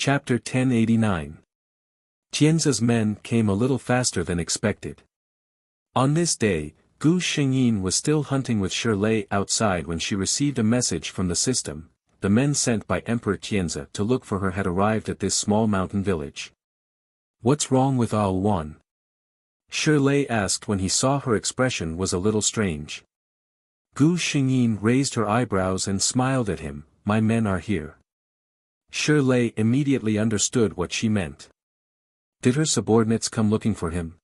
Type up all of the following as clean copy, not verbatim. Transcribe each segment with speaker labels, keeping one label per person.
Speaker 1: Chapter 1089. Tianzi's men came a little faster than expected. On this day, Gu Xingyin was still hunting with Shirlei outside when she received a message from the system. The men sent by Emperor Tianzi to look for her had arrived at this small mountain village. "What's wrong with Ao Wan?" Shirlei asked when he saw her expression was a little strange. Gu Xingyin raised her eyebrows and smiled at him. "My men are here." Shirlei immediately understood what she meant. Did her subordinates come looking for him?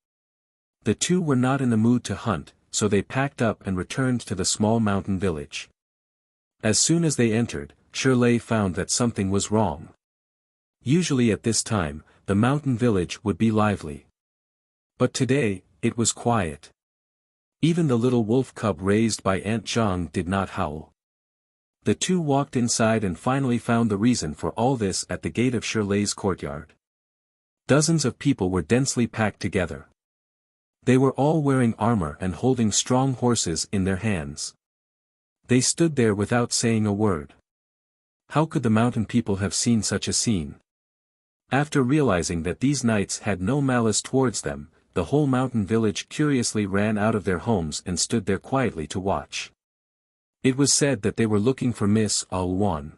Speaker 1: The two were not in the mood to hunt, so they packed up and returned to the small mountain village. As soon as they entered, Shirlei found that something was wrong. Usually at this time, the mountain village would be lively. But today, it was quiet. Even the little wolf cub raised by Aunt Zhang did not howl. The two walked inside and finally found the reason for all this at the gate of Shirlei's courtyard. Dozens of people were densely packed together. They were all wearing armor and holding strong horses in their hands. They stood there without saying a word. How could the mountain people have seen such a scene? After realizing that these knights had no malice towards them, the whole mountain village curiously ran out of their homes and stood there quietly to watch. It was said that they were looking for Miss Ao Wan.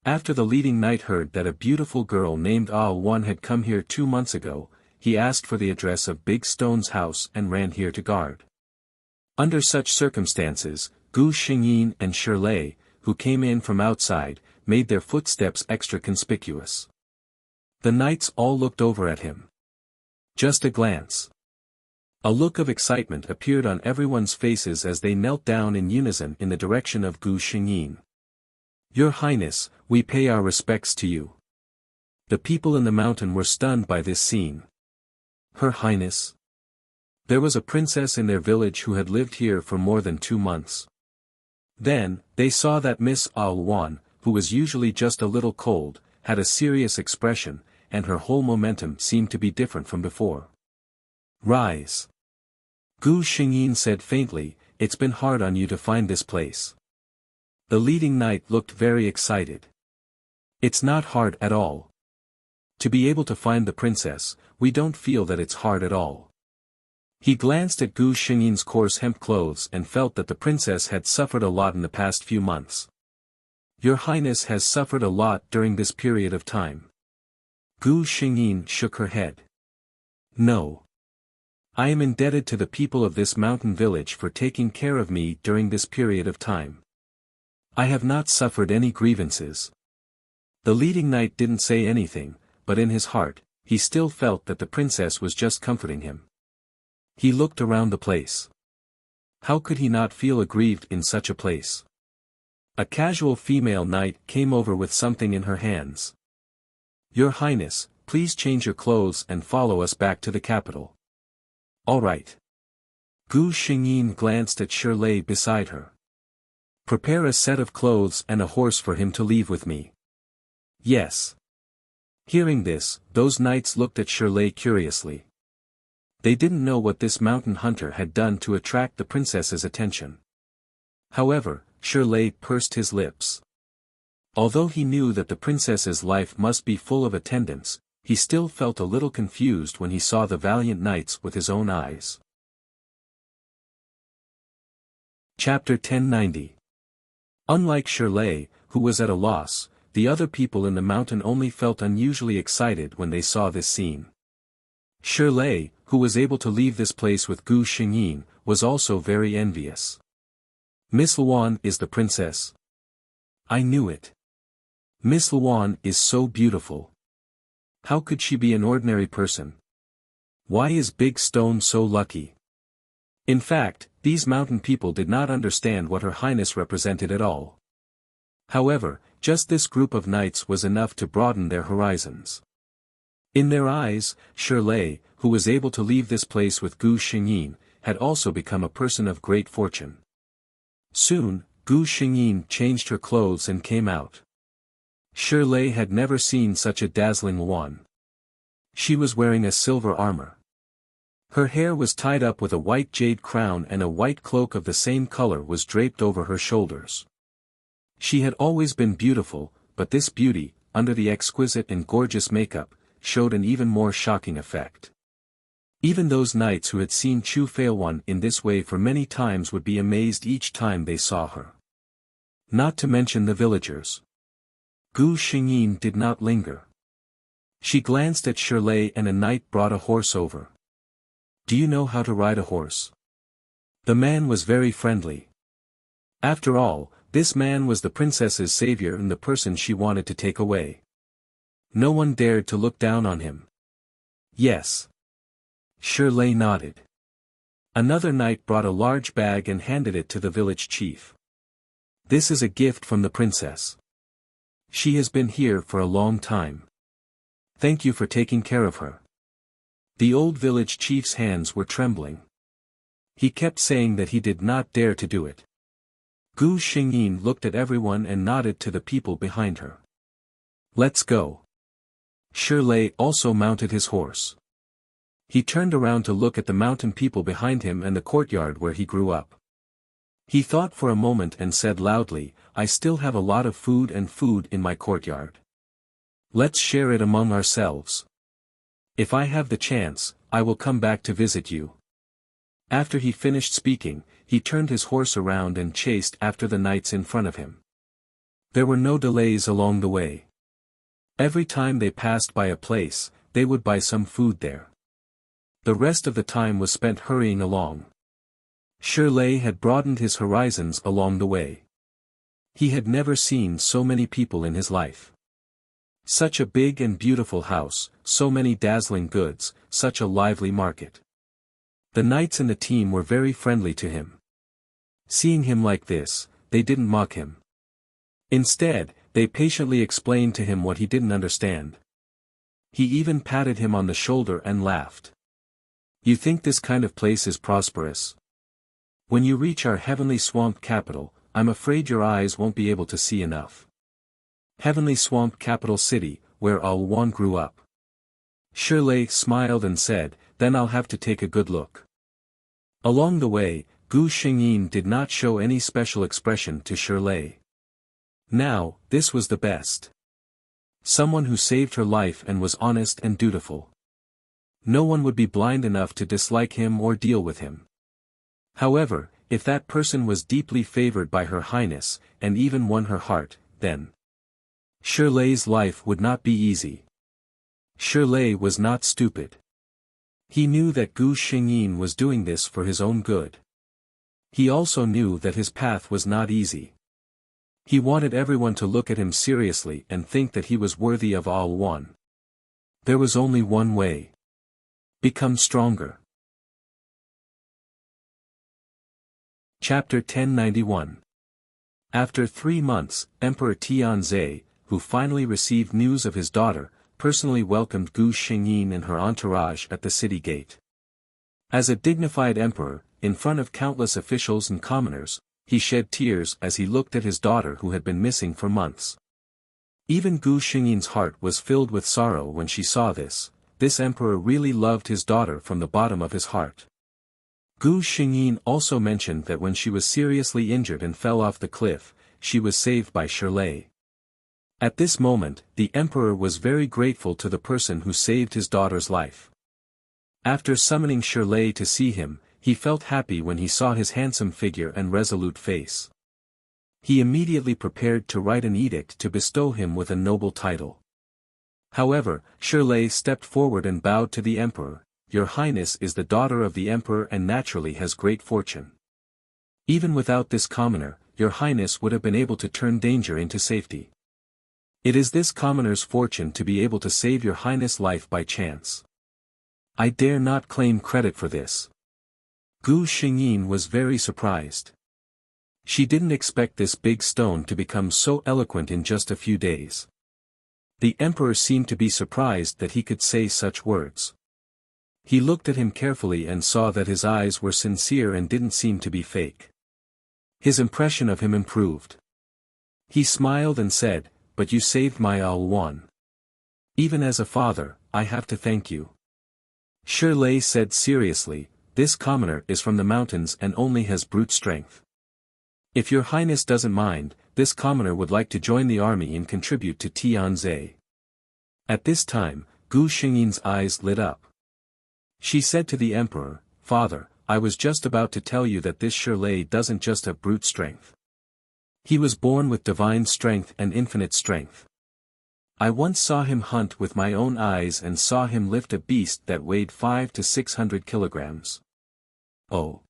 Speaker 1: After the leading knight heard that a beautiful girl named Ao Wan had come here 2 months ago, he asked for the address of Big Stone's house and ran here to guard. Under such circumstances, Gu Xingyin and Shirlei, who came in from outside, made their footsteps extra conspicuous. The knights all looked over at him. Just a glance. A look of excitement appeared on everyone's faces as they knelt down in unison in the direction of Gu Xingyin. "Your Highness, we pay our respects to you." The people in the mountain were stunned by this scene. Her Highness? There was a princess in their village who had lived here for more than 2 months. Then, they saw that Miss Ao Wan, who was usually just a little cold, had a serious expression, and her whole momentum seemed to be different from before. "Rise." Gu Xingyin said faintly, "It's been hard on you to find this place." The leading knight looked very excited. "It's not hard at all. To be able to find the princess, we don't feel that it's hard at all." He glanced at Gu Xingyin's coarse hemp clothes and felt that the princess had suffered a lot in the past few months. "Your Highness has suffered a lot during this period of time." Gu Xingyin shook her head. "No. I am indebted to the people of this mountain village for taking care of me during this period of time. I have not suffered any grievances." The leading knight didn't say anything, but in his heart, he still felt that the princess was just comforting him. He looked around the place. How could he not feel aggrieved in such a place? A casual female knight came over with something in her hands. "Your Highness, please change your clothes and follow us back to the capital." "All right." Gu Xingyin glanced at Shirlei beside her. "Prepare a set of clothes and a horse for him to leave with me." "Yes." Hearing this, those knights looked at Shirlei curiously. They didn't know what this mountain hunter had done to attract the princess's attention. However, Shirlei pursed his lips. Although he knew that the princess's life must be full of attendants, he still felt a little confused when he saw the valiant knights with his own eyes. Chapter 1090. Unlike Shirlei, who was at a loss, the other people in the mountain only felt unusually excited when they saw this scene. Shirlei, who was able to leave this place with Gu Xingyin, was also very envious. "Miss Luan is the princess." "I knew it. Miss Luan is so beautiful. How could she be an ordinary person? Why is Big Stone so lucky?" In fact, these mountain people did not understand what Her Highness represented at all. However, just this group of knights was enough to broaden their horizons. In their eyes, Shirlei, who was able to leave this place with Gu Xingyin, had also become a person of great fortune. Soon, Gu Xingyin changed her clothes and came out. Shirlei had never seen such a dazzling one. She was wearing a silver armor. Her hair was tied up with a white jade crown and a white cloak of the same color was draped over her shoulders. She had always been beautiful, but this beauty, under the exquisite and gorgeous makeup, showed an even more shocking effect. Even those knights who had seen Chu Feilwan in this way for many times would be amazed each time they saw her. Not to mention the villagers. Gu Xingyin did not linger. She glanced at Shirley and a knight brought a horse over. "Do you know how to ride a horse?" The man was very friendly. After all, this man was the princess's savior and the person she wanted to take away. No one dared to look down on him. "Yes." Shirley nodded. Another knight brought a large bag and handed it to the village chief. "This is a gift from the princess. She has been here for a long time. Thank you for taking care of her." The old village chief's hands were trembling. He kept saying that he did not dare to do it. Gu Xingyin looked at everyone and nodded to the people behind her. "Let's go." Shirley also mounted his horse. He turned around to look at the mountain people behind him and the courtyard where he grew up. He thought for a moment and said loudly, "I still have a lot of food in my courtyard. Let's share it among ourselves. If I have the chance, I will come back to visit you." After he finished speaking, he turned his horse around and chased after the knights in front of him. There were no delays along the way. Every time they passed by a place, they would buy some food there. The rest of the time was spent hurrying along. Shirley had broadened his horizons along the way. He had never seen so many people in his life. Such a big and beautiful house, so many dazzling goods, such a lively market. The knights in the team were very friendly to him. Seeing him like this, they didn't mock him. Instead, they patiently explained to him what he didn't understand. He even patted him on the shoulder and laughed. "You think this kind of place is prosperous? When you reach our heavenly swamp capital, I'm afraid your eyes won't be able to see enough." Heavenly swamp capital city, where Al-Wan grew up. Shirley smiled and said, "Then I'll have to take a good look." Along the way, Gu Xingyin did not show any special expression to Shirley. Now, this was the best. Someone who saved her life and was honest and dutiful. No one would be blind enough to dislike him or deal with him. However, if that person was deeply favored by Her Highness, and even won her heart, then Shirley's life would not be easy. Shirley was not stupid. He knew that Gu Xingyin was doing this for his own good. He also knew that his path was not easy. He wanted everyone to look at him seriously and think that he was worthy of Al-Wan. There was only one way. Become stronger. Chapter 1091. After 3 months, Emperor Tianzhe, who finally received news of his daughter, personally welcomed Gu Xingyin and her entourage at the city gate. As a dignified emperor, in front of countless officials and commoners, he shed tears as he looked at his daughter who had been missing for months. Even Gu Xingyin's heart was filled with sorrow when she saw this. This emperor really loved his daughter from the bottom of his heart. Gu Xingyin also mentioned that when she was seriously injured and fell off the cliff, she was saved by Shirley. At this moment, the emperor was very grateful to the person who saved his daughter's life. After summoning Shirley to see him, he felt happy when he saw his handsome figure and resolute face. He immediately prepared to write an edict to bestow him with a noble title. However, Shirley stepped forward and bowed to the emperor. "Your Highness is the daughter of the emperor and naturally has great fortune. Even without this commoner, your Highness would have been able to turn danger into safety. It is this commoner's fortune to be able to save your Highness' life by chance. I dare not claim credit for this." Gu Xingyin was very surprised. She didn't expect this big stone to become so eloquent in just a few days. The emperor seemed to be surprised that he could say such words. He looked at him carefully and saw that his eyes were sincere and didn't seem to be fake. His impression of him improved. He smiled and said, "But you saved my Al-Wan. Even as a father, I have to thank you." Shirley said seriously, "This commoner is from the mountains and only has brute strength. If your highness doesn't mind, this commoner would like to join the army and contribute to Tianze. At this time, Gu Xingyin's eyes lit up. She said to the emperor, "Father, I was just about to tell you that this Shirley doesn't just have brute strength. He was born with divine strength and infinite strength. I once saw him hunt with my own eyes and saw him lift a beast that weighed 500 to 600 kilograms. Oh."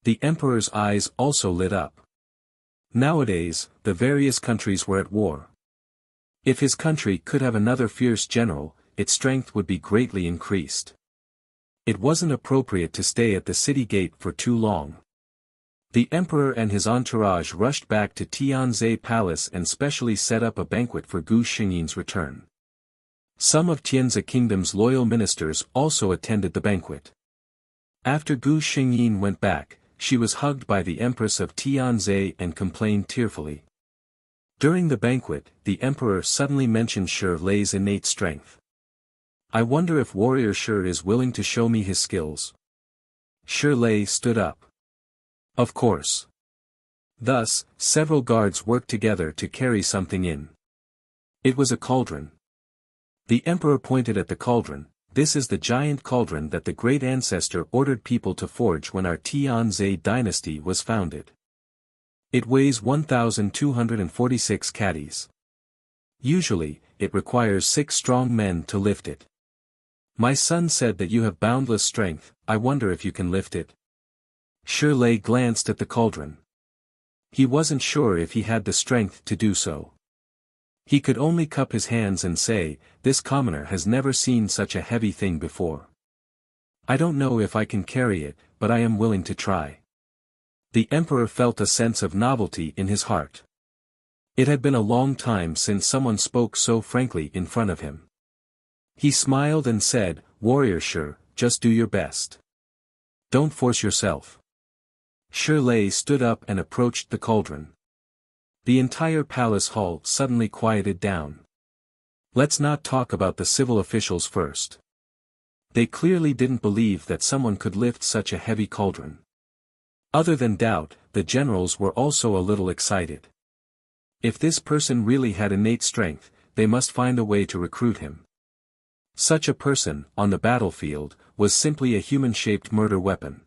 Speaker 1: The emperor's eyes also lit up. Nowadays, the various countries were at war. If his country could have another fierce general, its strength would be greatly increased. It wasn't appropriate to stay at the city gate for too long. The emperor and his entourage rushed back to Tianze Palace and specially set up a banquet for Gu Xingyin's return. Some of Tianze Kingdom's loyal ministers also attended the banquet. After Gu Xingyin went back, she was hugged by the empress of Tianze and complained tearfully. During the banquet, the emperor suddenly mentioned Shirley's innate strength. "I wonder if warrior Shir is willing to show me his skills." Shirley stood up. "Of course." Thus, several guards worked together to carry something in. It was a cauldron. The emperor pointed at the cauldron. "This is the giant cauldron that the great ancestor ordered people to forge when our Tianze dynasty was founded. It weighs 1,246 caddies. Usually, it requires 6 strong men to lift it. My son said that you have boundless strength. I wonder if you can lift it." Shirley glanced at the cauldron. He wasn't sure if he had the strength to do so. He could only cup his hands and say, "This commoner has never seen such a heavy thing before. I don't know if I can carry it, but I am willing to try." The emperor felt a sense of novelty in his heart. It had been a long time since someone spoke so frankly in front of him. He smiled and said, "Warrior Shir, just do your best. Don't force yourself." Shirley stood up and approached the cauldron. The entire palace hall suddenly quieted down. Let's not talk about the civil officials first. They clearly didn't believe that someone could lift such a heavy cauldron. Other than doubt, the generals were also a little excited. If this person really had innate strength, they must find a way to recruit him. Such a person, on the battlefield, was simply a human-shaped murder weapon.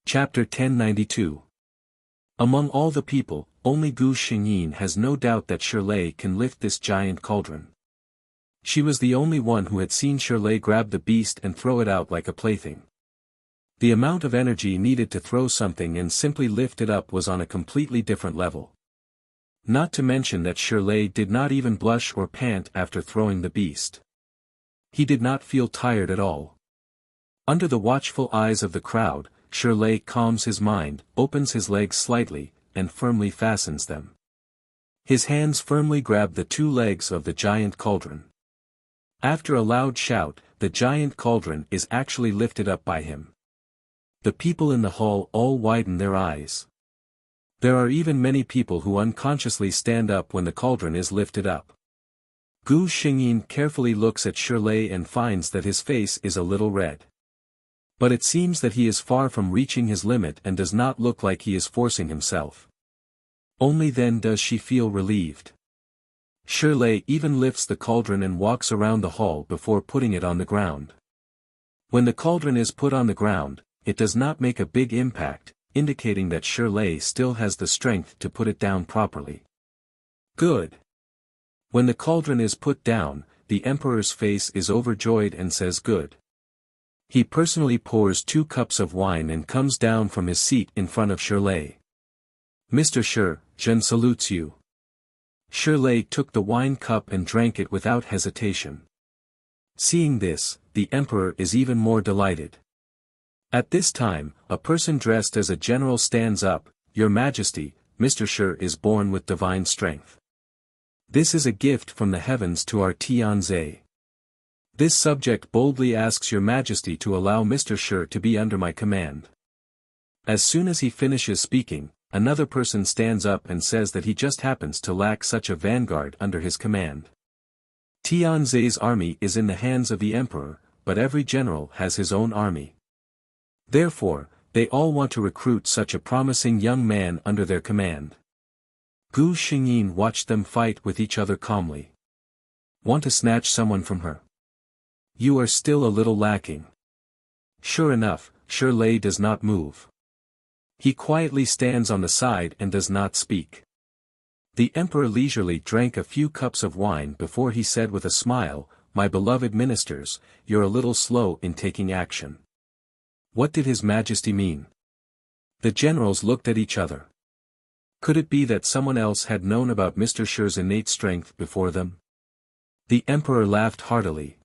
Speaker 1: Chapter 1092. Among all the people, only Gu Xingyin has no doubt that Shirley can lift this giant cauldron. She was the only one who had seen Shirley grab the beast and throw it out like a plaything. The amount of energy needed to throw something and simply lift it up was on a completely different level. Not to mention that Shirley did not even blush or pant after throwing the beast. He did not feel tired at all. Under the watchful eyes of the crowd, Shirley calms his mind, opens his legs slightly, and firmly fastens them. His hands firmly grab the 2 legs of the giant cauldron. After a loud shout, the giant cauldron is actually lifted up by him. The people in the hall all widen their eyes. There are even many people who unconsciously stand up when the cauldron is lifted up. Gu Xingyin carefully looks at Shirley and finds that his face is a little red. But it seems that he is far from reaching his limit and does not look like he is forcing himself. Only then does she feel relieved. Shirley even lifts the cauldron and walks around the hall before putting it on the ground. When the cauldron is put on the ground, it does not make a big impact, indicating that Shirley still has the strength to put it down properly. Good. When the cauldron is put down, the emperor's face is overjoyed and says good. He personally pours 2 cups of wine and comes down from his seat in front of Shirley. "Mr. Shir, Zhen salutes you." Shirley took the wine cup and drank it without hesitation. Seeing this, the emperor is even more delighted. At this time, a person dressed as a general stands up. "Your Majesty, Mr. Shir is born with divine strength. This is a gift from the heavens to our Tianze. This subject boldly asks your Majesty to allow Mr. Shir to be under my command." As soon as he finishes speaking, another person stands up and says that he just happens to lack such a vanguard under his command. Tianze's army is in the hands of the emperor, but every general has his own army. Therefore, They all want to recruit such a promising young man under their command. Gu Xingyin watched them fight with each other calmly. Want to snatch someone from her? You are still a little lacking. Sure enough, Shirley does not move. He quietly stands on the side and does not speak. The emperor leisurely drank a few cups of wine before he said with a smile, "My beloved ministers, you're a little slow in taking action." What did His Majesty mean? The generals looked at each other. Could it be that someone else had known about Mr. Shi's innate strength before them? The emperor laughed heartily.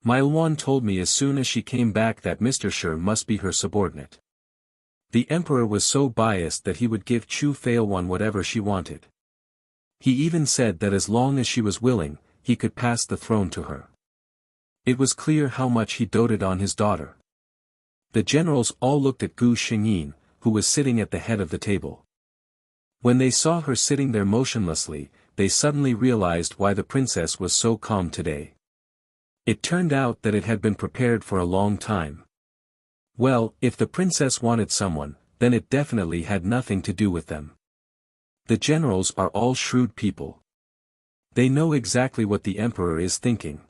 Speaker 1: Mailwan told me as soon as she came back that Mr. Shi must be her subordinate. The emperor was so biased that he would give Chu Failwan whatever she wanted. He even said that as long as she was willing, he could pass the throne to her. It was clear how much he doted on his daughter. The generals all looked at Gu Xingyin, who was sitting at the head of the table. When they saw her sitting there motionlessly, they suddenly realized why the princess was so calm today. It turned out that it had been prepared for a long time. Well, if the princess wanted someone, then it definitely had nothing to do with them. The generals are all shrewd people. They know exactly what the emperor is thinking.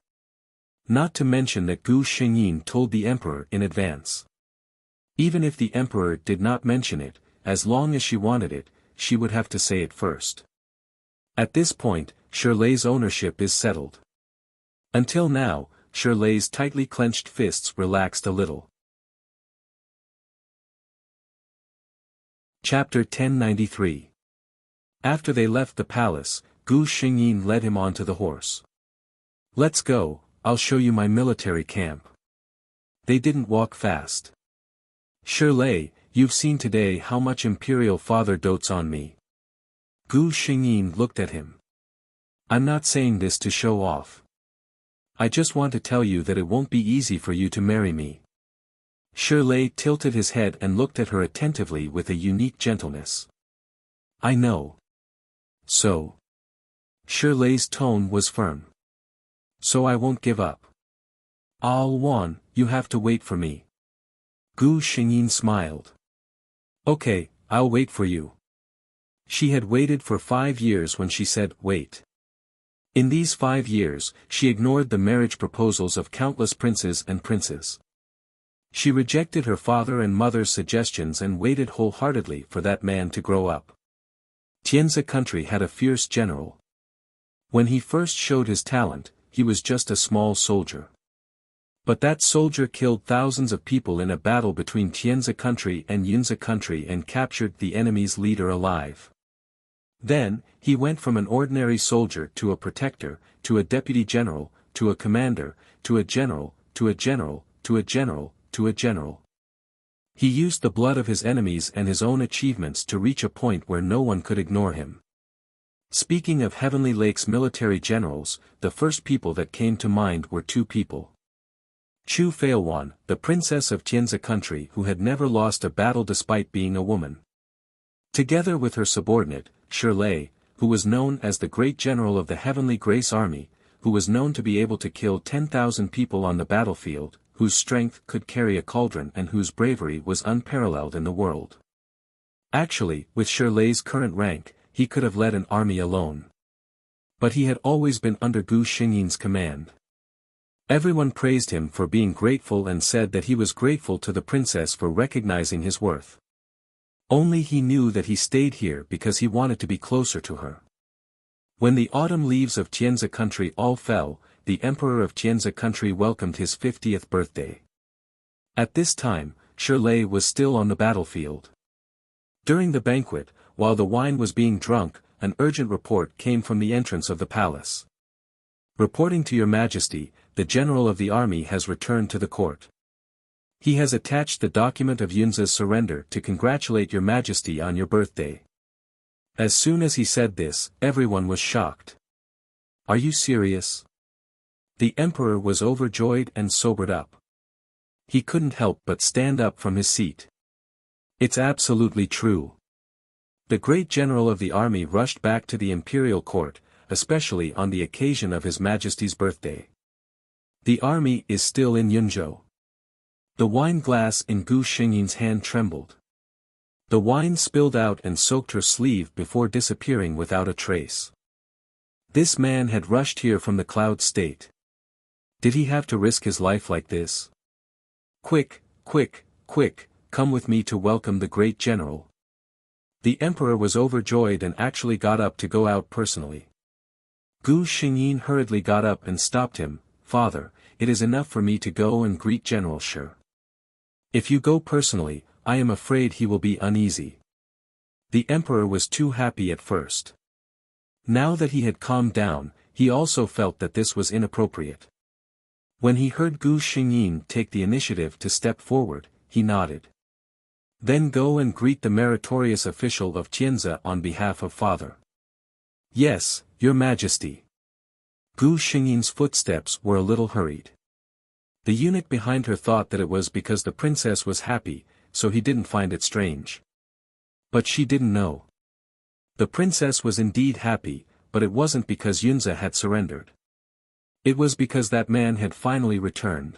Speaker 1: Not to mention that Gu Xingyin told the emperor in advance. Even if the emperor did not mention it, as long as she wanted it, she would have to say it first. At this point, Shirley's ownership is settled. Until now, Shirley's tightly clenched fists relaxed a little. Chapter 1093. After they left the palace, Gu Xingyin led him onto the horse. "Let's go, I'll show you my military camp." They didn't walk fast. "Shirley, you've seen today how much Imperial Father dotes on me." Gu Xingyin looked at him. "I'm not saying this to show off. I just want to tell you that it won't be easy for you to marry me." Shirley tilted his head and looked at her attentively with a unique gentleness. "I know." "So?" Shirley's tone was firm. "So I won't give up." "Wan, you have to wait for me." Gu Xingyin smiled. "Okay, I'll wait for you." She had waited for 5 years when she said, "Wait." In these 5 years, she ignored the marriage proposals of countless princes and princes. She rejected her father and mother's suggestions and waited wholeheartedly for that man to grow up. Tianzi country had a fierce general. When he first showed his talent, he was just a small soldier. But that soldier killed thousands of people in a battle between Tianzi country and Yunzi country and captured the enemy's leader alive. Then, he went from an ordinary soldier to a protector, to a deputy general, to a commander, to a general, to a general, to a general, to a general. He used the blood of his enemies and his own achievements to reach a point where no one could ignore him. Speaking of Heavenly Lake's military generals, the first people that came to mind were 2 people. Chu Failwan, the princess of Tianzi country who had never lost a battle despite being a woman. Together with her subordinate, Shirley, who was known as the great general of the Heavenly Grace Army, who was known to be able to kill 10,000 people on the battlefield, whose strength could carry a cauldron and whose bravery was unparalleled in the world. Actually, with Shirley's current rank, he could have led an army alone. But he had always been under Gu Xingyin's command. Everyone praised him for being grateful and said that he was grateful to the princess for recognizing his worth. Only he knew that he stayed here because he wanted to be closer to her. When the autumn leaves of Tianzi country all fell, the emperor of Tianzi country welcomed his 50th birthday. At this time, Shirley was still on the battlefield. During the banquet, while the wine was being drunk, an urgent report came from the entrance of the palace. "Reporting to your majesty, the general of the army has returned to the court. He has attached the document of Yunza's surrender to congratulate your majesty on your birthday." As soon as he said this, everyone was shocked. "Are you serious?" The emperor was overjoyed and sobered up. He couldn't help but stand up from his seat. "It's absolutely true." The great general of the army rushed back to the imperial court, especially on the occasion of His Majesty's birthday. "The army is still in Yunzhou. The wine glass in Gu Xingyin's hand trembled. The wine spilled out and soaked her sleeve before disappearing without a trace. This man had rushed here from the cloud state. Did he have to risk his life like this? Quick, quick, quick, come with me to welcome the great general. The emperor was overjoyed and actually got up to go out personally. Gu Xingyin hurriedly got up and stopped him. Father, it is enough for me to go and greet General Shi. If you go personally, I am afraid he will be uneasy. The emperor was too happy at first. Now that he had calmed down, he also felt that this was inappropriate. When he heard Gu Xingyin take the initiative to step forward, he nodded. Then go and greet the meritorious official of Tianzi on behalf of father. Yes, your majesty. Gu Xingyin's footsteps were a little hurried. The eunuch behind her thought that it was because the princess was happy, so he didn't find it strange. But she didn't know. The princess was indeed happy, but it wasn't because Yunze had surrendered. It was because that man had finally returned.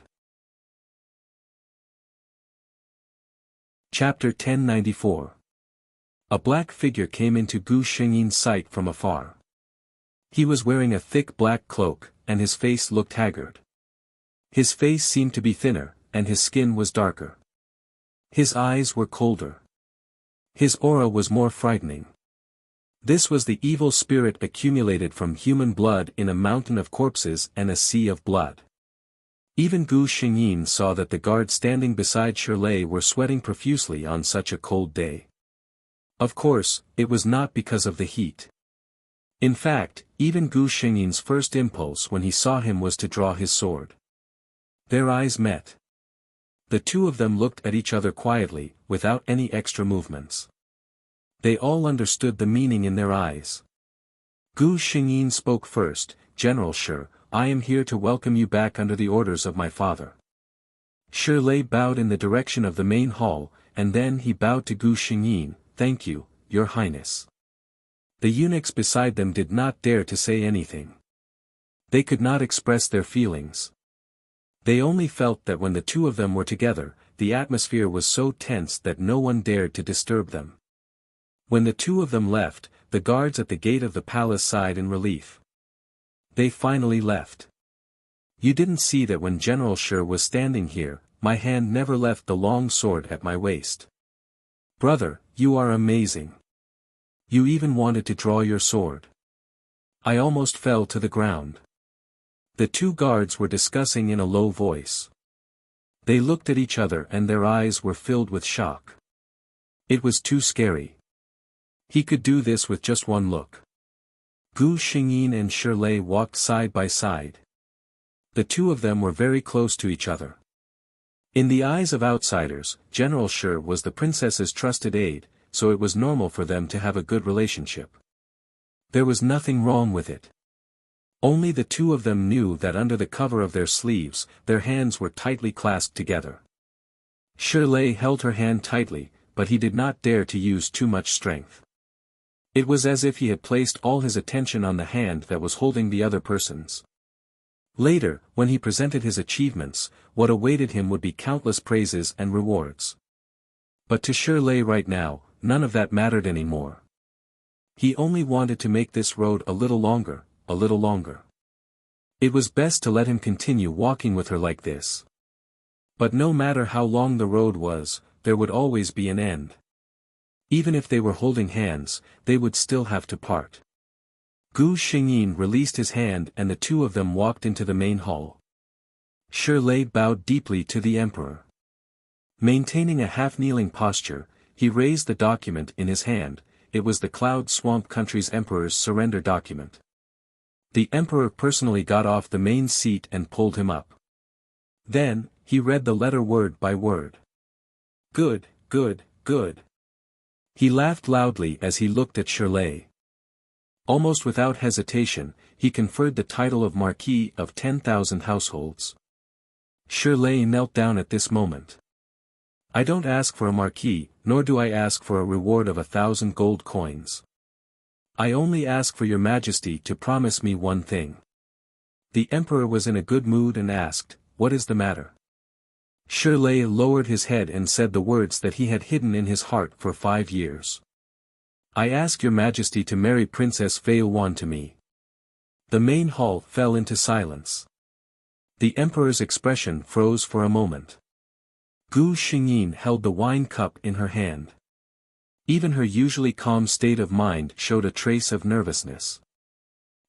Speaker 1: Chapter 1094. A black figure came into Gu Xingyin's sight from afar. He was wearing a thick black cloak, and his face looked haggard. His face seemed to be thinner, and his skin was darker. His eyes were colder. His aura was more frightening. This was the evil spirit accumulated from human blood in a mountain of corpses and a sea of blood. Even Gu Xingyin saw that the guards standing beside Shirley were sweating profusely on such a cold day. Of course, it was not because of the heat. In fact, even Gu Xingyin's first impulse when he saw him was to draw his sword. Their eyes met. The two of them looked at each other quietly, without any extra movements. They all understood the meaning in their eyes. Gu Xingyin spoke first. General Shi, I am here to welcome you back under the orders of my father. Shirley bowed in the direction of the main hall, and then he bowed to Gu Xingyin. Thank you, your highness. The eunuchs beside them did not dare to say anything. They could not express their feelings. They only felt that when the two of them were together, the atmosphere was so tense that no one dared to disturb them. When the two of them left, the guards at the gate of the palace sighed in relief. They finally left. You didn't see that when General Shi was standing here, my hand never left the long sword at my waist. Brother, you are amazing. You even wanted to draw your sword. I almost fell to the ground. The two guards were discussing in a low voice. They looked at each other and their eyes were filled with shock. It was too scary. He could do this with just one look. Gu Xingyin and Shirley walked side by side. The two of them were very close to each other. In the eyes of outsiders, General Shi was the princess's trusted aide, so it was normal for them to have a good relationship. There was nothing wrong with it. Only the two of them knew that under the cover of their sleeves, their hands were tightly clasped together. Shirley held her hand tightly, but he did not dare to use too much strength. It was as if he had placed all his attention on the hand that was holding the other person's. Later, when he presented his achievements, what awaited him would be countless praises and rewards. But to Shirley right now, none of that mattered anymore. He only wanted to make this road a little longer, a little longer. It was best to let him continue walking with her like this. But no matter how long the road was, there would always be an end. Even if they were holding hands, they would still have to part. Gu Xingyin released his hand and the two of them walked into the main hall. Shirley bowed deeply to the emperor. Maintaining a half-kneeling posture, he raised the document in his hand. It was the Cloud Swamp Country's emperor's surrender document. The emperor personally got off the main seat and pulled him up. Then, he read the letter word by word. Good, good, good. He laughed loudly as he looked at Shirley. Almost without hesitation, he conferred the title of Marquis of 10,000 households. Shirley knelt down at this moment. I don't ask for a marquis, nor do I ask for a reward of 1,000 gold coins. I only ask for your majesty to promise me one thing. The emperor was in a good mood and asked, what is the matter? Shirley lowered his head and said the words that he had hidden in his heart for 5 years. I ask your majesty to marry Princess Heroine to me. The main hall fell into silence. The emperor's expression froze for a moment. Gu Xingyin held the wine cup in her hand. Even her usually calm state of mind showed a trace of nervousness.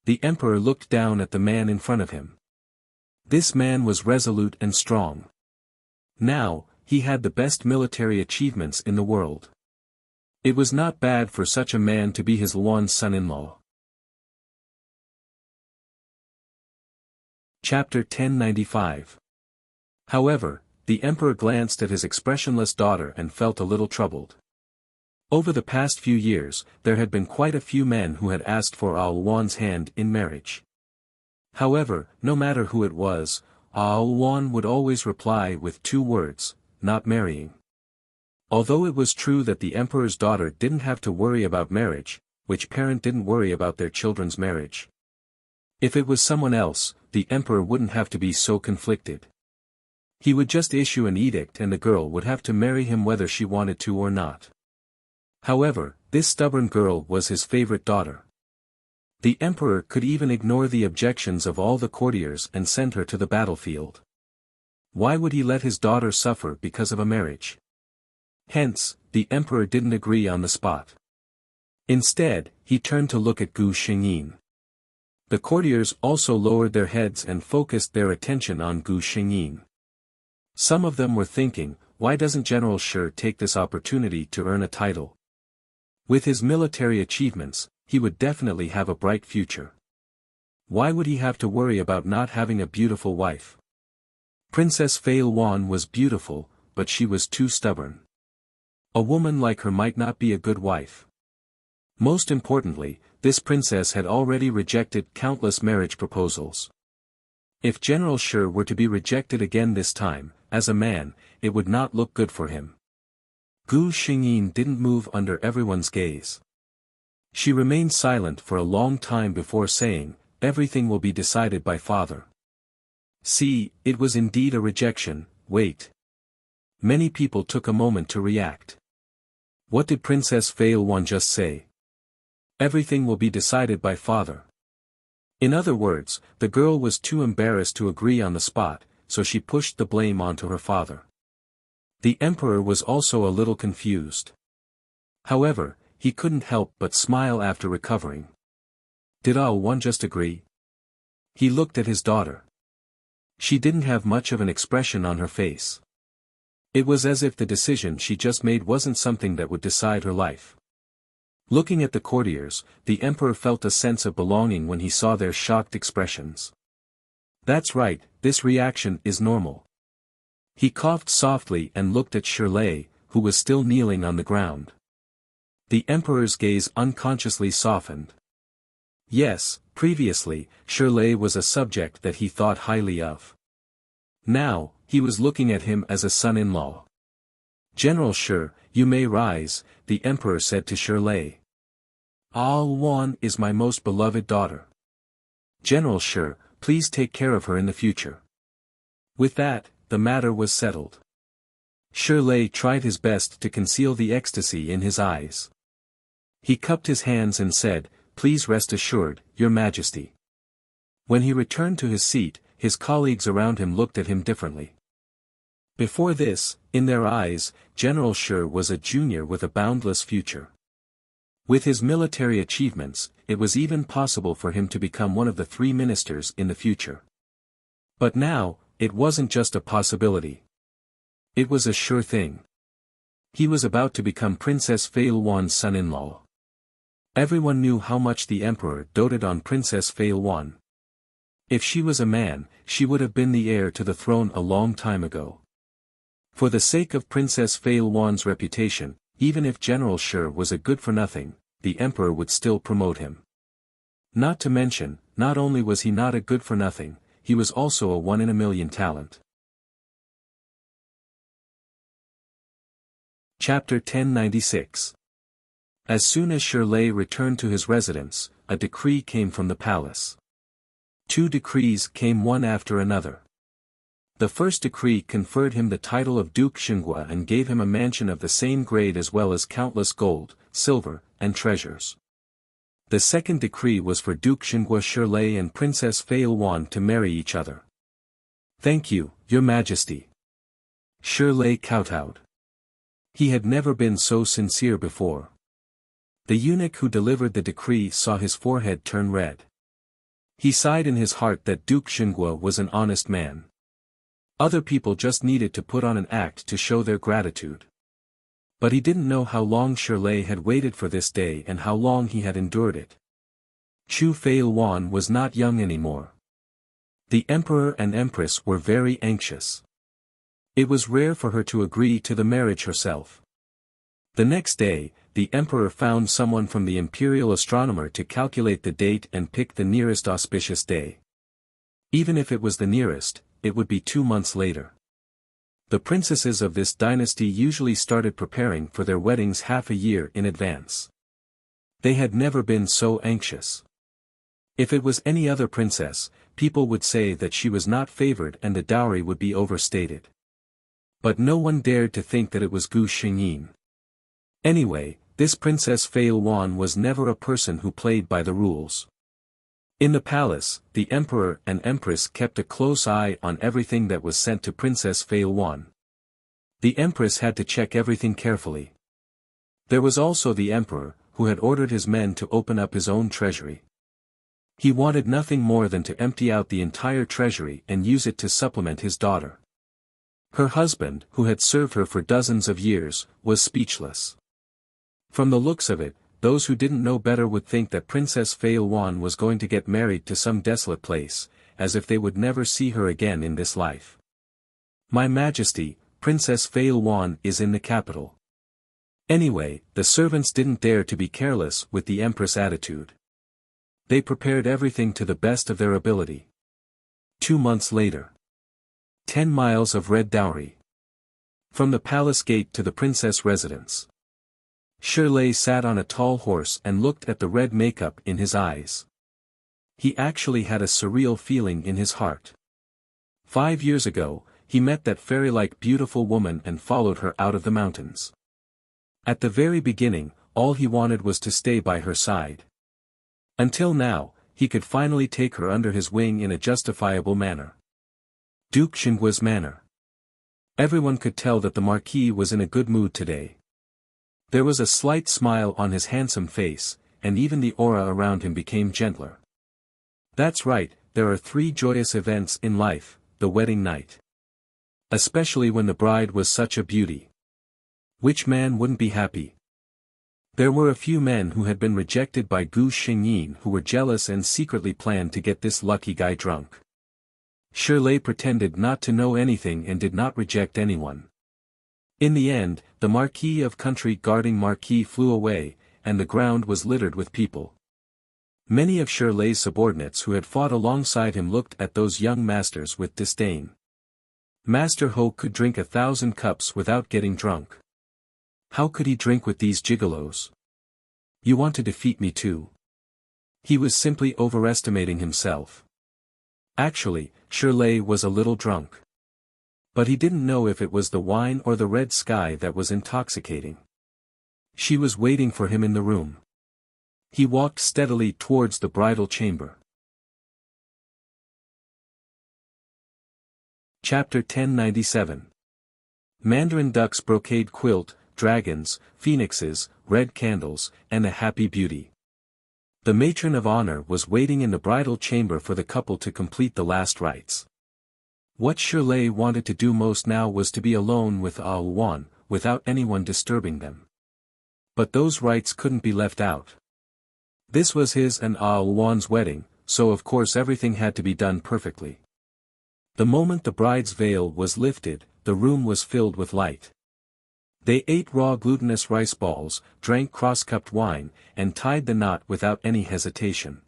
Speaker 1: The emperor looked down at the man in front of him. This man was resolute and strong. Now, he had the best military achievements in the world. It was not bad for such a man to be his Luan's son-in-law. Chapter 1095. However, the emperor glanced at his expressionless daughter and felt a little troubled. Over the past few years, there had been quite a few men who had asked for Luan's hand in marriage. However, no matter who it was, Luan would always reply with 2 words, not marrying. Although it was true that the emperor's daughter didn't have to worry about marriage, which parent didn't worry about their children's marriage? If it was someone else, the emperor wouldn't have to be so conflicted. He would just issue an edict and the girl would have to marry him whether she wanted to or not. However, this stubborn girl was his favorite daughter. The emperor could even ignore the objections of all the courtiers and send her to the battlefield. Why would he let his daughter suffer because of a marriage? Hence, the emperor didn't agree on the spot. Instead, he turned to look at Gu Xingyin. The courtiers also lowered their heads and focused their attention on Gu Xingyin. Some of them were thinking, why doesn't General Shi take this opportunity to earn a title? With his military achievements, he would definitely have a bright future. Why would he have to worry about not having a beautiful wife? Princess Heroine was beautiful, but she was too stubborn. A woman like her might not be a good wife. Most importantly, this princess had already rejected countless marriage proposals. If General Shi were to be rejected again this time, as a man, it would not look good for him. Gu Xingyin didn't move under everyone's gaze. She remained silent for a long time before saying, everything will be decided by father. See, it was indeed a rejection, wait. Many people took a moment to react. What did Princess Heroine just say? Everything will be decided by father. In other words, the girl was too embarrassed to agree on the spot, so she pushed the blame onto her father. The emperor was also a little confused. However, he couldn't help but smile after recovering. Did Luan just agree? He looked at his daughter. She didn't have much of an expression on her face. It was as if the decision she just made wasn't something that would decide her life. Looking at the courtiers, the emperor felt a sense of belonging when he saw their shocked expressions. That's right, this reaction is normal. He coughed softly and looked at Shirley, who was still kneeling on the ground. The emperor's gaze unconsciously softened. Yes, previously, Shirley was a subject that he thought highly of. Now, he was looking at him as a son-in-law. General Shi, you may rise, the emperor said to Shirley. Luan is my most beloved daughter. General Shi, please take care of her in the future. With that, the matter was settled. Shirley tried his best to conceal the ecstasy in his eyes. He cupped his hands and said, please rest assured, your majesty. When he returned to his seat, his colleagues around him looked at him differently. Before this, in their eyes, General Shi was a junior with a boundless future. With his military achievements, it was even possible for him to become one of the 3 ministers in the future. But now, it wasn't just a possibility. It was a sure thing. He was about to become Princess Heroine's son-in-law. Everyone knew how much the emperor doted on Princess Heroine. If she was a man, she would have been the heir to the throne a long time ago. For the sake of Princess Heroine's reputation, even if General Shi was a good-for-nothing, the emperor would still promote him. Not to mention, not only was he not a good-for-nothing, he was also a one-in-a-million talent. Chapter 1096. As soon as Shirley returned to his residence, a decree came from the palace. 2 decrees came one after another. The first decree conferred him the title of Duke Xinghua and gave him a mansion of the same grade as well as countless gold, silver, and treasures. The second decree was for Duke Xinghua Shirlei and Princess Feilwan to marry each other. "Thank you, Your Majesty." Shirlei kowtowed. He had never been so sincere before. The eunuch who delivered the decree saw his forehead turn red. He sighed in his heart that Duke Xinghua was an honest man. Other people just needed to put on an act to show their gratitude. But he didn't know how long Shirlei had waited for this day and how long he had endured it. Chu Feilwan was not young anymore. The emperor and empress were very anxious. It was rare for her to agree to the marriage herself. The next day, the emperor found someone from the imperial astronomer to calculate the date and pick the nearest auspicious day. Even if it was the nearest, it would be 2 months later. The princesses of this dynasty usually started preparing for their weddings half a year in advance. They had never been so anxious. If it was any other princess, people would say that she was not favored and the dowry would be overstated. But no one dared to think that it was Gu Xingyin. Anyway, this Princess Feilwan was never a person who played by the rules. In the palace, the emperor and empress kept a close eye on everything that was sent to Princess Feilwan. The empress had to check everything carefully. There was also the emperor, who had ordered his men to open up his own treasury. He wanted nothing more than to empty out the entire treasury and use it to supplement his daughter. Her husband, who had served her for dozens of years, was speechless. From the looks of it, those who didn't know better would think that Princess Feilwan was going to get married to some desolate place, as if they would never see her again in this life. "My Majesty, Princess Feilwan is in the capital." Anyway, the servants didn't dare to be careless with the empress' attitude. They prepared everything to the best of their ability. 2 months later. 10 miles of red dowry. From the palace gate to the princess residence. Shirlei sat on a tall horse and looked at the red makeup in his eyes. He actually had a surreal feeling in his heart. 5 years ago, he met that fairy-like beautiful woman and followed her out of the mountains. At the very beginning, all he wanted was to stay by her side. Until now, he could finally take her under his wing in a justifiable manner. Duke Xinghua's manner. Everyone could tell that the Marquis was in a good mood today. There was a slight smile on his handsome face, and even the aura around him became gentler. That's right, there are 3 joyous events in life: the wedding night. Especially when the bride was such a beauty. Which man wouldn't be happy? There were a few men who had been rejected by Gu Xingyin who were jealous and secretly planned to get this lucky guy drunk. Shirlei pretended not to know anything and did not reject anyone. In the end, the Marquis of Country guarding Marquis flew away, and the ground was littered with people. Many of Shirlei's subordinates who had fought alongside him looked at those young masters with disdain. Master Ho could drink 1,000 cups without getting drunk. How could he drink with these gigolos? You want to defeat me too? He was simply overestimating himself. Actually, Shirlei was a little drunk. But he didn't know if it was the wine or the red sky that was intoxicating. She was waiting for him in the room. He walked steadily towards the bridal chamber. Chapter 1097. Mandarin ducks, brocade quilt, dragons, phoenixes, red candles, and a happy beauty. The matron of honor was waiting in the bridal chamber for the couple to complete the last rites. What Shirlei wanted to do most now was to be alone with Aoluan, without anyone disturbing them. But those rites couldn't be left out. This was his and Aoluan's wedding, so of course everything had to be done perfectly. The moment the bride's veil was lifted, the room was filled with light. They ate raw glutinous rice balls, drank cross-cupped wine, and tied the knot without any hesitation.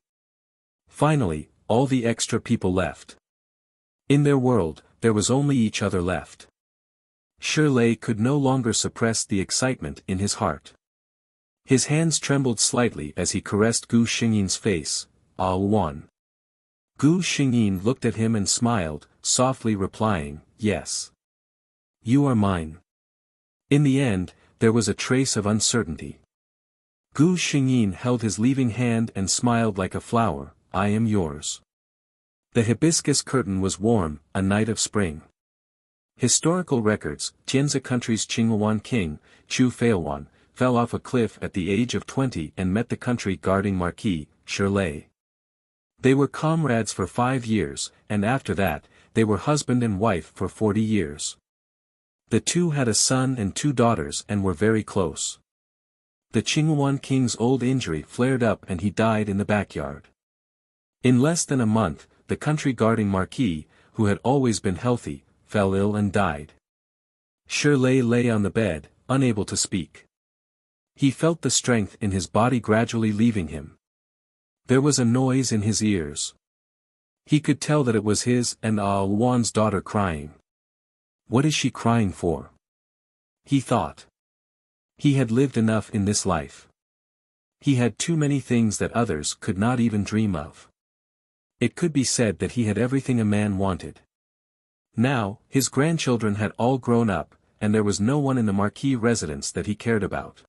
Speaker 1: Finally, all the extra people left. In their world, there was only each other left. Shirlei could no longer suppress the excitement in his heart. His hands trembled slightly as he caressed Gu Xingyin's face. "Aoluan. Gu Xingyin looked at him and smiled, softly replying, "Yes. You are mine." In the end, there was a trace of uncertainty. Gu Xingyin held his leaving hand and smiled like a flower, "I am yours." The hibiscus curtain was warm, a night of spring. Historical records: Tianzi country's Qinghuan king, Chu Feilwan, fell off a cliff at the age of 20 and met the country-guarding Marquis, Shirlei. They were comrades for 5 years, and after that, they were husband and wife for 40 years. The two had a son and 2 daughters and were very close. The Qinghuan king's old injury flared up and he died in the backyard. In less than a month, the country-guarding Marquis, who had always been healthy, fell ill and died. Shirlei lay on the bed, unable to speak. He felt the strength in his body gradually leaving him. There was a noise in his ears. He could tell that it was his and Wan's daughter crying. What is she crying for? He thought. He had lived enough in this life. He had too many things that others could not even dream of. It could be said that he had everything a man wanted. Now, his grandchildren had all grown up, and there was no one in the Marquis residence that he cared about.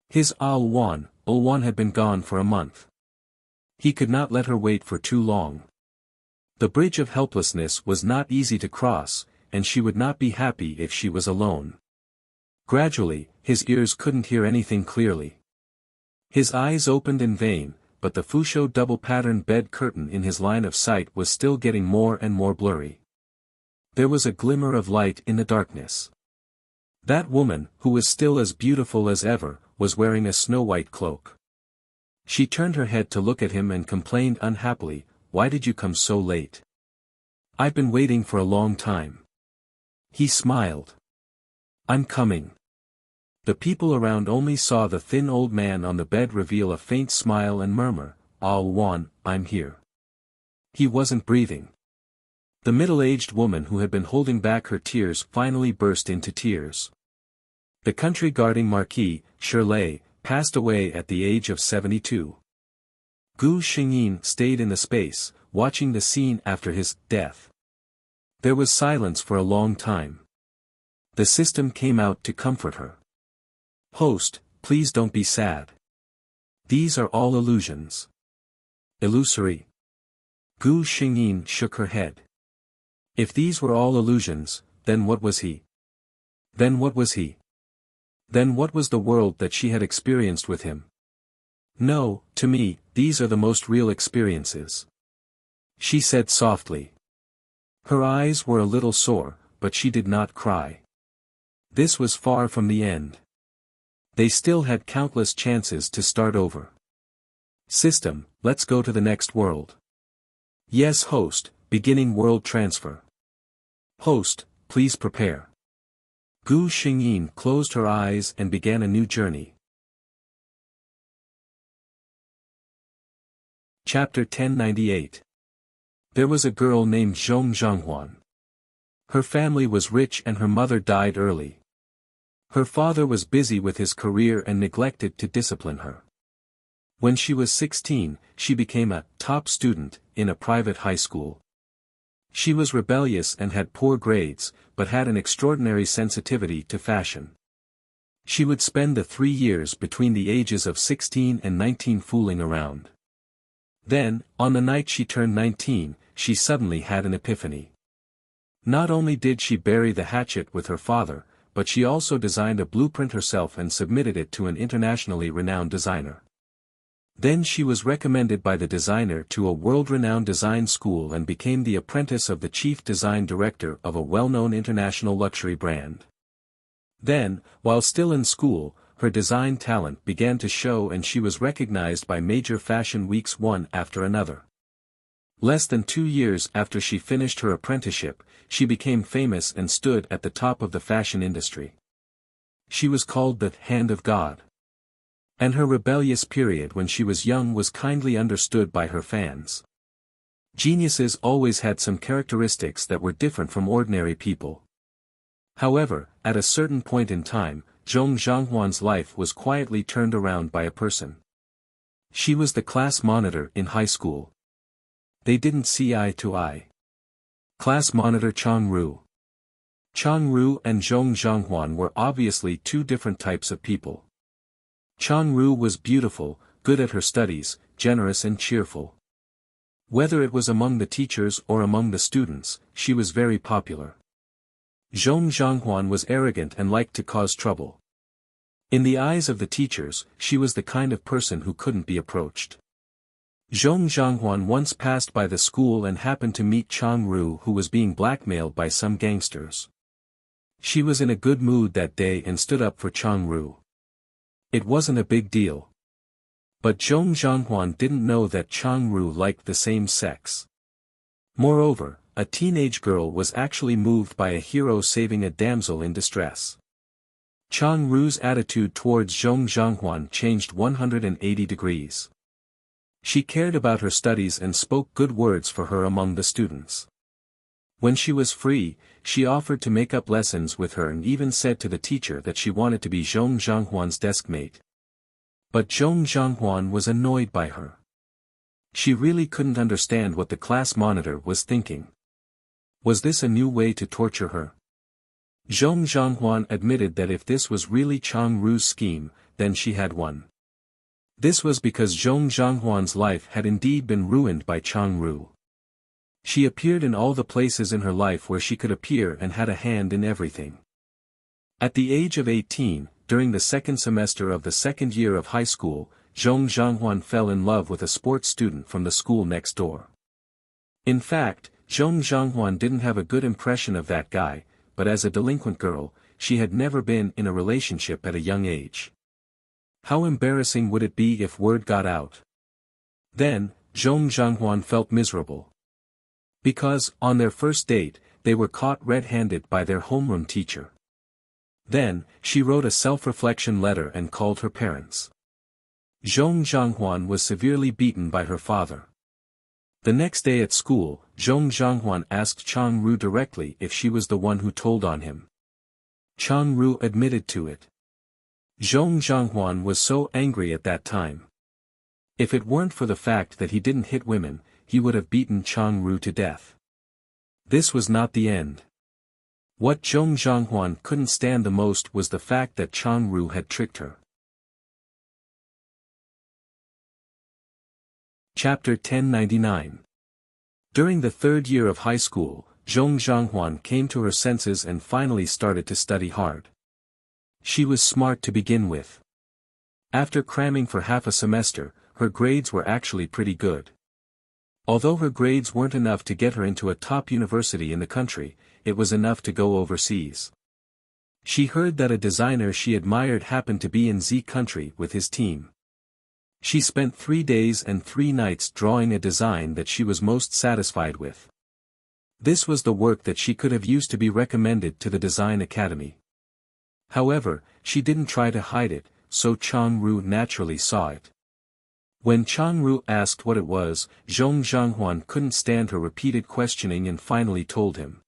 Speaker 1: His Ulwan had been gone for a month. He could not let her wait for too long. The bridge of helplessness was not easy to cross, and she would not be happy if she was alone. Gradually, his ears couldn't hear anything clearly. His eyes opened in vain, but the Fusho double-patterned bed curtain in his line of sight was still getting more and more blurry. There was a glimmer of light in the darkness. That woman, who was still as beautiful as ever, was wearing a snow-white cloak. She turned her head to look at him and complained unhappily, "Why did you come so late? I've been waiting for a long time." He smiled. "I'm coming." The people around only saw the thin old man on the bed reveal a faint smile and murmur, "Wan, I'm here." He wasn't breathing. The middle-aged woman who had been holding back her tears finally burst into tears. The country-guarding Marquis, Shirlei, passed away at the age of 72. Gu Xingyin stayed in the space, watching the scene after his death. There was silence for a long time. The system came out to comfort her. "Host, please don't be sad. These are all illusions." "Illusory?" Gu Xingyin shook her head. If these were all illusions, then what was he? Then what was he? Then what was the world that she had experienced with him? "No, to me, these are the most real experiences," she said softly. Her eyes were a little sore, but she did not cry. This was far from the end. They still had countless chances to start over. "System, let's go to the next world." "Yes, host, beginning world transfer." "Host, please prepare." Gu Xingyin closed her eyes and began a new journey. Chapter 1098. There was a girl named Zhong Zhonghuan. Her family was rich and her mother died early. Her father was busy with his career and neglected to discipline her. When she was 16, she became a top student in a private high school. She was rebellious and had poor grades, but had an extraordinary sensitivity to fashion. She would spend the 3 years between the ages of 16 and 19 fooling around. Then, on the night she turned 19, she suddenly had an epiphany. Not only did she bury the hatchet with her father, but she also designed a blueprint herself and submitted it to an internationally renowned designer. Then she was recommended by the designer to a world-renowned design school and became the apprentice of the chief design director of a well-known international luxury brand. Then, while still in school, her design talent began to show and she was recognized by major fashion weeks one after another. Less than 2 years after she finished her apprenticeship, she became famous and stood at the top of the fashion industry. She was called the Hand of God. And her rebellious period when she was young was kindly understood by her fans. Geniuses always had some characteristics that were different from ordinary people. However, at a certain point in time, Zhong Zhonghuan's life was quietly turned around by a person. She was the class monitor in high school. They didn't see eye to eye. Class monitor Chang Ru. Chang Ru and Zhong Zhonghuan were obviously two different types of people. Chang Ru was beautiful, good at her studies, generous and cheerful. Whether it was among the teachers or among the students, she was very popular. Zhong Zhonghuan was arrogant and liked to cause trouble. In the eyes of the teachers, she was the kind of person who couldn't be approached. Zhong Zhonghuan once passed by the school and happened to meet Chang Ru, who was being blackmailed by some gangsters. She was in a good mood that day and stood up for Chang Ru. It wasn't a big deal. But Zhong Zhonghuan didn't know that Chang Ru liked the same sex. Moreover, a teenage girl was actually moved by a hero saving a damsel in distress. Chang Ru's attitude towards Zhong Zhonghuan changed 180 degrees. She cared about her studies and spoke good words for her among the students. When she was free, she offered to make up lessons with her and even said to the teacher that she wanted to be Zhong Zhonghuan's deskmate. But Zhong Zhonghuan was annoyed by her. She really couldn't understand what the class monitor was thinking. Was this a new way to torture her? Zhong Zhonghuan admitted that if this was really Chang Ru's scheme, then she had won. This was because Zhong Zhonghuan's life had indeed been ruined by Chang Ru. She appeared in all the places in her life where she could appear and had a hand in everything. At the age of 18, during the second semester of the second year of high school, Zhong Zhonghuan fell in love with a sports student from the school next door. In fact, Zhong Zhonghuan didn't have a good impression of that guy, but as a delinquent girl, she had never been in a relationship at a young age. How embarrassing would it be if word got out? Then, Zhong Zhonghuan felt miserable. Because, on their first date, they were caught red-handed by their homeroom teacher. Then, she wrote a self-reflection letter and called her parents. Zhong Zhonghuan was severely beaten by her father. The next day at school, Zhong Zhonghuan asked Chang Ru directly if she was the one who told on him. Chang Ru admitted to it. Zhong Zhonghuan was so angry at that time. If it weren't for the fact that he didn't hit women, he would have beaten Chang Ru to death. This was not the end. What Zhong Zhonghuan couldn't stand the most was the fact that Chang Ru had tricked her. Chapter 1099. During the third year of high school, Zhong Zhonghuan came to her senses and finally started to study hard. She was smart to begin with. After cramming for half a semester, her grades were actually pretty good. Although her grades weren't enough to get her into a top university in the country, it was enough to go overseas. She heard that a designer she admired happened to be in Z country with his team. She spent 3 days and 3 nights drawing a design that she was most satisfied with. This was the work that she could have used to be recommended to the design academy. However, she didn't try to hide it, so Chang Ru naturally saw it. When Chang Ru asked what it was, Zhong Zhonghuan couldn't stand her repeated questioning and finally told him.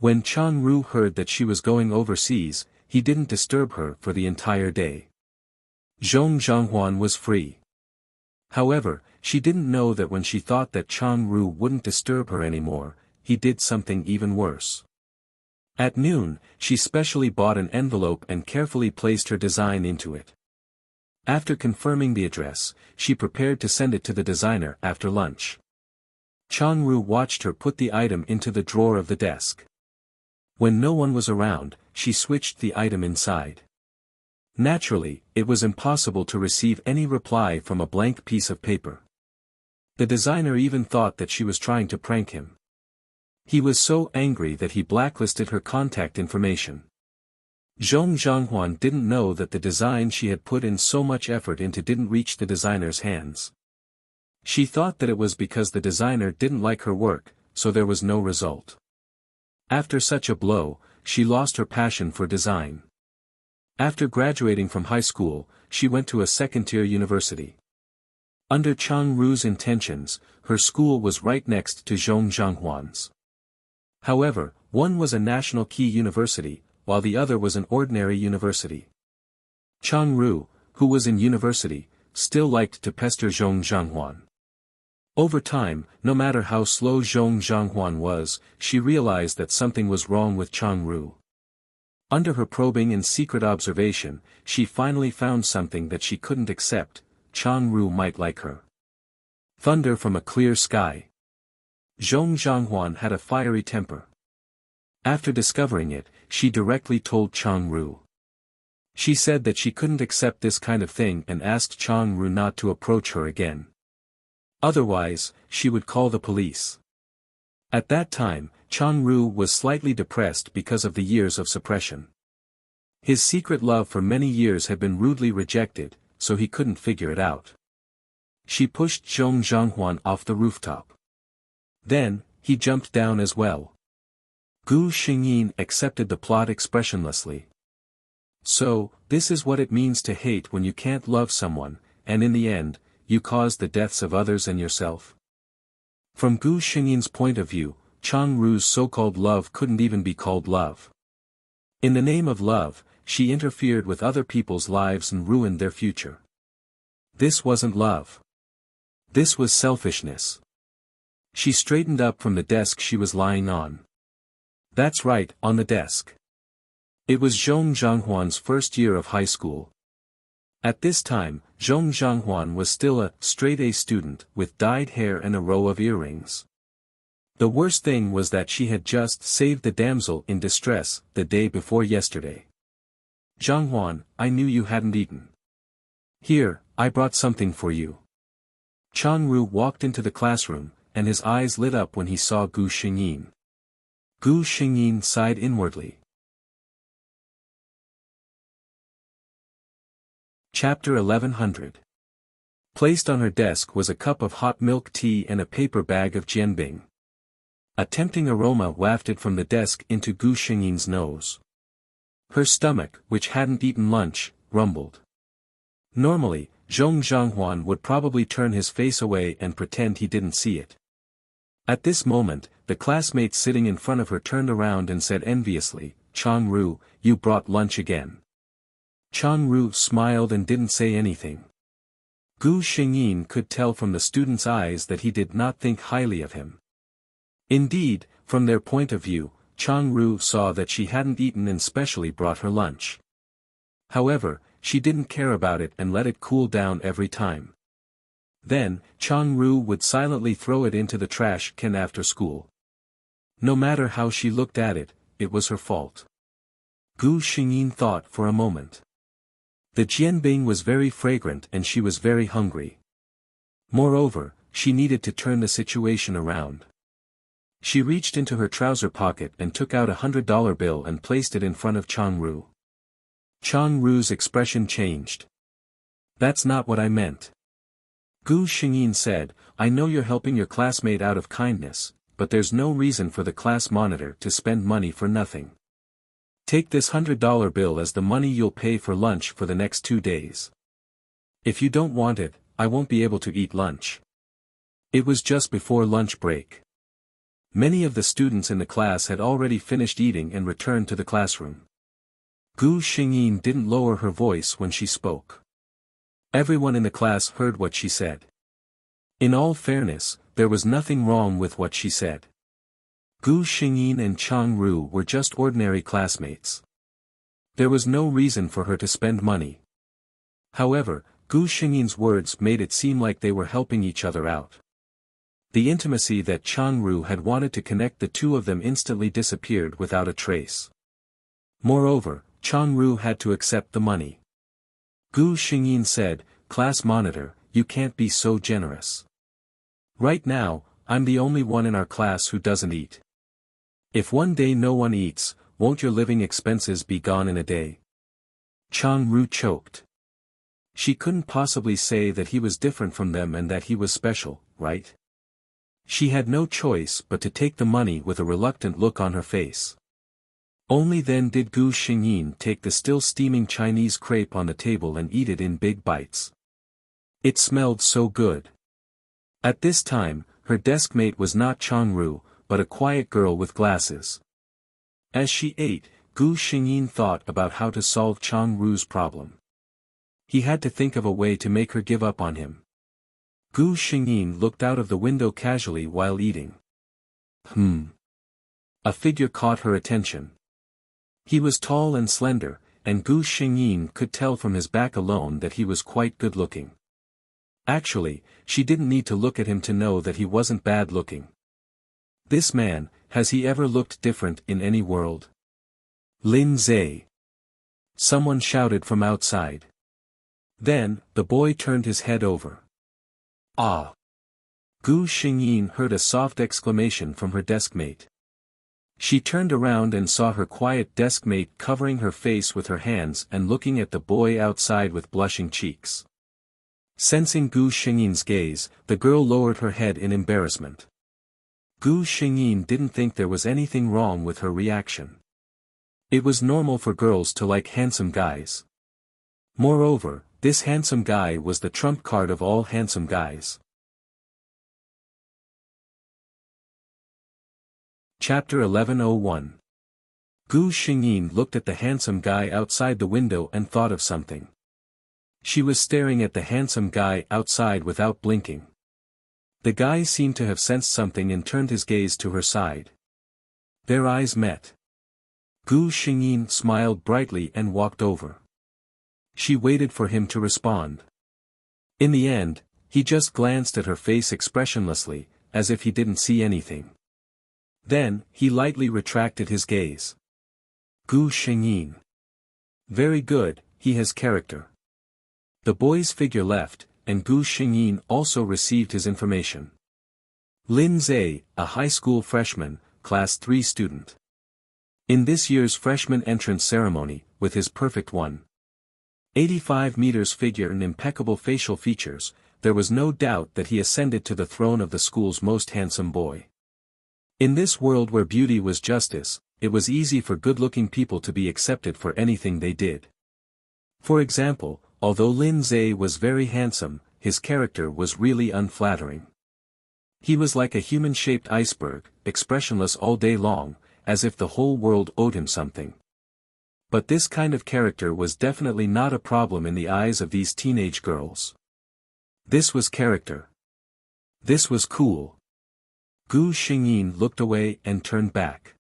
Speaker 1: When Chang Ru heard that she was going overseas, he didn't disturb her for the entire day. Zhong Zhonghuan was free. However, she didn't know that when she thought that Chang Ru wouldn't disturb her anymore, he did something even worse. At noon, she specially bought an envelope and carefully placed her design into it. After confirming the address, she prepared to send it to the designer after lunch. Chang Ru watched her put the item into the drawer of the desk. When no one was around, she switched the item inside. Naturally, it was impossible to receive any reply from a blank piece of paper. The designer even thought that she was trying to prank him. He was so angry that he blacklisted her contact information. Zhong Zhonghuan didn't know that the design she had put in so much effort into didn't reach the designer's hands. She thought that it was because the designer didn't like her work, so there was no result. After such a blow, she lost her passion for design. After graduating from high school, she went to a second-tier university. Under Chang Ru's intentions, her school was right next to Zhong Zhonghuan's. However, one was a national key university, while the other was an ordinary university. Chang Ru, who was in university, still liked to pester Zhong Zhonghuan. Over time, no matter how slow Zhong Zhanghuan was, she realized that something was wrong with Chang Ru. Under her probing and secret observation, she finally found something that she couldn't accept: Chang Ru might like her. Thunder from a clear sky. Zhong Zhanghuan had a fiery temper. After discovering it, she directly told Chang Ru. She said that she couldn't accept this kind of thing and asked Chang Ru not to approach her again. Otherwise, she would call the police. At that time, Chang Ru was slightly depressed because of the years of suppression. His secret love for many years had been rudely rejected, so he couldn't figure it out. She pushed Zhong Zhanghuan off the rooftop. Then, he jumped down as well. Gu Xingyin accepted the plot expressionlessly. So, this is what it means to hate when you can't love someone, and in the end, you cause the deaths of others and yourself. From Gu Xingyin's point of view, Chang Ru's so-called love couldn't even be called love. In the name of love, she interfered with other people's lives and ruined their future. This wasn't love. This was selfishness. She straightened up from the desk she was lying on. That's right, on the desk. It was Zhong Zhanghuan's first year of high school. At this time, Zhong Zhanghuan was still a straight-A student with dyed hair and a row of earrings. The worst thing was that she had just saved the damsel in distress the day before yesterday. Zhanghuan, I knew you hadn't eaten. Here, I brought something for you. Chang Ru walked into the classroom, and his eyes lit up when he saw Gu Xingyin. Gu Xingyin sighed inwardly. Chapter 1100. Placed on her desk was a cup of hot milk tea and a paper bag of jianbing. A tempting aroma wafted from the desk into Gu Xingyin's nose. Her stomach, which hadn't eaten lunch, rumbled. Normally, Zhong Zhanghuan would probably turn his face away and pretend he didn't see it. At this moment, the classmate sitting in front of her turned around and said enviously, Chang Ru, you brought lunch again. Chang Ru smiled and didn't say anything. Gu Xingyin could tell from the student's eyes that he did not think highly of him. Indeed, from their point of view, Chang Ru saw that she hadn't eaten and specially brought her lunch. However, she didn't care about it and let it cool down every time. Then, Chang Ru would silently throw it into the trash can after school. No matter how she looked at it, it was her fault. Gu Xingyin thought for a moment. The jianbing was very fragrant and she was very hungry. Moreover, she needed to turn the situation around. She reached into her trouser pocket and took out $100 bill and placed it in front of Chang Ru. Chang Ru's expression changed. That's not what I meant. Gu Xingyin said, I know you're helping your classmate out of kindness, but there's no reason for the class monitor to spend money for nothing. Take this $100 bill as the money you'll pay for lunch for the next 2 days. If you don't want it, I won't be able to eat lunch. It was just before lunch break. Many of the students in the class had already finished eating and returned to the classroom. Gu Xingyin didn't lower her voice when she spoke. Everyone in the class heard what she said. In all fairness, there was nothing wrong with what she said. Gu Xingyin and Chang Ru were just ordinary classmates. There was no reason for her to spend money. However, Gu Xingyin's words made it seem like they were helping each other out. The intimacy that Chang Ru had wanted to connect the two of them instantly disappeared without a trace. Moreover, Chang Ru had to accept the money. Gu Xingyin said, Class monitor, you can't be so generous. Right now, I'm the only one in our class who doesn't eat. If one day no one eats, won't your living expenses be gone in a day? Chang Ru choked. She couldn't possibly say that he was different from them and that he was special, right? She had no choice but to take the money with a reluctant look on her face. Only then did Gu Xingyin take the still steaming Chinese crepe on the table and eat it in big bites. It smelled so good. At this time, her deskmate was not Chang Ru, but a quiet girl with glasses. As she ate, Gu Xingyin thought about how to solve Chang Ru's problem. He had to think of a way to make her give up on him. Gu Xingyin looked out of the window casually while eating. A figure caught her attention. He was tall and slender, and Gu Xingyin could tell from his back alone that he was quite good-looking. Actually, she didn't need to look at him to know that he wasn't bad-looking. This man, has he ever looked different in any world? Lin Zhe. Someone shouted from outside. Then, the boy turned his head over. Ah! Gu Xingyin heard a soft exclamation from her deskmate. She turned around and saw her quiet deskmate covering her face with her hands and looking at the boy outside with blushing cheeks. Sensing Gu Xingyin's gaze, the girl lowered her head in embarrassment. Gu Xingyin didn't think there was anything wrong with her reaction. It was normal for girls to like handsome guys. Moreover, this handsome guy was the trump card of all handsome guys. Chapter 1101. Gu Xingyin looked at the handsome guy outside the window and thought of something. She was staring at the handsome guy outside without blinking. The guy seemed to have sensed something and turned his gaze to her side. Their eyes met. Gu Xingyin smiled brightly and walked over. She waited for him to respond. In the end, he just glanced at her face expressionlessly, as if he didn't see anything. Then, he lightly retracted his gaze. Gu Xingyin. Very good, he has character. The boy's figure left, and Gu Xingyin also received his information. Lin Zhe, a high school freshman, class 3 student. In this year's freshman entrance ceremony, with his perfect 1.85 meters figure and impeccable facial features, there was no doubt that he ascended to the throne of the school's most handsome boy. In this world where beauty was justice, it was easy for good-looking people to be accepted for anything they did. For example, although Lin Zhe was very handsome, his character was really unflattering. He was like a human-shaped iceberg, expressionless all day long, as if the whole world owed him something. But this kind of character was definitely not a problem in the eyes of these teenage girls. This was character. This was cool. Gu Xingyin looked away and turned back.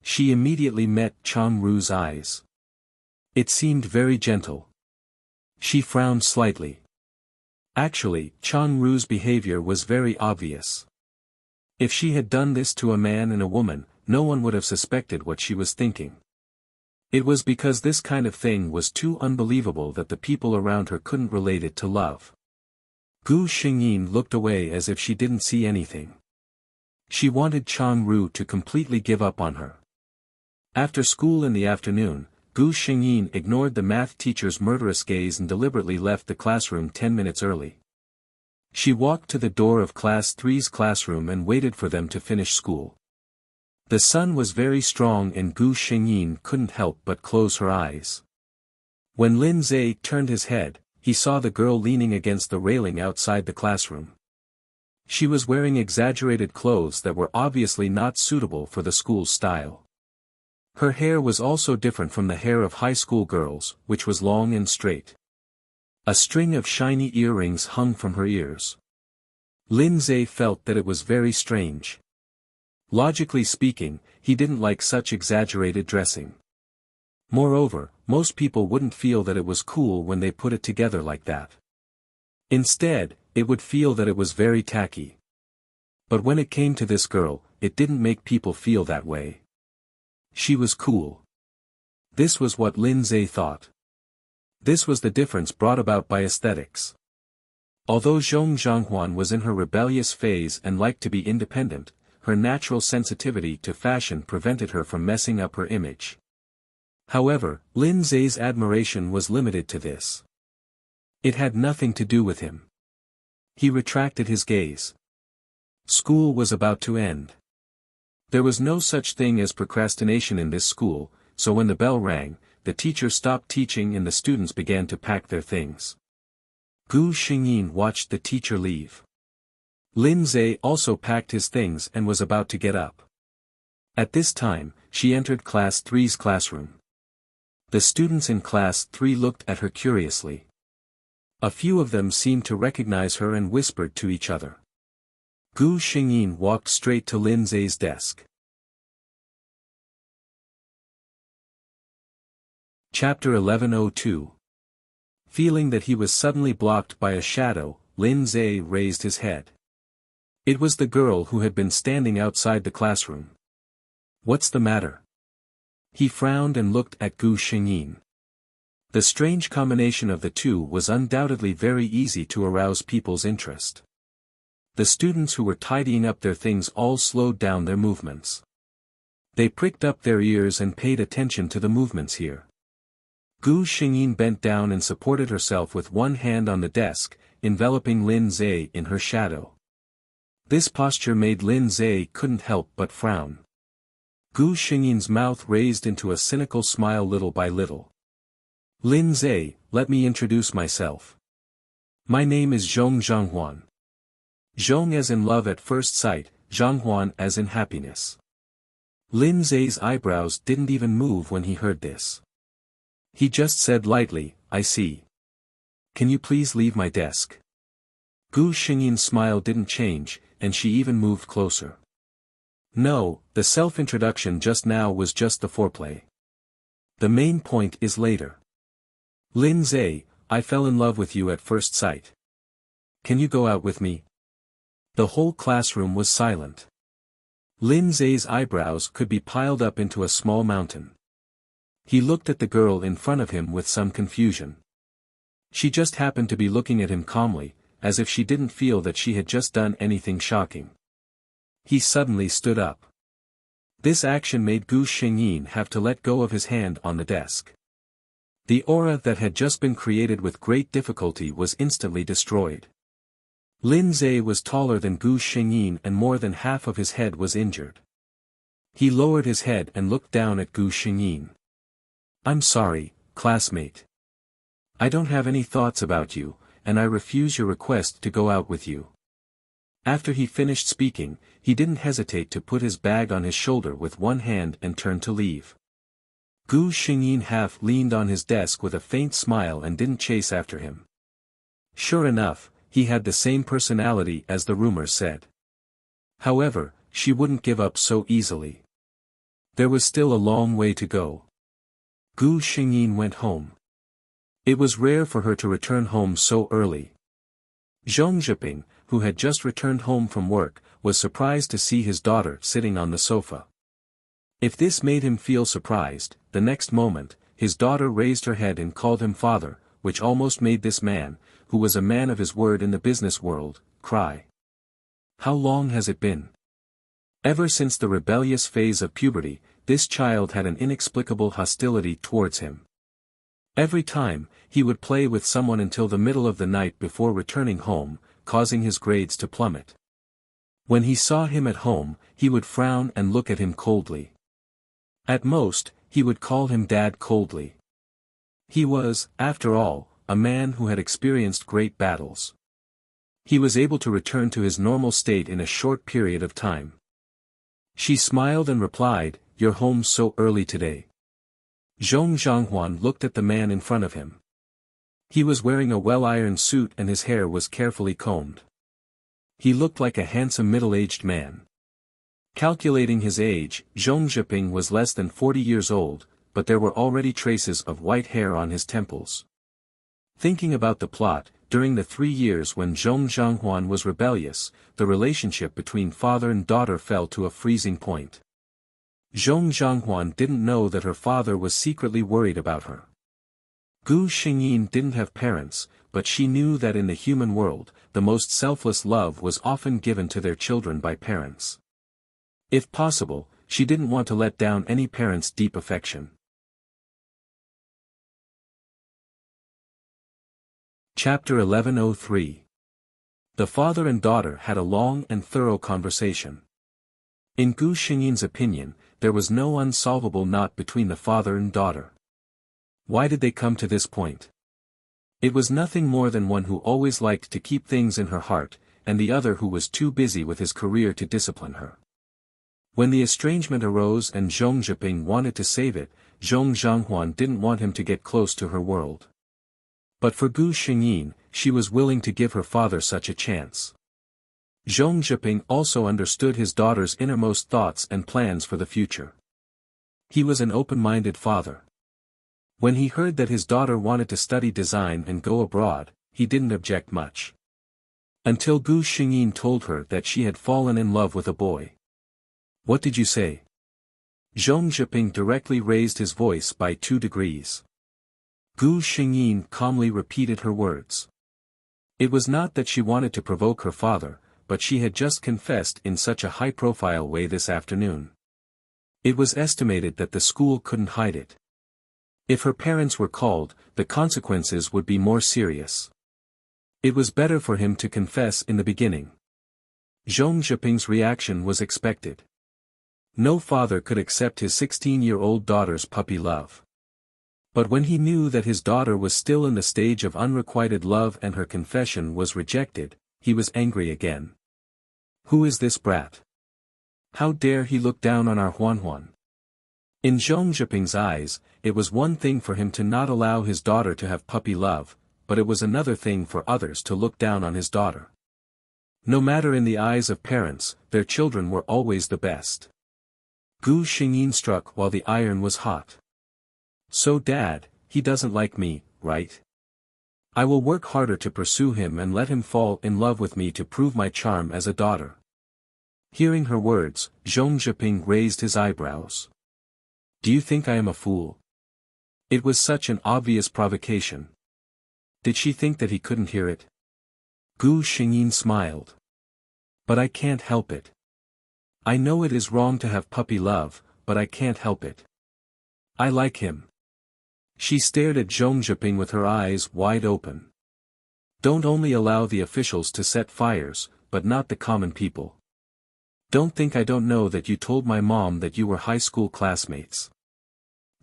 Speaker 1: She immediately met Chang Ru's eyes. It seemed very gentle. She frowned slightly. Actually, Chang Ru's behavior was very obvious. If she had done this to a man and a woman, no one would have suspected what she was thinking. It was because this kind of thing was too unbelievable that the people around her couldn't relate it to love. Gu Xingyin looked away as if she didn't see anything. She wanted Chang Ru to completely give up on her. After school in the afternoon, Gu Xingyin ignored the math teacher's murderous gaze and deliberately left the classroom 10 minutes early. She walked to the door of Class 3's classroom and waited for them to finish school. The sun was very strong and Gu Xingyin couldn't help but close her eyes. When Lin Zhe turned his head, he saw the girl leaning against the railing outside the classroom. She was wearing exaggerated clothes that were obviously not suitable for the school's style. Her hair was also different from the hair of high school girls, which was long and straight. A string of shiny earrings hung from her ears. Lin Zhe felt that it was very strange. Logically speaking, he didn't like such exaggerated dressing. Moreover, most people wouldn't feel that it was cool when they put it together like that. Instead, it would feel that it was very tacky. But when it came to this girl, it didn't make people feel that way. She was cool. This was what Lin Zhe thought. This was the difference brought about by aesthetics. Although Zhong Zhanghuan was in her rebellious phase and liked to be independent, her natural sensitivity to fashion prevented her from messing up her image. However, Lin Zhe's admiration was limited to this. It had nothing to do with him. He retracted his gaze. School was about to end. There was no such thing as procrastination in this school, so when the bell rang, the teacher stopped teaching and the students began to pack their things. Gu Xingyin watched the teacher leave. Lin Zhe also packed his things and was about to get up. At this time, she entered Class 3's classroom. The students in Class 3 looked at her curiously. A few of them seemed to recognize her and whispered to each other. Gu Xingyin walked straight to Lin Zai's desk. Chapter 1102. Feeling that he was suddenly blocked by a shadow, Lin Zai raised his head. It was the girl who had been standing outside the classroom. "What's the matter?" He frowned and looked at Gu Xingyin. The strange combination of the two was undoubtedly very easy to arouse people's interest. The students who were tidying up their things all slowed down their movements. They pricked up their ears and paid attention to the movements here. Gu Xingyin bent down and supported herself with one hand on the desk, enveloping Lin Zai in her shadow. This posture made Lin Zai couldn't help but frown. Gu Xingyin's mouth raised into a cynical smile little by little. "Lin Zai, let me introduce myself. My name is Zhong Zhanghuan. Zhong as in love at first sight, Zhanghuan as in happiness." Lin Zai's eyebrows didn't even move when he heard this. He just said lightly, "I see. Can you please leave my desk?" Gu Xingyin's smile didn't change, and she even moved closer. "No, the self-introduction just now was just the foreplay. The main point is later. Lin Zai, I fell in love with you at first sight. Can you go out with me?" The whole classroom was silent. Lin Zai's eyebrows could be piled up into a small mountain. He looked at the girl in front of him with some confusion. She just happened to be looking at him calmly, as if she didn't feel that she had just done anything shocking. He suddenly stood up. This action made Gu Xingyin have to let go of his hand on the desk. The aura that had just been created with great difficulty was instantly destroyed. Lin Zai was taller than Gu Xingyin and more than half of his head was injured. He lowered his head and looked down at Gu Xingyin. "I'm sorry, classmate. I don't have any thoughts about you, and I refuse your request to go out with you." After he finished speaking, he didn't hesitate to put his bag on his shoulder with one hand and turn to leave. Gu Xingyin half leaned on his desk with a faint smile and didn't chase after him. Sure enough, he had the same personality as the rumors said. However, she wouldn't give up so easily. There was still a long way to go. Gu Xingyin went home. It was rare for her to return home so early. Zhong Zhiping, who had just returned home from work, was surprised to see his daughter sitting on the sofa. If this made him feel surprised, the next moment, his daughter raised her head and called him father, which almost made this man, who was a man of his word in the business world, cry. How long has it been? Ever since the rebellious phase of puberty, this child had an inexplicable hostility towards him. Every time, he would play with someone until the middle of the night before returning home, causing his grades to plummet. When he saw him at home, he would frown and look at him coldly. At most, he would call him Dad coldly. He was, after all, a man who had experienced great battles. He was able to return to his normal state in a short period of time. She smiled and replied, "You're home so early today." Zhong Zhanghuan looked at the man in front of him. He was wearing a well-ironed suit and his hair was carefully combed. He looked like a handsome middle-aged man. Calculating his age, Zhong Zhiping was less than 40 years old, but there were already traces of white hair on his temples. Thinking about the plot, during the 3 years when Zhong Zhanghuan was rebellious, the relationship between father and daughter fell to a freezing point. Zhong Zhanghuan didn't know that her father was secretly worried about her. Gu Xingyin didn't have parents, but she knew that in the human world, the most selfless love was often given to their children by parents. If possible, she didn't want to let down any parent's deep affection. Chapter 1103. The father and daughter had a long and thorough conversation. In Gu Xingyin's opinion, there was no unsolvable knot between the father and daughter. Why did they come to this point? It was nothing more than one who always liked to keep things in her heart, and the other who was too busy with his career to discipline her. When the estrangement arose and Zhong Zhiping wanted to save it, Zhong Zhanghuan didn't want him to get close to her world. But for Gu Xingyin, she was willing to give her father such a chance. Zhong Zhiping also understood his daughter's innermost thoughts and plans for the future. He was an open-minded father. When he heard that his daughter wanted to study design and go abroad, he didn't object much. Until Gu Xingyin told her that she had fallen in love with a boy. "What did you say?" Zhong Zhiping directly raised his voice by 2 degrees. Gu Xingyin calmly repeated her words. It was not that she wanted to provoke her father, but she had just confessed in such a high-profile way this afternoon. It was estimated that the school couldn't hide it. If her parents were called, the consequences would be more serious. It was better for him to confess in the beginning. Zhong Zhiping's reaction was expected. No father could accept his 16-year-old daughter's puppy love. But when he knew that his daughter was still in the stage of unrequited love and her confession was rejected, he was angry again. Who is this brat? How dare he look down on our Huanhuan? In Zhong Zhiping's eyes, it was one thing for him to not allow his daughter to have puppy love, but it was another thing for others to look down on his daughter. No matter in the eyes of parents, their children were always the best. Gu Xingyin struck while the iron was hot. So Dad, he doesn't like me, right? I will work harder to pursue him and let him fall in love with me to prove my charm as a daughter. Hearing her words, Zhong Zhiping raised his eyebrows. Do you think I am a fool? It was such an obvious provocation. Did she think that he couldn't hear it? Gu Xingyin smiled. But I can't help it. I know it is wrong to have puppy love, but I can't help it. I like him. She stared at Zhong Zhiping with her eyes wide open. Don't only allow the officials to set fires, but not the common people. Don't think I don't know that you told my mom that you were high school classmates.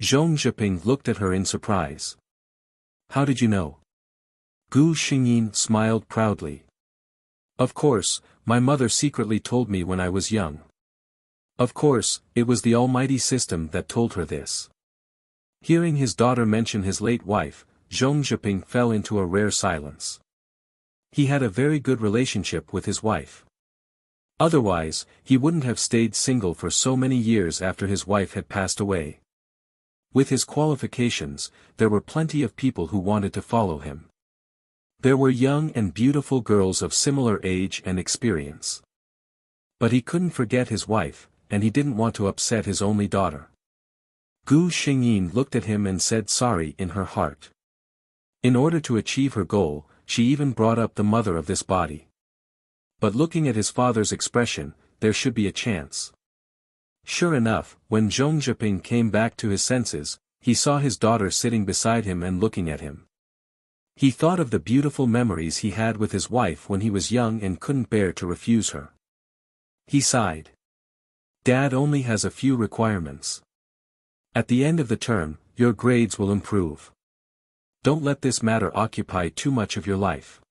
Speaker 1: Zhong Zhiping looked at her in surprise. How did you know? Gu Xingyin smiled proudly. Of course, my mother secretly told me when I was young. Of course, it was the almighty system that told her this. Hearing his daughter mention his late wife, Zhong Zhiping fell into a rare silence. He had a very good relationship with his wife. Otherwise, he wouldn't have stayed single for so many years after his wife had passed away. With his qualifications, there were plenty of people who wanted to follow him. There were young and beautiful girls of similar age and experience. But he couldn't forget his wife, and he didn't want to upset his only daughter. Gu Xingyin looked at him and said sorry in her heart. In order to achieve her goal, she even brought up the mother of this body. But looking at his father's expression, there should be a chance. Sure enough, when Zhong Zhiping came back to his senses, he saw his daughter sitting beside him and looking at him. He thought of the beautiful memories he had with his wife when he was young and couldn't bear to refuse her. He sighed. Dad only has a few requirements. At the end of the term, your grades will improve. Don't let this matter occupy too much of your life.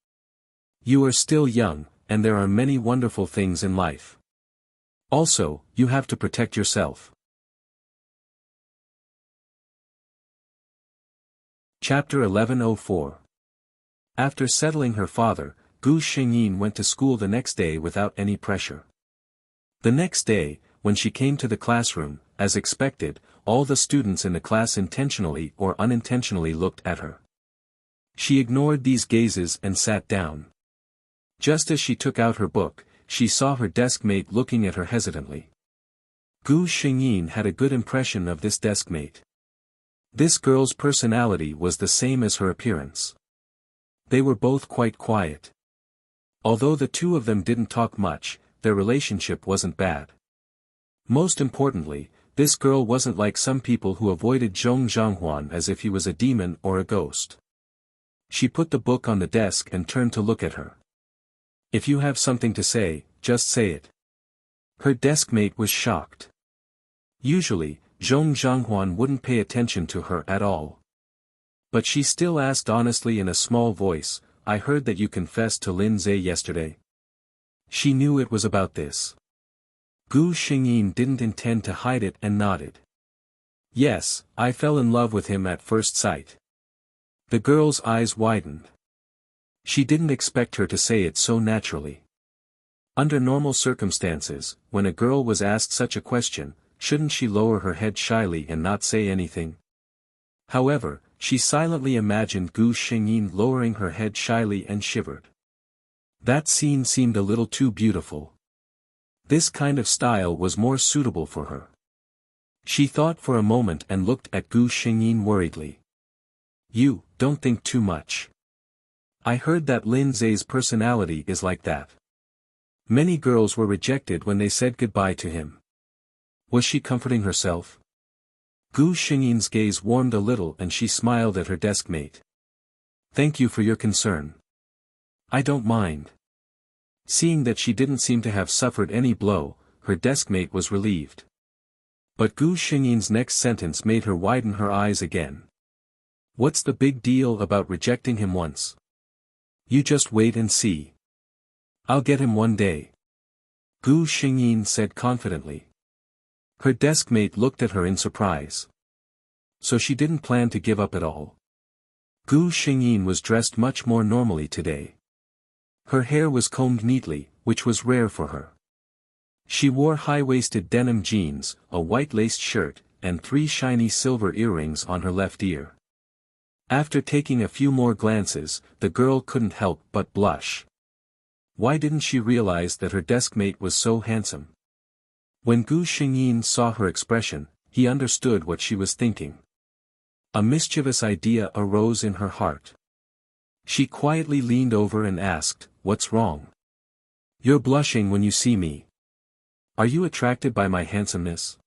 Speaker 1: You are still young, and there are many wonderful things in life. Also, you have to protect yourself. Chapter 1104. After settling her father, Gu Xingyin went to school the next day without any pressure. The next day, when she came to the classroom, as expected, all the students in the class intentionally or unintentionally looked at her. She ignored these gazes and sat down. Just as she took out her book, she saw her deskmate looking at her hesitantly. Gu Xingyin had a good impression of this deskmate. This girl's personality was the same as her appearance. They were both quite quiet. Although the two of them didn't talk much, their relationship wasn't bad. Most importantly, this girl wasn't like some people who avoided Zhong Zhanghuan as if he was a demon or a ghost. She put the book on the desk and turned to look at her. If you have something to say, just say it. Her deskmate was shocked. Usually, Zhong Zhanghuan wouldn't pay attention to her at all. But she still asked honestly in a small voice, I heard that you confessed to Lin Zhe yesterday. She knew it was about this. Gu Xingyin didn't intend to hide it and nodded. Yes, I fell in love with him at first sight. The girl's eyes widened. She didn't expect her to say it so naturally. Under normal circumstances, when a girl was asked such a question, shouldn't she lower her head shyly and not say anything? However, she silently imagined Gu Xingyin lowering her head shyly and shivered. That scene seemed a little too beautiful. This kind of style was more suitable for her. She thought for a moment and looked at Gu Xingyin worriedly. You, don't think too much. I heard that Lin Zhe's personality is like that. Many girls were rejected when they said goodbye to him. Was she comforting herself? Gu Xingyin's gaze warmed a little and she smiled at her desk mate. Thank you for your concern. I don't mind. Seeing that she didn't seem to have suffered any blow, her desk mate was relieved. But Gu Xingyin's next sentence made her widen her eyes again. What's the big deal about rejecting him once? You just wait and see. I'll get him one day. Gu Xingyin said confidently. Her desk mate looked at her in surprise. So she didn't plan to give up at all. Gu Xingyin was dressed much more normally today. Her hair was combed neatly, which was rare for her. She wore high-waisted denim jeans, a white laced shirt, and 3 shiny silver earrings on her left ear. After taking a few more glances, the girl couldn't help but blush. Why didn't she realize that her desk mate was so handsome? When Gu Xingyin saw her expression, he understood what she was thinking. A mischievous idea arose in her heart. She quietly leaned over and asked, "What's wrong? You're blushing when you see me. Are you attracted by my handsomeness?"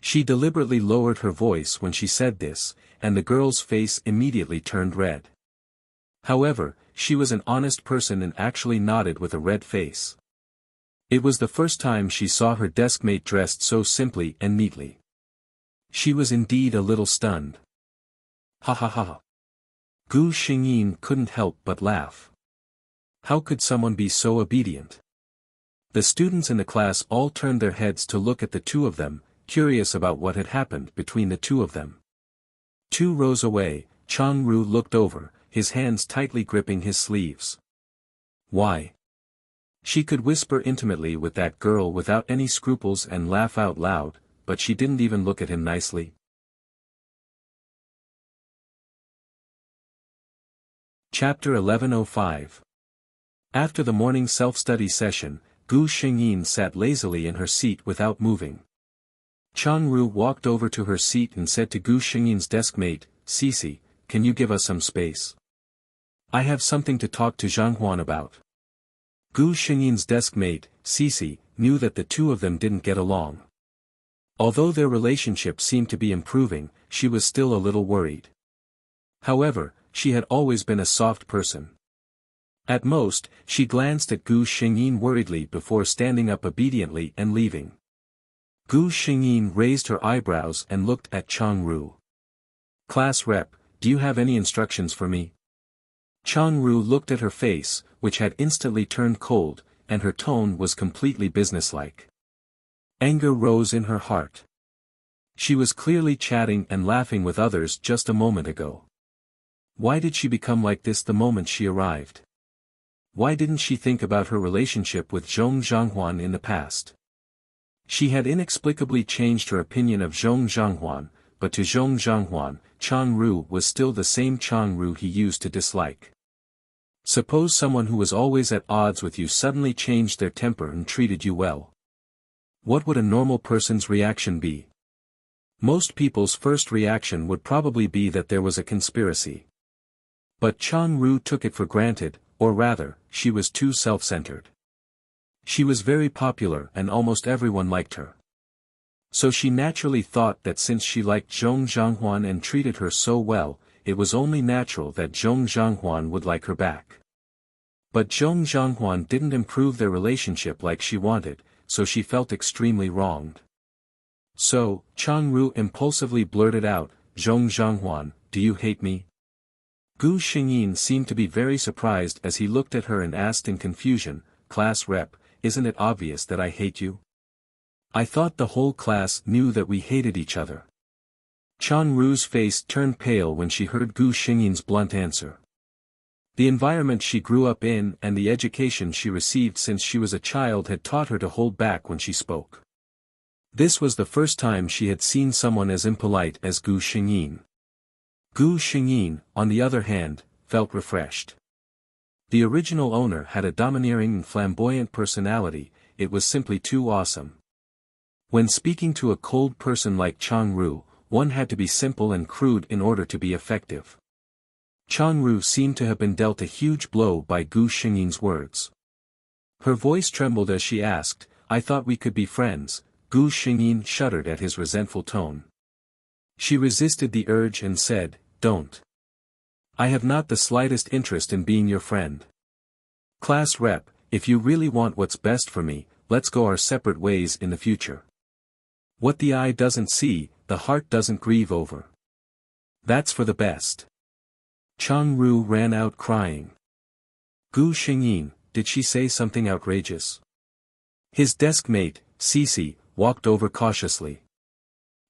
Speaker 1: She deliberately lowered her voice when she said this, and the girl's face immediately turned red. However, she was an honest person and actually nodded with a red face. It was the first time she saw her desk mate dressed so simply and neatly. She was indeed a little stunned. Ha ha ha. Gu Xingyin couldn't help but laugh. How could someone be so obedient? The students in the class all turned their heads to look at the two of them, curious about what had happened between the two of them. 2 rows away, Chang Ru looked over, his hands tightly gripping his sleeves. Why? She could whisper intimately with that girl without any scruples and laugh out loud, but she didn't even look at him nicely. Chapter 1105. After the morning self-study session, Gu Xingyin sat lazily in her seat without moving. Chang Ru walked over to her seat and said to Gu Xingyin's desk mate, "Cece, can you give us some space? I have something to talk to Zhang Huan about." Gu Xingyin's desk mate, Cece, knew that the two of them didn't get along. Although their relationship seemed to be improving, she was still a little worried. However, she had always been a soft person. At most, she glanced at Gu Xingyin worriedly before standing up obediently and leaving. Gu Xingyin raised her eyebrows and looked at Chang Ru. "Class rep, do you have any instructions for me?" Chang Ru looked at her face, which had instantly turned cold, and her tone was completely businesslike. Anger rose in her heart. She was clearly chatting and laughing with others just a moment ago. Why did she become like this the moment she arrived? Why didn't she think about her relationship with Zhong Zhanghuan in the past? She had inexplicably changed her opinion of Zhong Zhanghuan, but to Zhong Zhanghuan, Chang Ru was still the same Chang Ru he used to dislike. Suppose someone who was always at odds with you suddenly changed their temper and treated you well. What would a normal person's reaction be? Most people's first reaction would probably be that there was a conspiracy. But Chang Ru took it for granted, or rather, she was too self-centered. She was very popular and almost everyone liked her. So she naturally thought that since she liked Zhong Zhanghuan and treated her so well, it was only natural that Zhong Zhanghuan would like her back. But Zhong Zhanghuan didn't improve their relationship like she wanted, so she felt extremely wronged. So, Chang Ru impulsively blurted out, "Zhong Zhanghuan, do you hate me?" Gu Xingyin seemed to be very surprised as he looked at her and asked in confusion, "Class rep, isn't it obvious that I hate you? I thought the whole class knew that we hated each other." Changru's face turned pale when she heard Gu Xingyin's blunt answer. The environment she grew up in and the education she received since she was a child had taught her to hold back when she spoke. This was the first time she had seen someone as impolite as Gu Xingyin. Gu Xingyin, on the other hand, felt refreshed. The original owner had a domineering and flamboyant personality, it was simply too awesome. When speaking to a cold person like Changru, one had to be simple and crude in order to be effective. Changru seemed to have been dealt a huge blow by Gu Xingyin's words. Her voice trembled as she asked, "I thought we could be friends." Gu Xingyin shuddered at his resentful tone. She resisted the urge and said, "Don't. I have not the slightest interest in being your friend. Class rep, if you really want what's best for me, let's go our separate ways in the future. What the eye doesn't see, the heart doesn't grieve over. That's for the best." Changru ran out crying. Gu Xingyin, did she say something outrageous? His desk mate, Cici, walked over cautiously.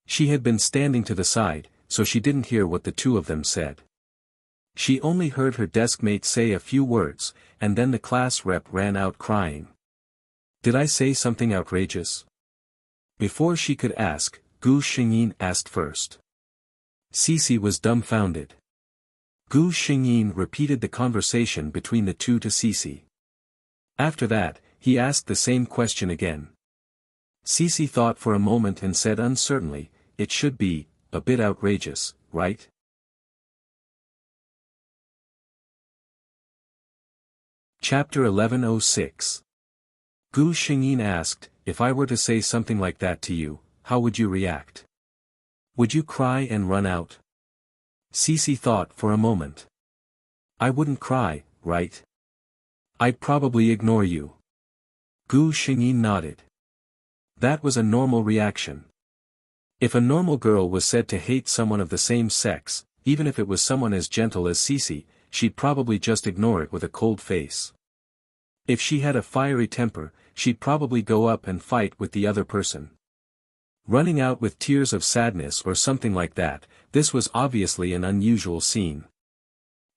Speaker 1: She had been standing to the side, so she didn't hear what the two of them said. She only heard her desk mate say a few words, and then the class rep ran out crying. "Did I say something outrageous?" Before she could ask, Gu Xingyin asked first. Cici was dumbfounded. Gu Xingyin repeated the conversation between the two to Cici. After that, he asked the same question again. Cici thought for a moment and said uncertainly, "It should be a bit outrageous, right?" Chapter 1106. Gu Xingyin asked, "If I were to say something like that to you, how would you react? Would you cry and run out?" Cici thought for a moment. "I wouldn't cry, right? I'd probably ignore you." Gu Xingyin nodded. That was a normal reaction. If a normal girl was said to hate someone of the same sex, even if it was someone as gentle as Cici, she'd probably just ignore it with a cold face. If she had a fiery temper, she'd probably go up and fight with the other person. Running out with tears of sadness or something like that, this was obviously an unusual scene.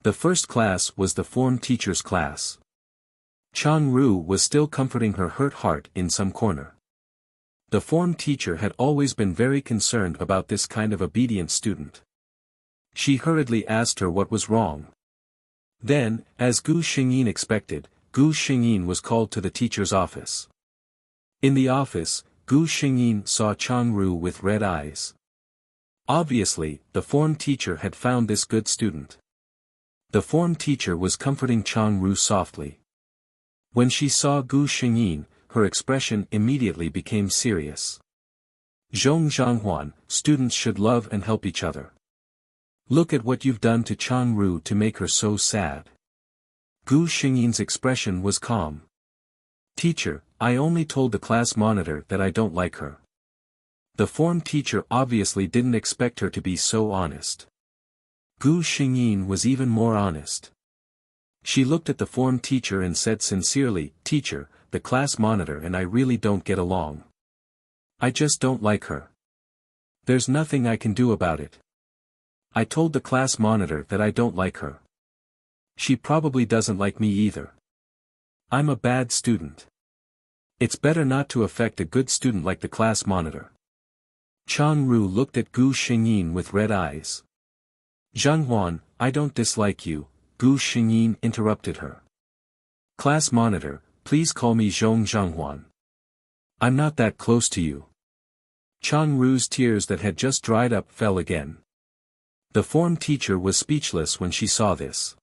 Speaker 1: The first class was the form teacher's class. Changru was still comforting her hurt heart in some corner. The form teacher had always been very concerned about this kind of obedient student. She hurriedly asked her what was wrong. Then, as Gu Xingyin expected, Gu Xingyin was called to the teacher's office. In the office, Gu Xingyin saw Changru with red eyes. Obviously, the form teacher had found this good student. The form teacher was comforting Changru softly. When she saw Gu Xingyin, her expression immediately became serious. "Zhong Zhanghuan, students should love and help each other. Look at what you've done to Changru to make her so sad." Gu Xingyin's expression was calm. "Teacher, I only told the class monitor that I don't like her." The form teacher obviously didn't expect her to be so honest. Gu Xingyin was even more honest. She looked at the form teacher and said sincerely, "Teacher, the class monitor and I really don't get along. I just don't like her. There's nothing I can do about it. I told the class monitor that I don't like her. She probably doesn't like me either. I'm a bad student. It's better not to affect a good student like the class monitor." Changru looked at Gu Xingyin with red eyes. "Zhanghuan, I don't dislike you," Gu Xingyin interrupted her. "Class monitor, please call me Zhong Zhanghuan. I'm not that close to you." Changru's tears that had just dried up fell again. The form teacher was speechless when she saw this.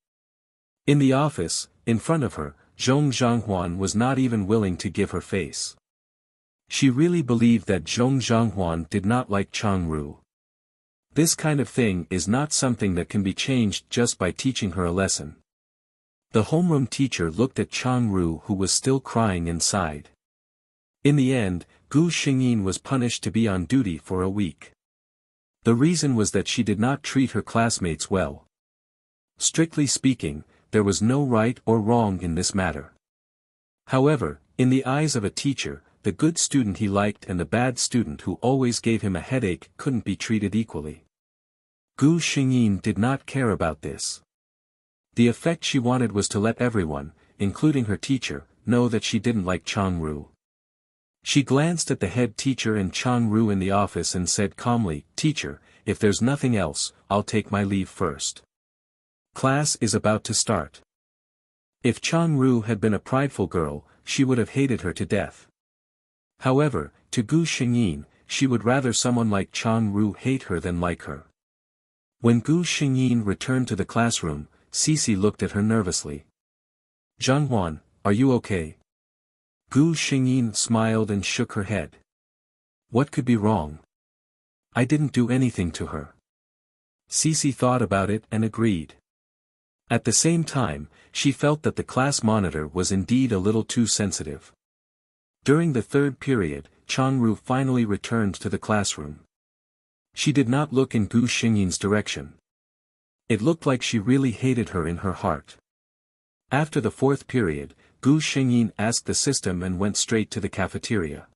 Speaker 1: In the office, in front of her, Zhong Zhanghuan was not even willing to give her face. She really believed that Zhong Zhanghuan did not like Changru. This kind of thing is not something that can be changed just by teaching her a lesson. The homeroom teacher looked at Changru who was still crying inside. In the end, Gu Xingyin was punished to be on duty for a week. The reason was that she did not treat her classmates well. Strictly speaking, there was no right or wrong in this matter. However, in the eyes of a teacher, the good student he liked and the bad student who always gave him a headache couldn't be treated equally. Gu Xingyin did not care about this. The effect she wanted was to let everyone, including her teacher, know that she didn't like Changru. She glanced at the head teacher and Changru in the office and said calmly, "Teacher, if there's nothing else, I'll take my leave first. Class is about to start." If Changru had been a prideful girl, she would have hated her to death. However, to Gu Xingyin, she would rather someone like Changru hate her than like her. When Gu Xingyin returned to the classroom, Cece looked at her nervously. "Zhanghuan, are you okay?" Gu Xingyin smiled and shook her head. "What could be wrong? I didn't do anything to her." Cece thought about it and agreed. At the same time, she felt that the class monitor was indeed a little too sensitive. During the third period, Changru finally returned to the classroom. She did not look in Gu Xingyin's direction. It looked like she really hated her in her heart. After the fourth period, Gu Xingyin asked the system and went straight to the cafeteria.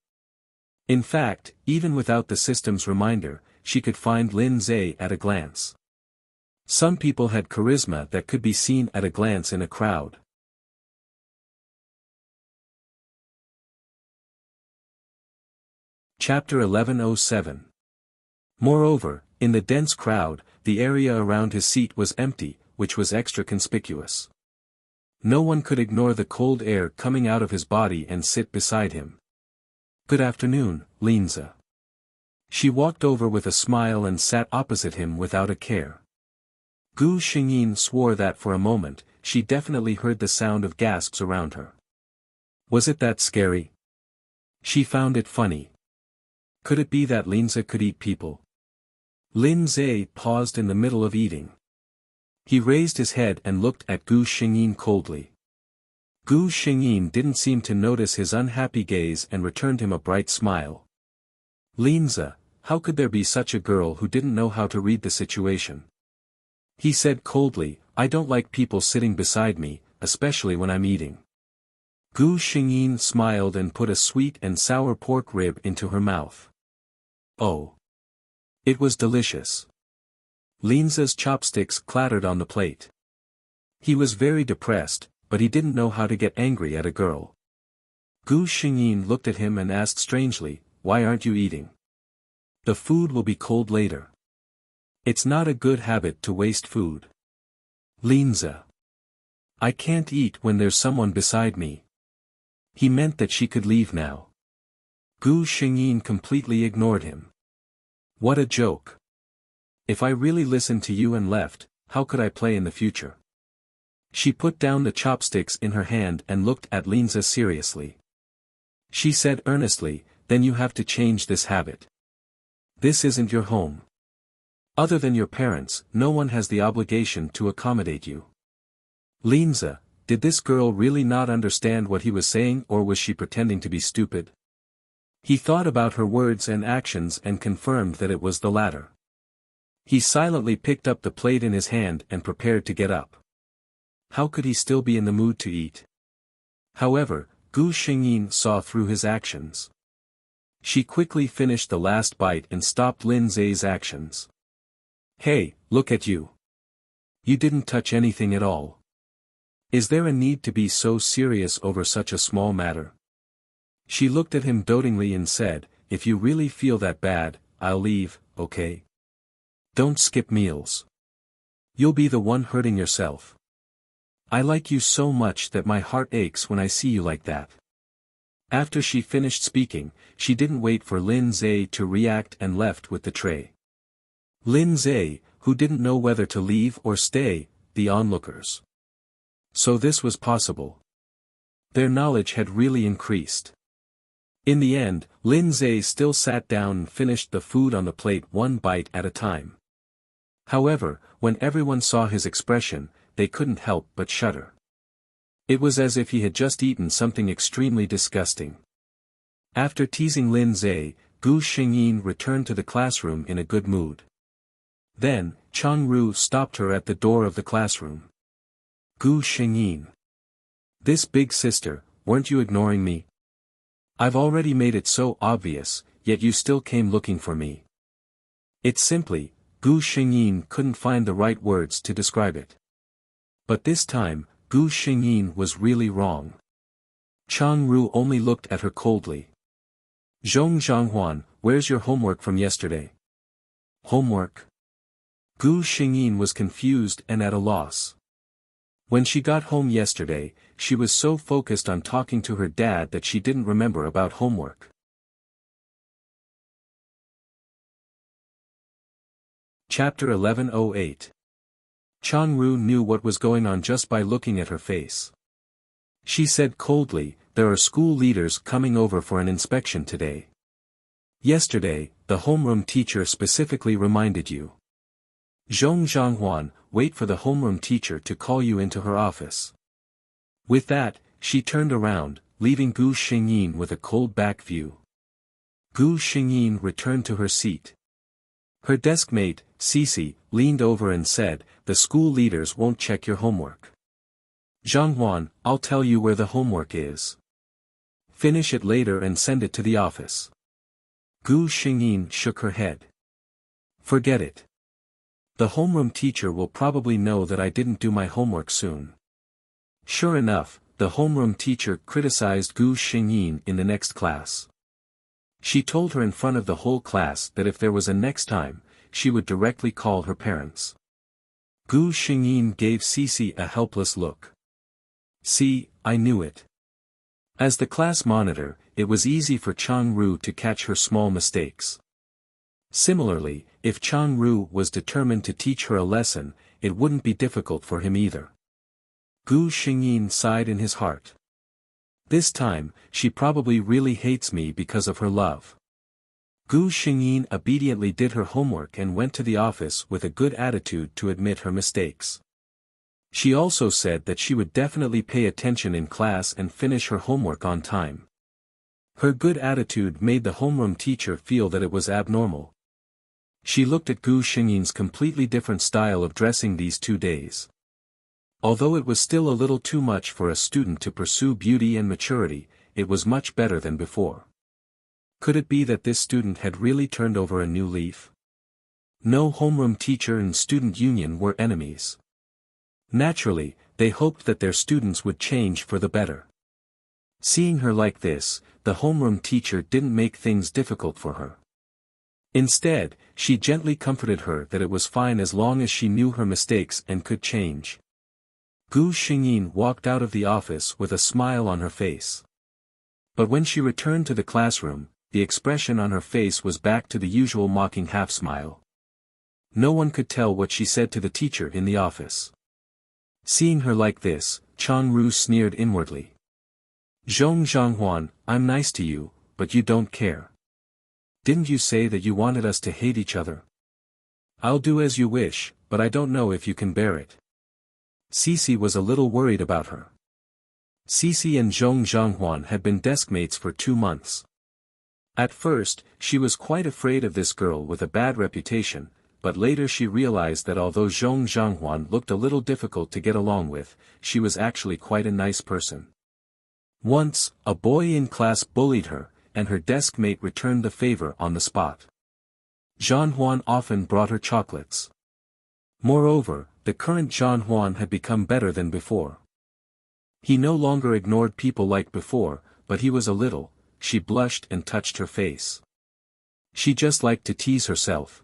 Speaker 1: In fact, even without the system's reminder, she could find Lin Zhe at a glance. Some people had charisma that could be seen at a glance in a crowd. Chapter 1107. Moreover, in the dense crowd, the area around his seat was empty, which was extra conspicuous. No one could ignore the cold air coming out of his body and sit beside him. "Good afternoon, Linza." She walked over with a smile and sat opposite him without a care. Gu Xingyin swore that for a moment, she definitely heard the sound of gasps around her. Was it that scary? She found it funny. Could it be that Linza could eat people? Lin Zhe paused in the middle of eating. He raised his head and looked at Gu Xingyin coldly. Gu Xingyin didn't seem to notice his unhappy gaze and returned him a bright smile. "Linza, how could there be such a girl who didn't know how to read the situation?" He said coldly, "I don't like people sitting beside me, especially when I'm eating." Gu Xingyin smiled and put a sweet and sour pork rib into her mouth. Oh! It was delicious. Linza's chopsticks clattered on the plate. He was very depressed, but he didn't know how to get angry at a girl. Gu Xingyin looked at him and asked strangely, "Why aren't you eating? The food will be cold later. It's not a good habit to waste food." "Linza. I can't eat when there's someone beside me." He meant that she could leave now. Gu Xingyin completely ignored him. What a joke. If I really listened to you and left, how could I play in the future? She put down the chopsticks in her hand and looked at Linza seriously. She said earnestly, "Then you have to change this habit. This isn't your home. Other than your parents, no one has the obligation to accommodate you." Linza, did this girl really not understand what he was saying, or was she pretending to be stupid? He thought about her words and actions and confirmed that it was the latter. He silently picked up the plate in his hand and prepared to get up. How could he still be in the mood to eat? However, Gu Xingyin saw through his actions. She quickly finished the last bite and stopped Lin Zhe's actions. "Hey, look at you. You didn't touch anything at all. Is there a need to be so serious over such a small matter?" She looked at him dotingly and said, "If you really feel that bad, I'll leave, okay? Don't skip meals. You'll be the one hurting yourself. I like you so much that my heart aches when I see you like that." After she finished speaking, she didn't wait for Lin Zhe to react and left with the tray. Lin Zhe, who didn't know whether to leave or stay, the onlookers. So this was possible. Their knowledge had really increased. In the end, Lin Zhe still sat down and finished the food on the plate one bite at a time. However, when everyone saw his expression, they couldn't help but shudder. It was as if he had just eaten something extremely disgusting. After teasing Lin Zhe, Gu Xingyin returned to the classroom in a good mood. Then, Changru stopped her at the door of the classroom. "Gu Xingyin. This big sister, weren't you ignoring me? I've already made it so obvious, yet you still came looking for me." "It's simply, Gu Xingyin couldn't find the right words to describe it. But this time, Gu Xingyin was really wrong. Changru only looked at her coldly. Zhong Zhanghuan, where's your homework from yesterday? Homework? Gu Xingyin was confused and at a loss. When she got home yesterday, she was so focused on talking to her dad that she didn't remember about homework. Chapter 1108. Changru knew what was going on just by looking at her face. She said coldly, there are school leaders coming over for an inspection today. Yesterday, the homeroom teacher specifically reminded you. Zhong Zhanghuan, wait for the homeroom teacher to call you into her office. With that, she turned around, leaving Gu Xingyin with a cold back view. Gu Xingyin returned to her seat. Her deskmate, Cici, leaned over and said, the school leaders won't check your homework. Zhanghuan, I'll tell you where the homework is. Finish it later and send it to the office. Gu Xingyin shook her head. Forget it. The homeroom teacher will probably know that I didn't do my homework soon. Sure enough, the homeroom teacher criticized Gu Xingyin in the next class. She told her in front of the whole class that if there was a next time, she would directly call her parents. Gu Xingyin gave Cici a helpless look. See, I knew it. As the class monitor, it was easy for Changru to catch her small mistakes. Similarly, if Changru was determined to teach her a lesson, it wouldn't be difficult for him either. Gu Xingyin sighed in his heart. This time, she probably really hates me because of her love. Gu Xingyin obediently did her homework and went to the office with a good attitude to admit her mistakes. She also said that she would definitely pay attention in class and finish her homework on time. Her good attitude made the homeroom teacher feel that it was abnormal. She looked at Gu Xingyin's completely different style of dressing these 2 days. Although it was still a little too much for a student to pursue beauty and maturity, it was much better than before. Could it be that this student had really turned over a new leaf? No homeroom teacher and student union were enemies. Naturally, they hoped that their students would change for the better. Seeing her like this, the homeroom teacher didn't make things difficult for her. Instead, she gently comforted her that it was fine as long as she knew her mistakes and could change. Gu Xingyin walked out of the office with a smile on her face. But when she returned to the classroom, the expression on her face was back to the usual mocking half-smile. No one could tell what she said to the teacher in the office. Seeing her like this, Changru sneered inwardly. Zhong Zhanghuan, I'm nice to you, but you don't care. Didn't you say that you wanted us to hate each other? I'll do as you wish, but I don't know if you can bear it. Cici was a little worried about her. Cici and Zhong Zhanghuan had been deskmates for 2 months. At first, she was quite afraid of this girl with a bad reputation, but later she realized that although Zhong Zhanghuan looked a little difficult to get along with, she was actually quite a nice person. Once, a boy in class bullied her, and her deskmate returned the favor on the spot. Zhanghuan often brought her chocolates. Moreover, the current Zhanghuan had become better than before. He no longer ignored people like before, but he was a little. She blushed and touched her face. She just liked to tease herself.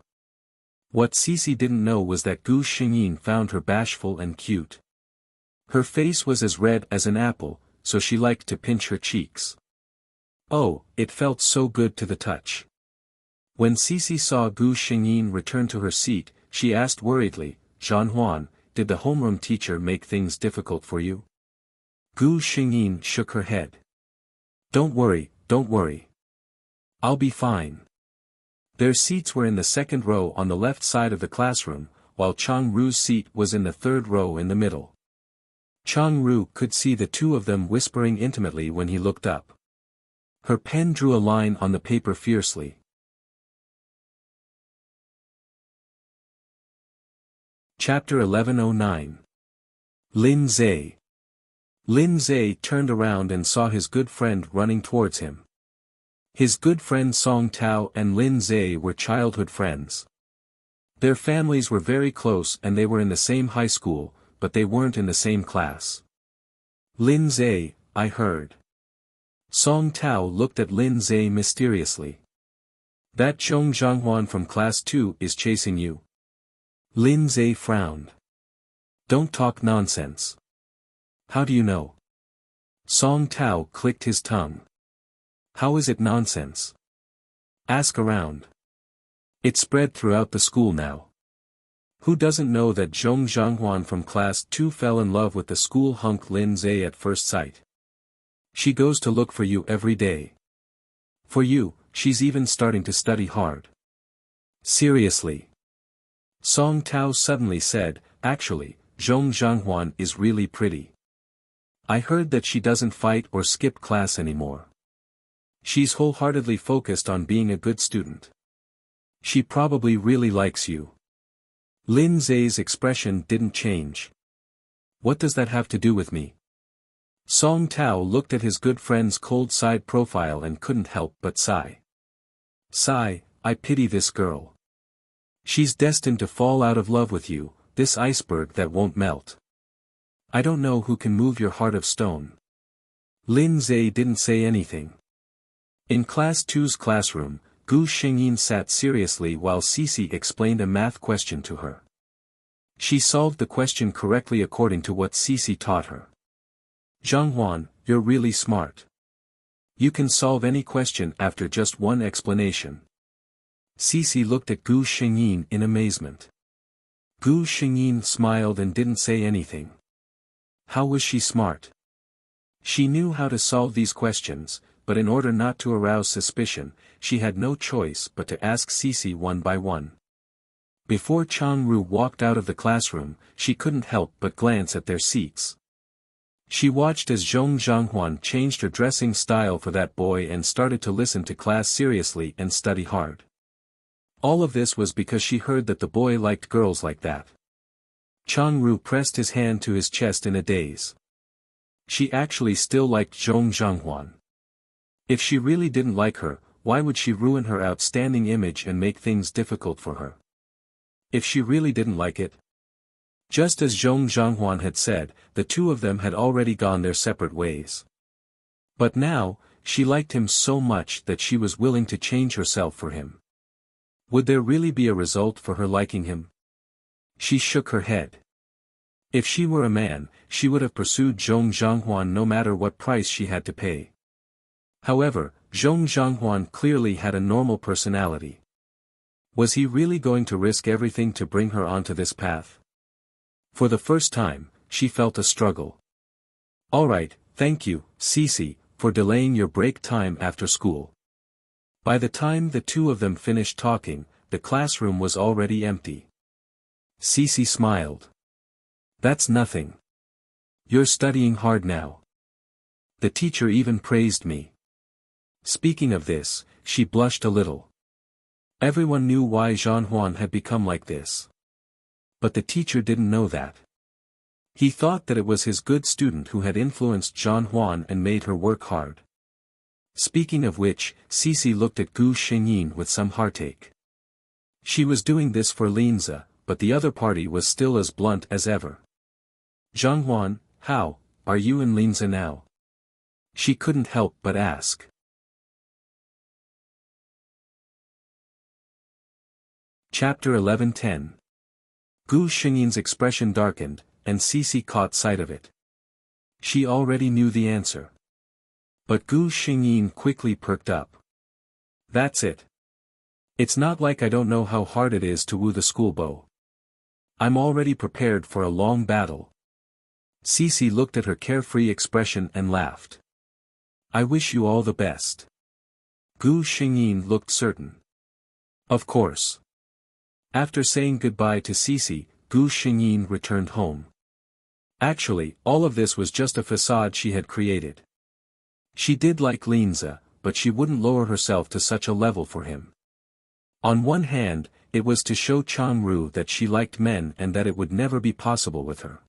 Speaker 1: What Cici didn't know was that Gu Xingyin found her bashful and cute. Her face was as red as an apple, so she liked to pinch her cheeks. Oh, it felt so good to the touch. When Cici saw Gu Xingyin return to her seat, she asked worriedly, Zhanghuan, did the homeroom teacher make things difficult for you? Gu Xingyin shook her head. Don't worry. I'll be fine. Their seats were in the second row on the left side of the classroom, while Changru's seat was in the third row in the middle. Changru could see the two of them whispering intimately when he looked up. Her pen drew a line on the paper fiercely. Chapter 1109. Lin Zhe. Lin Zhe turned around and saw his good friend running towards him. His good friend Song Tao and Lin Zhe were childhood friends. Their families were very close and they were in the same high school, but they weren't in the same class. Lin Zhe, I heard. Song Tao looked at Lin Zhe mysteriously. That Zhong Zhanghuan from class 2 is chasing you. Lin Zhe frowned. Don't talk nonsense. How do you know? Song Tao clicked his tongue. How is it nonsense? Ask around. It's spread throughout the school now. Who doesn't know that Zhong Zhanghuan from class 2 fell in love with the school hunk Lin Zhe at first sight? She goes to look for you every day. For you, she's even starting to study hard. Seriously. Song Tao suddenly said, actually, Zhong Zhanghuan is really pretty. I heard that she doesn't fight or skip class anymore. She's wholeheartedly focused on being a good student. She probably really likes you. Lin Zhe's expression didn't change. What does that have to do with me? Song Tao looked at his good friend's cold side profile and couldn't help but sigh. Sigh, I pity this girl. She's destined to fall out of love with you, this iceberg that won't melt. I don't know who can move your heart of stone. Lin Zhe didn't say anything. In class 2's classroom, Gu Xingyin sat seriously while Cici explained a math question to her. She solved the question correctly according to what Cici taught her. Zhanghuan, you're really smart. You can solve any question after just one explanation. Cici looked at Gu Xingyin in amazement. Gu Xingyin smiled and didn't say anything. How was she smart? She knew how to solve these questions, but in order not to arouse suspicion, she had no choice but to ask Cici one by one. Before Changru walked out of the classroom, she couldn't help but glance at their seats. She watched as Zhong Zhanghuan changed her dressing style for that boy and started to listen to class seriously and study hard. All of this was because she heard that the boy liked girls like that. Changru pressed his hand to his chest in a daze. She actually still liked Zhong Zhanghuan. If she really didn't like her, why would she ruin her outstanding image and make things difficult for her? If she really didn't like it? Just as Zhong Zhanghuan had said, the two of them had already gone their separate ways. But now, she liked him so much that she was willing to change herself for him. Would there really be a result for her liking him? She shook her head. If she were a man, she would have pursued Zhong Zhanghuan no matter what price she had to pay. However, Zhong Zhanghuan clearly had a normal personality. Was he really going to risk everything to bring her onto this path? For the first time, she felt a struggle. Alright, thank you, Cici, for delaying your break time after school. By the time the two of them finished talking, the classroom was already empty. Cici smiled. That's nothing. You're studying hard now. The teacher even praised me. Speaking of this, she blushed a little. Everyone knew why Zhanghuan had become like this. But the teacher didn't know that. He thought that it was his good student who had influenced Zhanghuan and made her work hard. Speaking of which, Cici looked at Gu Xingyin with some heartache. She was doing this for Linza, but the other party was still as blunt as ever. Zhanghuan, how are you and Linza now? She couldn't help but ask. Chapter 11:10. Gu Xingyin's expression darkened, and Cici caught sight of it. She already knew the answer. But Gu Xingyin quickly perked up. That's it. It's not like I don't know how hard it is to woo the schoolbeau. I'm already prepared for a long battle. Cici looked at her carefree expression and laughed. I wish you all the best. Gu Xingyin looked certain. Of course. After saying goodbye to Cici, Gu Xingyin returned home. Actually, all of this was just a facade she had created. She did like Linza, but she wouldn't lower herself to such a level for him. On one hand, it was to show Changru that she liked men and that it would never be possible with her.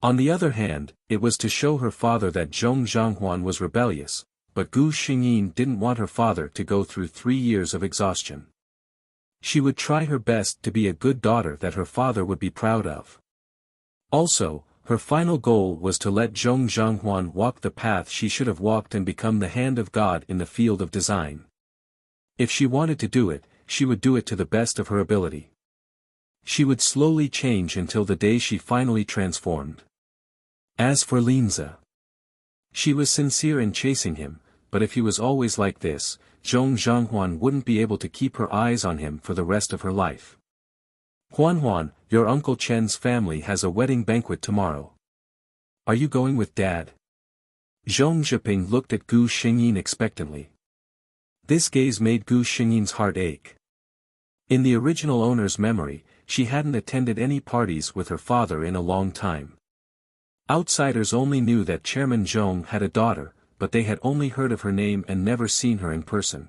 Speaker 1: On the other hand, it was to show her father that Zhong Zhanghuan was rebellious, but Gu Xingyin didn't want her father to go through 3 years of exhaustion. She would try her best to be a good daughter that her father would be proud of. Also, her final goal was to let Zhong Zhanghuan walk the path she should have walked and become the hand of God in the field of design. If she wanted to do it, she would do it to the best of her ability. She would slowly change until the day she finally transformed. As for Linza, she was sincere in chasing him, but if he was always like this, Zhong Zhanghuan wouldn't be able to keep her eyes on him for the rest of her life. Huan, your Uncle Chen's family has a wedding banquet tomorrow. Are you going with Dad? Zhong Zhiping looked at Gu Xingyin expectantly. This gaze made Gu Xingyin's heart ache. In the original owner's memory, she hadn't attended any parties with her father in a long time. Outsiders only knew that Chairman Zhong had a daughter, but they had only heard of her name and never seen her in person.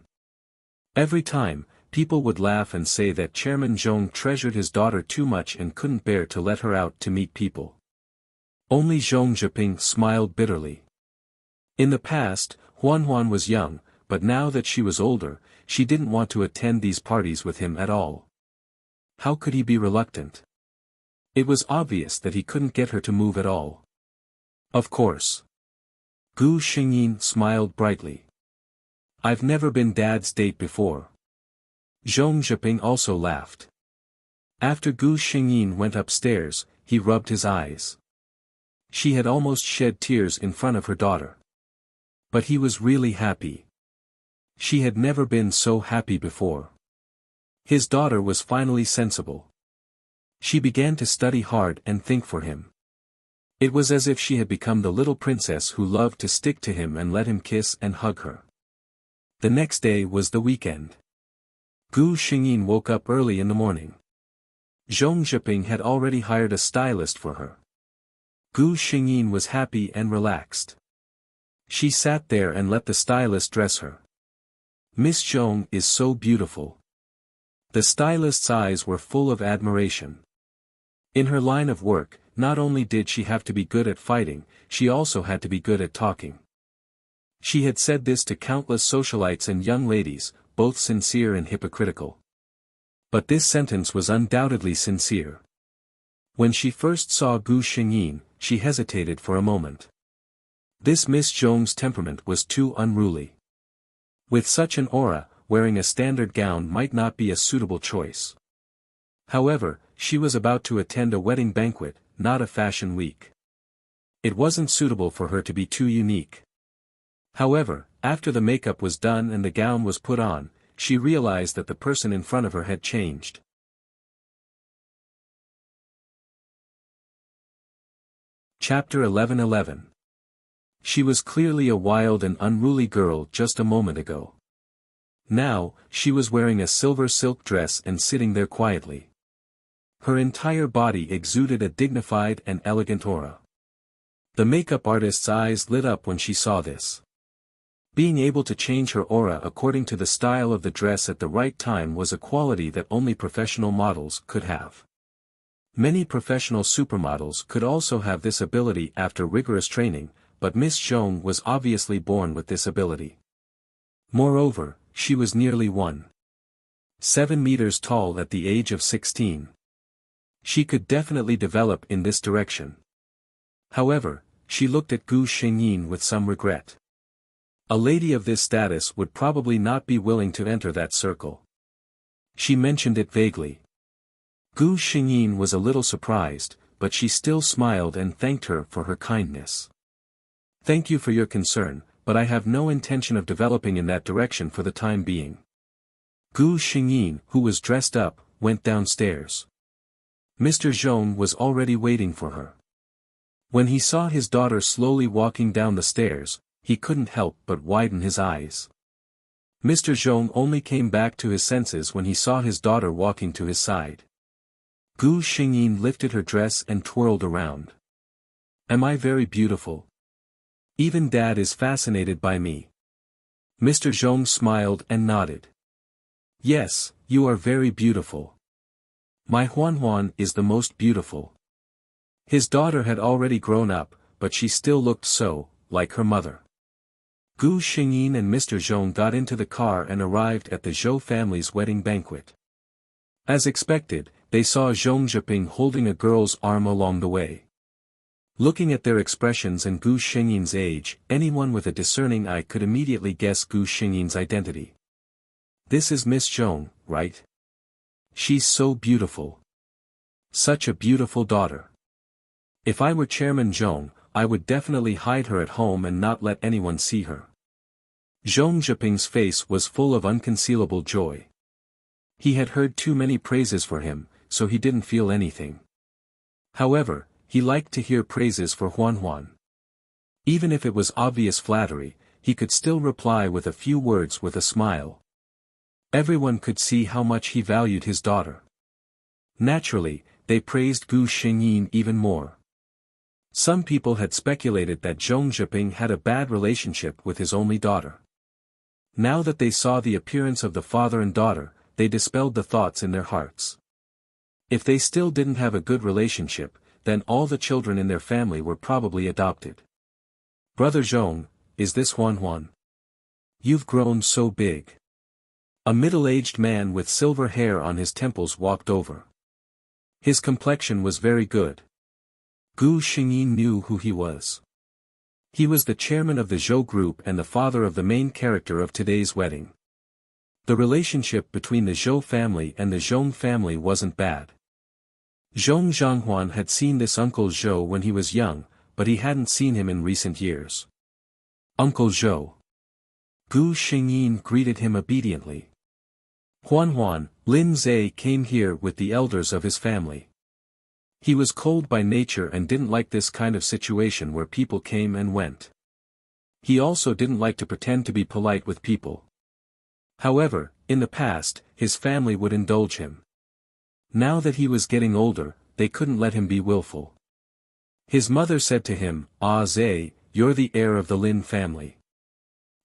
Speaker 1: Every time, people would laugh and say that Chairman Zhong treasured his daughter too much and couldn't bear to let her out to meet people. Only Zhong Zhiping smiled bitterly. In the past, Huan was young, but now that she was older, she didn't want to attend these parties with him at all. How could he be reluctant? It was obvious that he couldn't get her to move at all. Of course. Gu Xingyin smiled brightly. I've never been Dad's date before. Zhong Zhiping also laughed. After Gu Xingyin went upstairs, he rubbed his eyes. She had almost shed tears in front of her daughter. But he was really happy. She had never been so happy before. His daughter was finally sensible. She began to study hard and think for him. It was as if she had become the little princess who loved to stick to him and let him kiss and hug her. The next day was the weekend. Gu Xingyin woke up early in the morning. Zhong Zhiping had already hired a stylist for her. Gu Xingyin was happy and relaxed. She sat there and let the stylist dress her. Miss Zhong is so beautiful. The stylist's eyes were full of admiration. In her line of work, not only did she have to be good at fighting, she also had to be good at talking. She had said this to countless socialites and young ladies, both sincere and hypocritical. But this sentence was undoubtedly sincere. When she first saw Gu Xingyin, she hesitated for a moment. This Miss Zhong's temperament was too unruly. With such an aura, wearing a standard gown might not be a suitable choice. However, she was about to attend a wedding banquet, not a fashion week. It wasn't suitable for her to be too unique. However, after the makeup was done and the gown was put on, she realized that the person in front of her had changed. Chapter 11:11. She was clearly a wild and unruly girl just a moment ago. Now, she was wearing a silver silk dress and sitting there quietly. Her entire body exuded a dignified and elegant aura. The makeup artist's eyes lit up when she saw this. Being able to change her aura according to the style of the dress at the right time was a quality that only professional models could have. Many professional supermodels could also have this ability after rigorous training, but Miss Zhong was obviously born with this ability. Moreover, she was nearly 1.7 meters tall at the age of 16. She could definitely develop in this direction. However, she looked at Gu Xingyin with some regret. A lady of this status would probably not be willing to enter that circle. She mentioned it vaguely. Gu Xingyin was a little surprised, but she still smiled and thanked her for her kindness. Thank you for your concern, but I have no intention of developing in that direction for the time being. Gu Xingyin, who was dressed up, went downstairs. Mr. Zhong was already waiting for her. When he saw his daughter slowly walking down the stairs, he couldn't help but widen his eyes. Mr. Zhong only came back to his senses when he saw his daughter walking to his side. Gu Xingyin lifted her dress and twirled around. Am I very beautiful? Even Dad is fascinated by me. Mr. Zhong smiled and nodded. Yes, you are very beautiful. My Huan is the most beautiful. His daughter had already grown up, but she still looked so, like her mother. Gu Xingyin and Mr. Zhong got into the car and arrived at the Zhou family's wedding banquet. As expected, they saw Zhong Zhiping holding a girl's arm along the way. Looking at their expressions and Gu Xingyin's age, anyone with a discerning eye could immediately guess Gu Xingyin's identity. This is Miss Zhong, right? She's so beautiful. Such a beautiful daughter. If I were Chairman Zhong, I would definitely hide her at home and not let anyone see her. Zhong Zhiping's face was full of unconcealable joy. He had heard too many praises for him, so he didn't feel anything. However, he liked to hear praises for Huan. Even if it was obvious flattery, he could still reply with a few words with a smile. Everyone could see how much he valued his daughter. Naturally, they praised Gu Xingyin even more. Some people had speculated that Zhong Zhiping had a bad relationship with his only daughter. Now that they saw the appearance of the father and daughter, they dispelled the thoughts in their hearts. If they still didn't have a good relationship, then all the children in their family were probably adopted. Brother Zhong, is this Huan? You've grown so big. A middle-aged man with silver hair on his temples walked over. His complexion was very good. Gu Xingyin knew who he was. He was the chairman of the Zhou group and the father of the main character of today's wedding. The relationship between the Zhou family and the Zhong family wasn't bad. Zhong Zhanghuan had seen this Uncle Zhou when he was young, but he hadn't seen him in recent years. Uncle Zhou. Gu Xingyin greeted him obediently. Huan, Lin Zhe came here with the elders of his family. He was cold by nature and didn't like this kind of situation where people came and went. He also didn't like to pretend to be polite with people. However, in the past, his family would indulge him. Now that he was getting older, they couldn't let him be willful. His mother said to him, "Ah Zhe, you're the heir of the Lin family.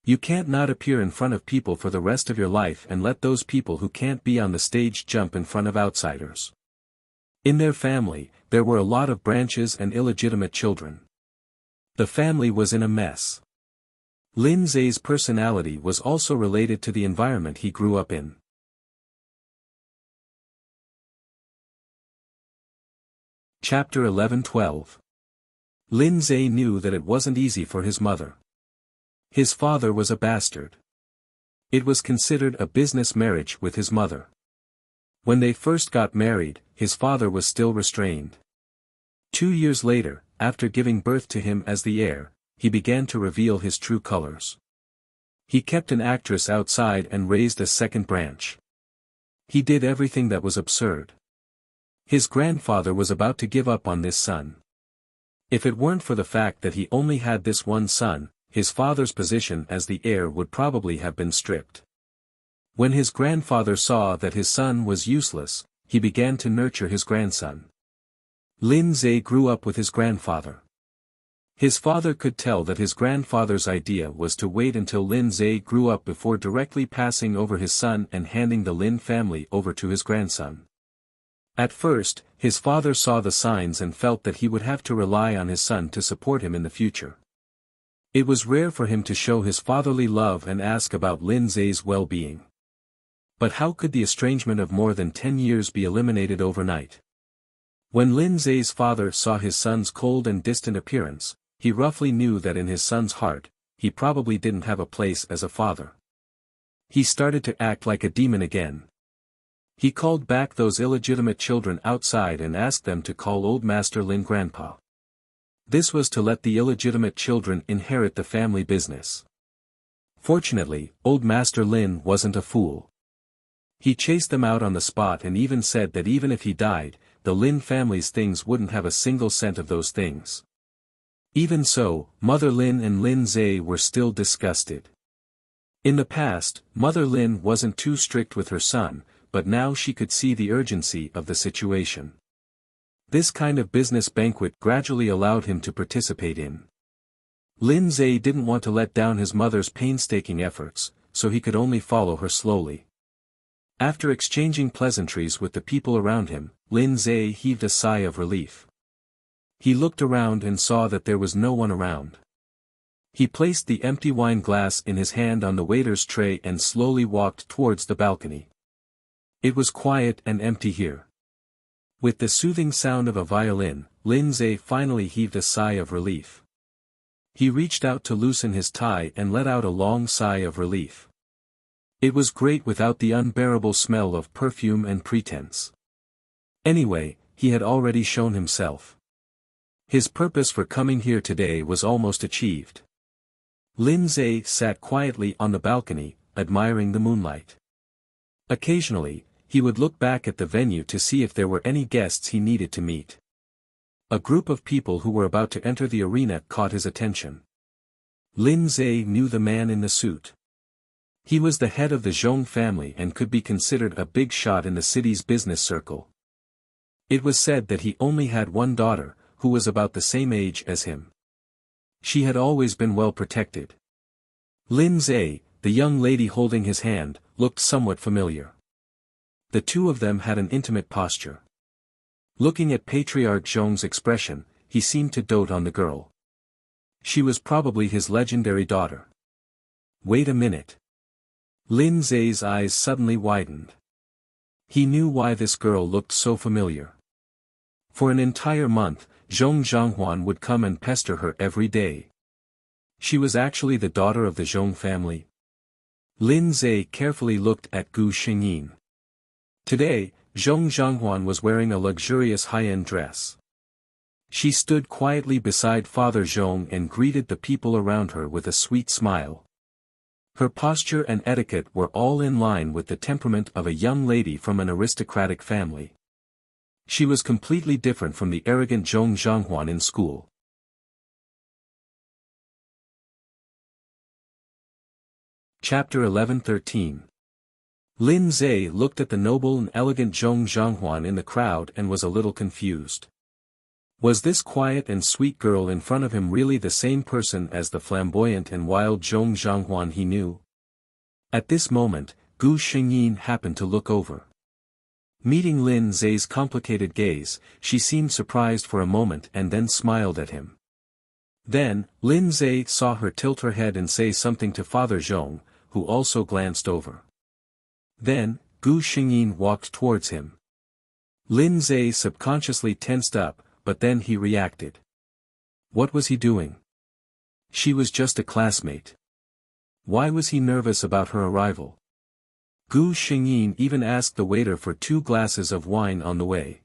Speaker 1: You can't not appear in front of people for the rest of your life and let those people who can't be on the stage jump in front of outsiders." In their family, there were a lot of branches and illegitimate children. The family was in a mess. Lin Zhe's personality was also related to the environment he grew up in. Chapter 11-12. Lin Zhe knew that it wasn't easy for his mother. His father was a bastard. It was considered a business marriage with his mother. When they first got married, his father was still restrained. 2 years later, after giving birth to him as the heir, he began to reveal his true colors. He kept an actress outside and raised a second branch. He did everything that was absurd. His grandfather was about to give up on this son. If it weren't for the fact that he only had this one son, his father's position as the heir would probably have been stripped. When his grandfather saw that his son was useless, he began to nurture his grandson. Lin Zhe grew up with his grandfather. His father could tell that his grandfather's idea was to wait until Lin Zhe grew up before directly passing over his son and handing the Lin family over to his grandson. At first, his father saw the signs and felt that he would have to rely on his son to support him in the future. It was rare for him to show his fatherly love and ask about Lin Zhe's well-being. But how could the estrangement of more than 10 years be eliminated overnight? When Lin Zhe's father saw his son's cold and distant appearance, he roughly knew that in his son's heart, he probably didn't have a place as a father. He started to act like a demon again. He called back those illegitimate children outside and asked them to call Old Master Lin Grandpa. This was to let the illegitimate children inherit the family business. Fortunately, Old Master Lin wasn't a fool. He chased them out on the spot and even said that even if he died, the Lin family's things wouldn't have a single cent of those things. Even so, Mother Lin and Lin Zhe were still disgusted. In the past, Mother Lin wasn't too strict with her son, but now she could see the urgency of the situation. This kind of business banquet gradually allowed him to participate in. Lin Zhe didn't want to let down his mother's painstaking efforts, so he could only follow her slowly. After exchanging pleasantries with the people around him, Lin Zhe heaved a sigh of relief. He looked around and saw that there was no one around. He placed the empty wine glass in his hand on the waiter's tray and slowly walked towards the balcony. It was quiet and empty here. With the soothing sound of a violin, Lin Zhe finally heaved a sigh of relief. He reached out to loosen his tie and let out a long sigh of relief. It was great without the unbearable smell of perfume and pretense. Anyway, he had already shown himself. His purpose for coming here today was almost achieved. Lin Zhe sat quietly on the balcony, admiring the moonlight. Occasionally, he would look back at the venue to see if there were any guests he needed to meet. A group of people who were about to enter the arena caught his attention. Lin Zhe knew the man in the suit. He was the head of the Zhong family and could be considered a big shot in the city's business circle. It was said that he only had one daughter, who was about the same age as him. She had always been well protected. Lin Zhe, the young lady holding his hand, looked somewhat familiar. The two of them had an intimate posture. Looking at Patriarch Zhong's expression, he seemed to dote on the girl. She was probably his legendary daughter. Wait a minute. Lin Zhe's eyes suddenly widened. He knew why this girl looked so familiar. For an entire month, Zhong Zhanghuan would come and pester her every day. She was actually the daughter of the Zhong family. Lin Zhe carefully looked at Gu Xingyin. Today, Zhong Zhanghuan was wearing a luxurious high-end dress. She stood quietly beside Father Zhong and greeted the people around her with a sweet smile. Her posture and etiquette were all in line with the temperament of a young lady from an aristocratic family. She was completely different from the arrogant Zhong Zhanghuan in school. Chapter 11-13. Lin Zhe looked at the noble and elegant Zhong Zhanghuan in the crowd and was a little confused. Was this quiet and sweet girl in front of him really the same person as the flamboyant and wild Zhong Zhanghuan he knew? At this moment, Gu Xingyin happened to look over. Meeting Lin Zhe's complicated gaze, she seemed surprised for a moment and then smiled at him. Then, Lin Zhe saw her tilt her head and say something to Father Zhong, who also glanced over. Then, Gu Xingyin walked towards him. Lin Zhe subconsciously tensed up, but then he reacted. What was he doing? She was just a classmate. Why was he nervous about her arrival? Gu Xingyin even asked the waiter for 2 glasses of wine on the way.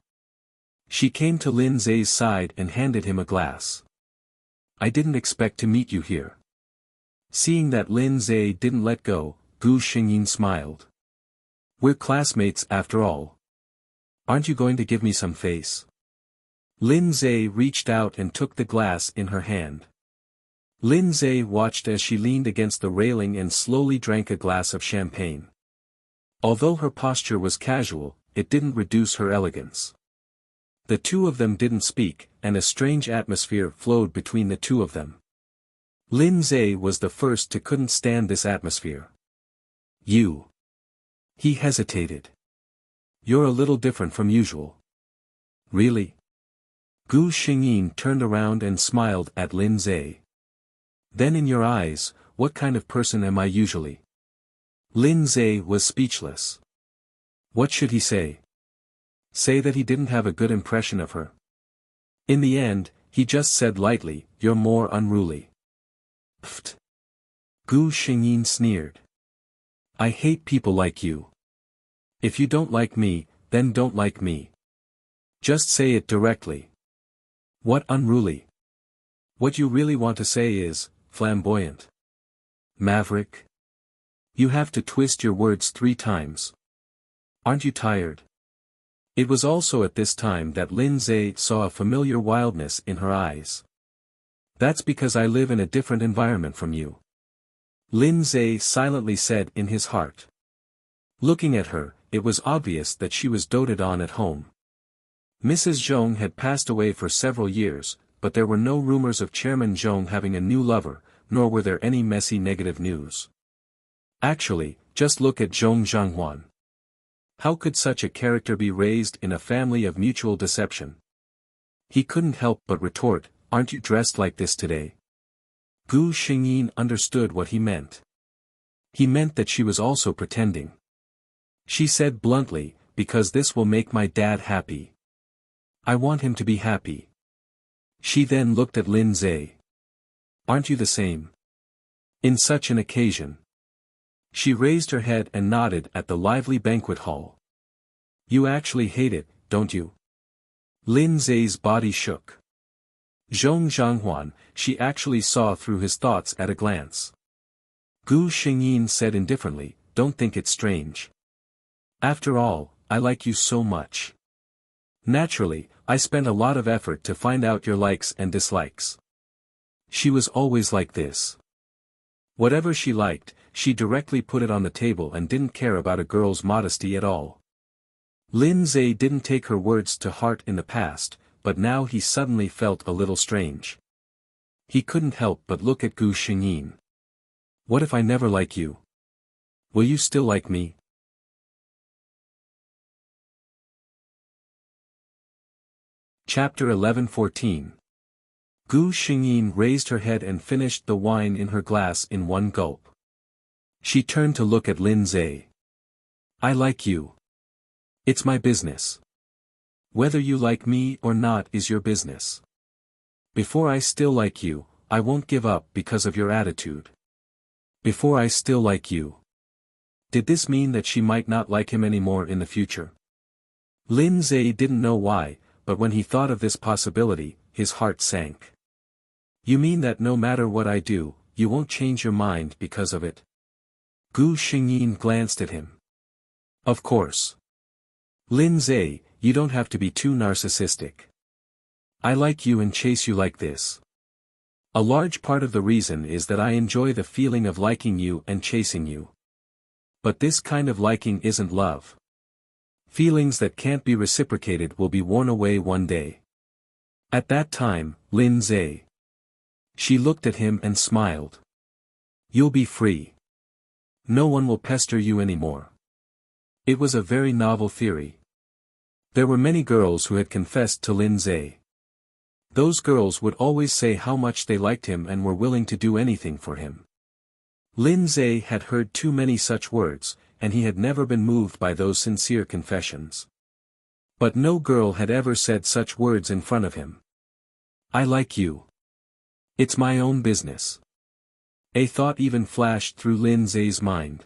Speaker 1: She came to Lin Zhe's side and handed him a glass. I didn't expect to meet you here. Seeing that Lin Zhe didn't let go, Gu Xingyin smiled. We're classmates after all. Aren't you going to give me some face? Lin Zhe reached out and took the glass in her hand. Lin Zhe watched as she leaned against the railing and slowly drank a glass of champagne. Although her posture was casual, it didn't reduce her elegance. The two of them didn't speak, and a strange atmosphere flowed between the two of them. Lin Zhe was the first to couldn't stand this atmosphere. You. He hesitated. You're a little different from usual. Really? Gu Xingyin turned around and smiled at Lin Zhe. Then in your eyes, what kind of person am I usually? Lin Zhe was speechless. What should he say? Say that he didn't have a good impression of her. In the end, he just said lightly, you're more unruly. Pfft. Gu Xingyin sneered. I hate people like you. If you don't like me, then don't like me. Just say it directly. What unruly? What you really want to say is, flamboyant. Maverick. You have to twist your words 3 times. Aren't you tired? It was also at this time that Lin Zhe saw a familiar wildness in her eyes. That's because I live in a different environment from you. Lin Zhe silently said in his heart. Looking at her, it was obvious that she was doted on at home. Mrs. Zhong had passed away for several years, but there were no rumors of Chairman Zhong having a new lover, nor were there any messy negative news. Actually, just look at Zhong Zhanghuan. How could such a character be raised in a family of mutual deception? He couldn't help but retort, aren't you dressed like this today? Gu Xingyin understood what he meant. He meant that she was also pretending. She said bluntly, because this will make my dad happy. I want him to be happy. She then looked at Lin Zhe. Aren't you the same? In such an occasion. She raised her head and nodded at the lively banquet hall. You actually hate it, don't you? Lin Zhe's body shook. Zhong Zhanghuan, she actually saw through his thoughts at a glance. Gu Xingyin said indifferently, don't think it strange. After all, I like you so much. Naturally, I spent a lot of effort to find out your likes and dislikes. She was always like this. Whatever she liked, she directly put it on the table and didn't care about a girl's modesty at all. Lin Zhe didn't take her words to heart in the past, but now he suddenly felt a little strange. He couldn't help but look at Gu Xingyin. What if I never like you? Will you still like me? Chapter 11-14. Gu Xingyin raised her head and finished the wine in her glass in one gulp. She turned to look at Lin Zhe. I like you. It's my business. Whether you like me or not is your business. Before I still like you, I won't give up because of your attitude. Before I still like you. Did this mean that she might not like him anymore in the future? Lin Zhe didn't know why, but when he thought of this possibility, his heart sank. You mean that no matter what I do, you won't change your mind because of it? Gu Xingyin glanced at him. Of course. Lin Zhe, you don't have to be too narcissistic. I like you and chase you like this. A large part of the reason is that I enjoy the feeling of liking you and chasing you. But this kind of liking isn't love. Feelings that can't be reciprocated will be worn away one day. At that time, Lin Zhe. She looked at him and smiled. You'll be free. No one will pester you anymore. It was a very novel theory. There were many girls who had confessed to Lin Zhe. Those girls would always say how much they liked him and were willing to do anything for him. Lin Zhe had heard too many such words, and he had never been moved by those sincere confessions. But no girl had ever said such words in front of him. I like you. It's my own business. A thought even flashed through Lin Zhe's mind.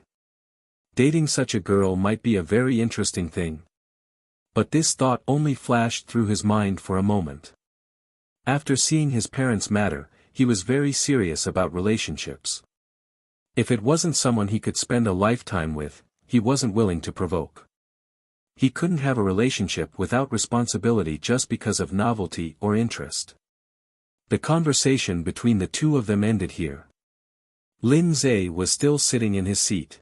Speaker 1: Dating such a girl might be a very interesting thing. But this thought only flashed through his mind for a moment. After seeing his parents matter, he was very serious about relationships. If it wasn't someone he could spend a lifetime with, he wasn't willing to provoke. He couldn't have a relationship without responsibility just because of novelty or interest. The conversation between the two of them ended here. Lin Zhe was still sitting in his seat.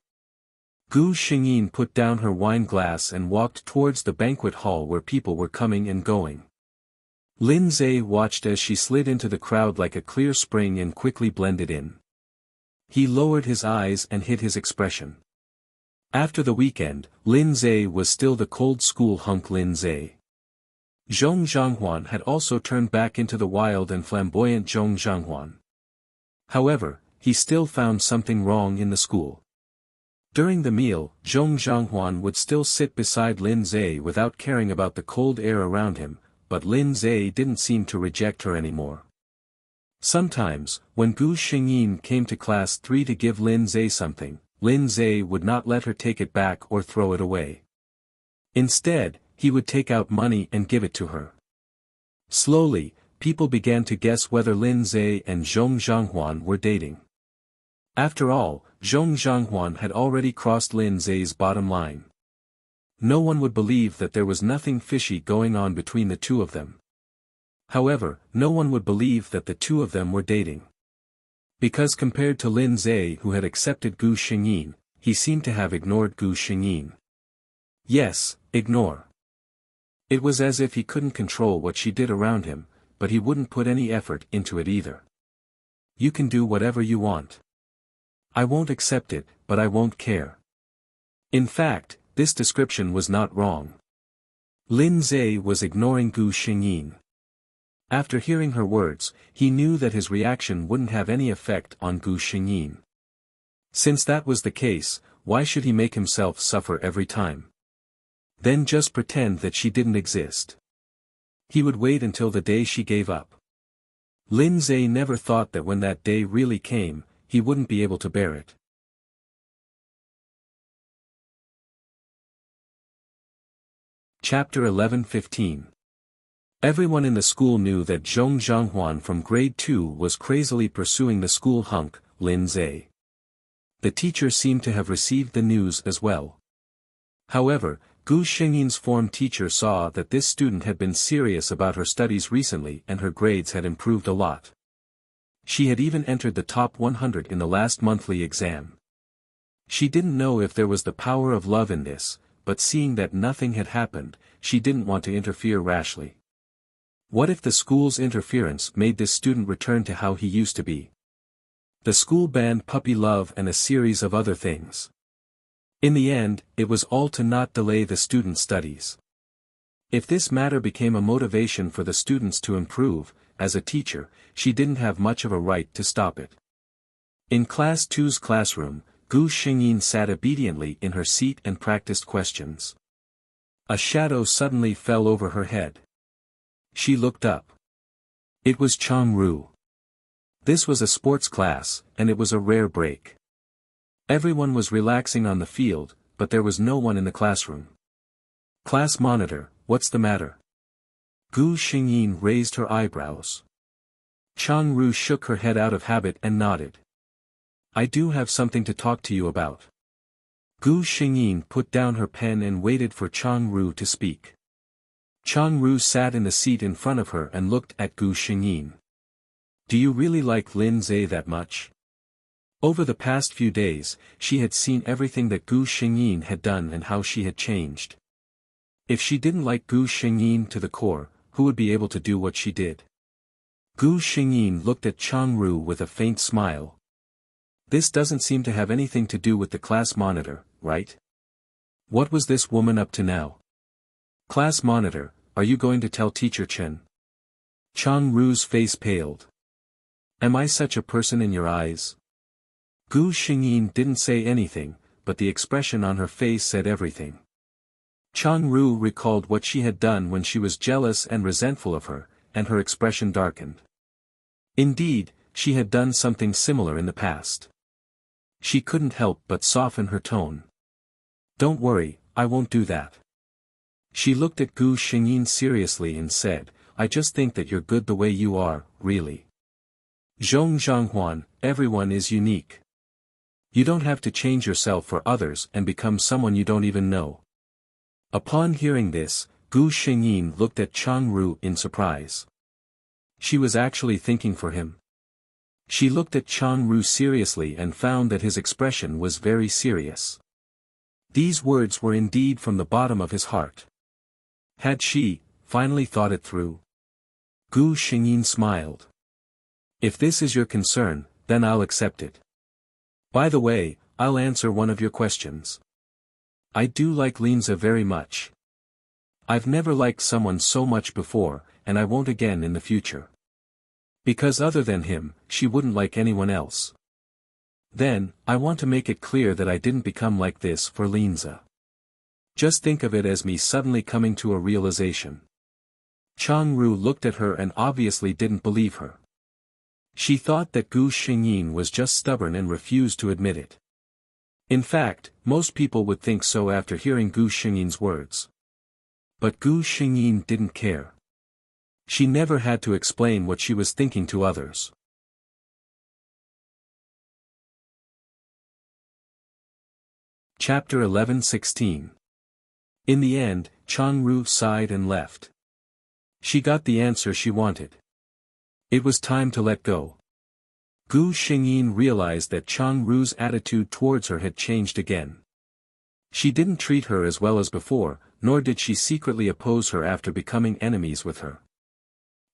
Speaker 1: Gu Xingyin put down her wine glass and walked towards the banquet hall where people were coming and going. Lin Zhe watched as she slid into the crowd like a clear spring and quickly blended in. He lowered his eyes and hid his expression. After the weekend, Lin Zhe was still the cold school hunk Lin Zhe. Zhong Zhanghuan had also turned back into the wild and flamboyant Zhong Zhanghuan. However, he still found something wrong in the school. During the meal, Zhong Zhanghuan would still sit beside Lin Zhe without caring about the cold air around him, but Lin Zhe didn't seem to reject her anymore. Sometimes, when Gu Xingyin came to class 3 to give Lin Zhe something, Lin Zhe would not let her take it back or throw it away. Instead, he would take out money and give it to her. Slowly, people began to guess whether Lin Zhe and Zhong Zhanghuan were dating. After all, Zhong Zhanghuan had already crossed Lin Zhe's bottom line. No one would believe that there was nothing fishy going on between the two of them. However, no one would believe that the two of them were dating. Because compared to Lin Zhe who had accepted Gu Xingyin, he seemed to have ignored Gu Xingyin. Yes, ignore. It was as if he couldn't control what she did around him, but he wouldn't put any effort into it either. You can do whatever you want. I won't accept it, but I won't care. In fact, this description was not wrong. Lin Zhe was ignoring Gu Xingyin. After hearing her words, he knew that his reaction wouldn't have any effect on Gu Xingyin. Since that was the case, why should he make himself suffer every time? Then just pretend that she didn't exist. He would wait until the day she gave up. Lin Zhe never thought that when that day really came, he wouldn't be able to bear it. Chapter 11:15. Everyone in the school knew that Zhong Zhanghuan from grade 2 was crazily pursuing the school hunk, Lin Zhe. The teacher seemed to have received the news as well. However, Gu Xingyin's form teacher saw that this student had been serious about her studies recently and her grades had improved a lot. She had even entered the top 100 in the last monthly exam. She didn't know if there was the power of love in this, but seeing that nothing had happened, she didn't want to interfere rashly. What if the school's interference made this student return to how he used to be? The school banned puppy love and a series of other things. In the end, it was all to not delay the student's studies. If this matter became a motivation for the students to improve, as a teacher, she didn't have much of a right to stop it. In Class 2's classroom, Gu Xingyin sat obediently in her seat and practiced questions. A shadow suddenly fell over her head. She looked up. It was Chang Ru. This was a sports class, and it was a rare break. Everyone was relaxing on the field, but there was no one in the classroom. Class monitor, what's the matter? Gu Xingyin raised her eyebrows. Chang Ru shook her head out of habit and nodded. I do have something to talk to you about. Gu Xingyin put down her pen and waited for Chang Ru to speak. Chang Ru sat in the seat in front of her and looked at Gu Xingyin. Do you really like Lin Zhe that much? Over the past few days, she had seen everything that Gu Xingyin had done and how she had changed. If she didn't like Gu Xingyin to the core, who would be able to do what she did? Gu Xingyin looked at Chang Ru with a faint smile. This doesn't seem to have anything to do with the class monitor, right? What was this woman up to now? Class monitor, are you going to tell Teacher Chen? Chang Ru's face paled. Am I such a person in your eyes? Gu Xingyin didn't say anything, but the expression on her face said everything. Chang Ru recalled what she had done when she was jealous and resentful of her, and her expression darkened. Indeed, she had done something similar in the past. She couldn't help but soften her tone. Don't worry, I won't do that. She looked at Gu Xingyin seriously and said, I just think that you're good the way you are, really. Zhong Zhanghuan, everyone is unique. You don't have to change yourself for others and become someone you don't even know. Upon hearing this, Gu Xingyin looked at Chang Ru in surprise. She was actually thinking for him. She looked at Chang Ru seriously and found that his expression was very serious. These words were indeed from the bottom of his heart. Had she, finally thought it through? Gu Xingyin smiled. If this is your concern, then I'll accept it. By the way, I'll answer one of your questions. I do like Lin Zhe very much. I've never liked someone so much before, and I won't again in the future. Because other than him, she wouldn't like anyone else. Then, I want to make it clear that I didn't become like this for Lin Zhe. Just think of it as me suddenly coming to a realization. Chang Ru looked at her and obviously didn't believe her. She thought that Gu Xingyin was just stubborn and refused to admit it. In fact, most people would think so after hearing Gu Xingyin's words. But Gu Xingyin didn't care. She never had to explain what she was thinking to others. Chapter 11:16. In the end, Chang Ru sighed and left. She got the answer she wanted. It was time to let go. Gu Xingyin realized that Chang Ru's attitude towards her had changed again. She didn't treat her as well as before, nor did she secretly oppose her after becoming enemies with her.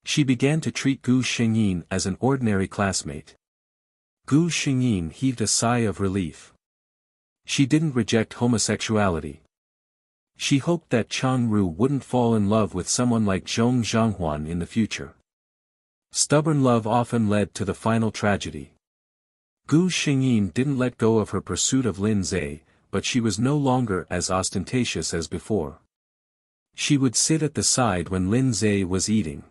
Speaker 1: She began to treat Gu Xingyin as an ordinary classmate. Gu Xingyin heaved a sigh of relief. She didn't reject homosexuality. She hoped that Chang Ru wouldn't fall in love with someone like Zhong Zhanghuan in the future. Stubborn love often led to the final tragedy. Gu Xingyin didn't let go of her pursuit of Lin Zhe, but she was no longer as ostentatious as before. She would sit at the side when Lin Zhe was eating.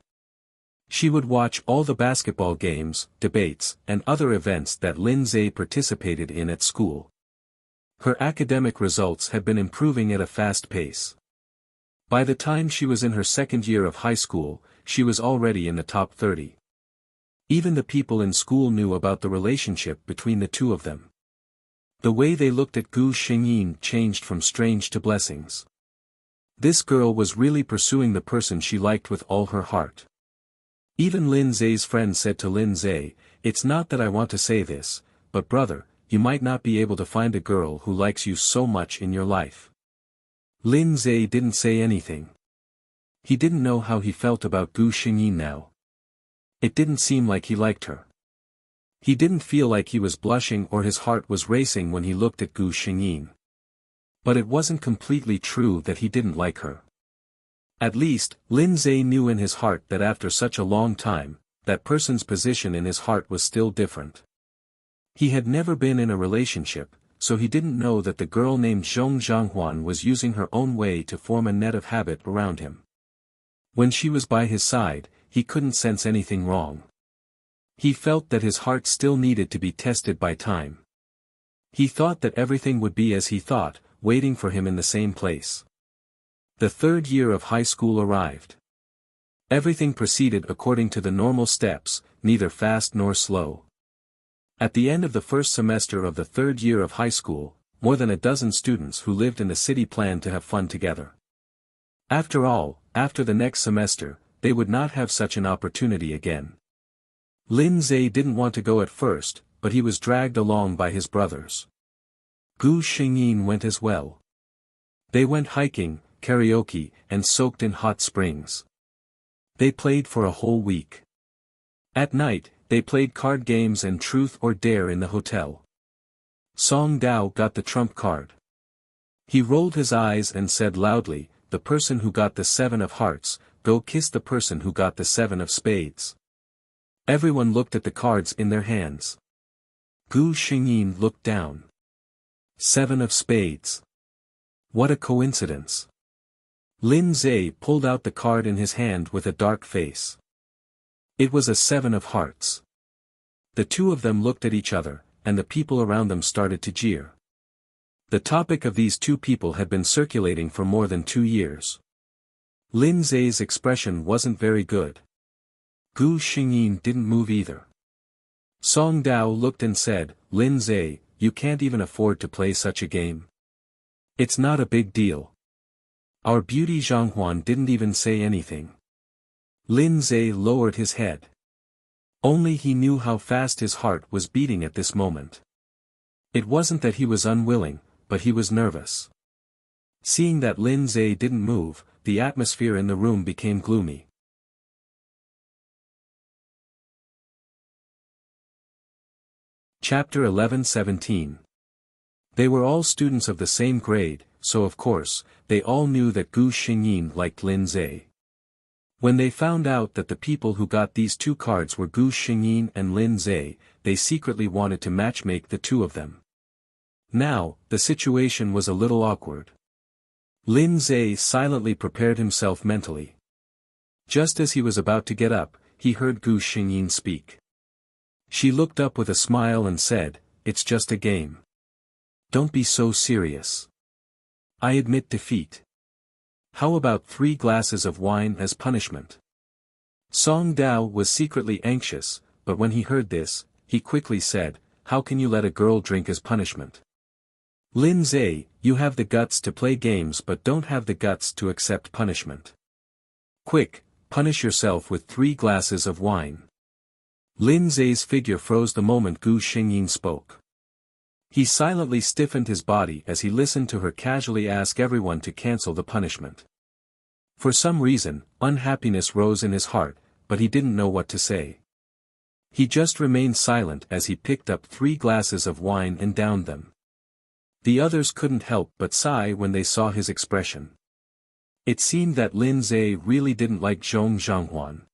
Speaker 1: She would watch all the basketball games, debates, and other events that Lin Zhe participated in at school. Her academic results had been improving at a fast pace. By the time she was in her second year of high school, she was already in the top 30. Even the people in school knew about the relationship between the two of them. The way they looked at Gu Xingyin changed from strange to blessings. This girl was really pursuing the person she liked with all her heart. Even Lin Zhe's friend said to Lin Zhe, "It's not that I want to say this, but brother, you might not be able to find a girl who likes you so much in your life." Lin Zhe didn't say anything. He didn't know how he felt about Gu Xingyin now. It didn't seem like he liked her. He didn't feel like he was blushing or his heart was racing when he looked at Gu Xingyin. But it wasn't completely true that he didn't like her. At least, Lin Zhe knew in his heart that after such a long time, that person's position in his heart was still different. He had never been in a relationship, so he didn't know that the girl named Zhong Zhanghuan was using her own way to form a net of habit around him. When she was by his side, he couldn't sense anything wrong. He felt that his heart still needed to be tested by time. He thought that everything would be as he thought, waiting for him in the same place. The third year of high school arrived. Everything proceeded according to the normal steps, neither fast nor slow. At the end of the first semester of the third year of high school, more than a dozen students who lived in the city planned to have fun together. After all, after the next semester, they would not have such an opportunity again. Lin Zhe didn't want to go at first, but he was dragged along by his brothers. Gu Xingyin went as well. They went hiking, karaoke, and soaked in hot springs. They played for a whole week. At night, they played card games and truth or dare in the hotel. Song Dao got the trump card. He rolled his eyes and said loudly, "The person who got the 7 of hearts, go kiss the person who got the 7 of spades." Everyone looked at the cards in their hands. Gu Xingyin looked down. 7 of spades. What a coincidence. Lin Zhe pulled out the card in his hand with a dark face. It was a 7 of hearts. The two of them looked at each other, and the people around them started to jeer. The topic of these two people had been circulating for more than 2 years. Lin Zhe's expression wasn't very good. Gu Xingyin didn't move either. Song Dao looked and said, "Lin Zhe, you can't even afford to play such a game. It's not a big deal." Our beauty Zhanghuan didn't even say anything. Lin Zhe lowered his head. Only he knew how fast his heart was beating at this moment. It wasn't that he was unwilling, but he was nervous. Seeing that Lin Zhe didn't move, the atmosphere in the room became gloomy. Chapter 11-17. They were all students of the same grade, so of course, they all knew that Gu Xingyin liked Lin Zhe. When they found out that the people who got these two cards were Gu Xingyin and Lin Zhe, they secretly wanted to matchmake the two of them. Now, the situation was a little awkward. Lin Zhe silently prepared himself mentally. Just as he was about to get up, he heard Gu Xingyin speak. She looked up with a smile and said, "It's just a game. Don't be so serious. I admit defeat. How about 3 glasses of wine as punishment?" Song Dao was secretly anxious, but when he heard this, he quickly said, "How can you let a girl drink as punishment? Lin Zhe, you have the guts to play games but don't have the guts to accept punishment. Quick, punish yourself with 3 glasses of wine." Lin Zhe's figure froze the moment Gu Xingyin spoke. He silently stiffened his body as he listened to her casually ask everyone to cancel the punishment. For some reason, unhappiness rose in his heart, but he didn't know what to say. He just remained silent as he picked up 3 glasses of wine and downed them. The others couldn't help but sigh when they saw his expression. It seemed that Lin Zhe really didn't like Zhong Zhanghuan.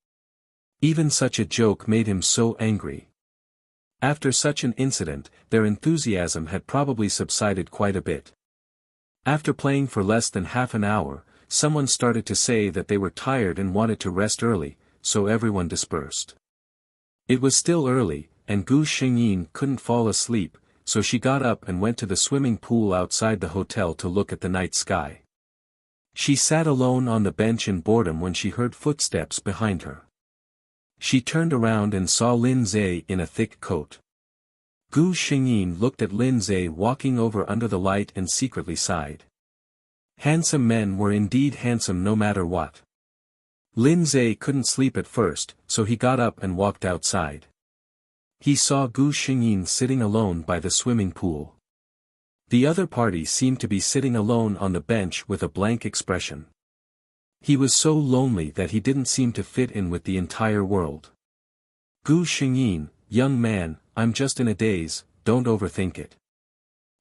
Speaker 1: Even such a joke made him so angry. After such an incident, their enthusiasm had probably subsided quite a bit. After playing for less than half an hour, someone started to say that they were tired and wanted to rest early, so everyone dispersed. It was still early, and Gu Xingyin couldn't fall asleep, so she got up and went to the swimming pool outside the hotel to look at the night sky. She sat alone on the bench in boredom when she heard footsteps behind her. She turned around and saw Lin Zhe in a thick coat. Gu Xingyin looked at Lin Zhe walking over under the light and secretly sighed. Handsome men were indeed handsome no matter what. Lin Zhe couldn't sleep at first, so he got up and walked outside. He saw Gu Xingyin sitting alone by the swimming pool. The other party seemed to be sitting alone on the bench with a blank expression. He was so lonely that he didn't seem to fit in with the entire world. Gu Xingyin, young man, I'm just in a daze, don't overthink it.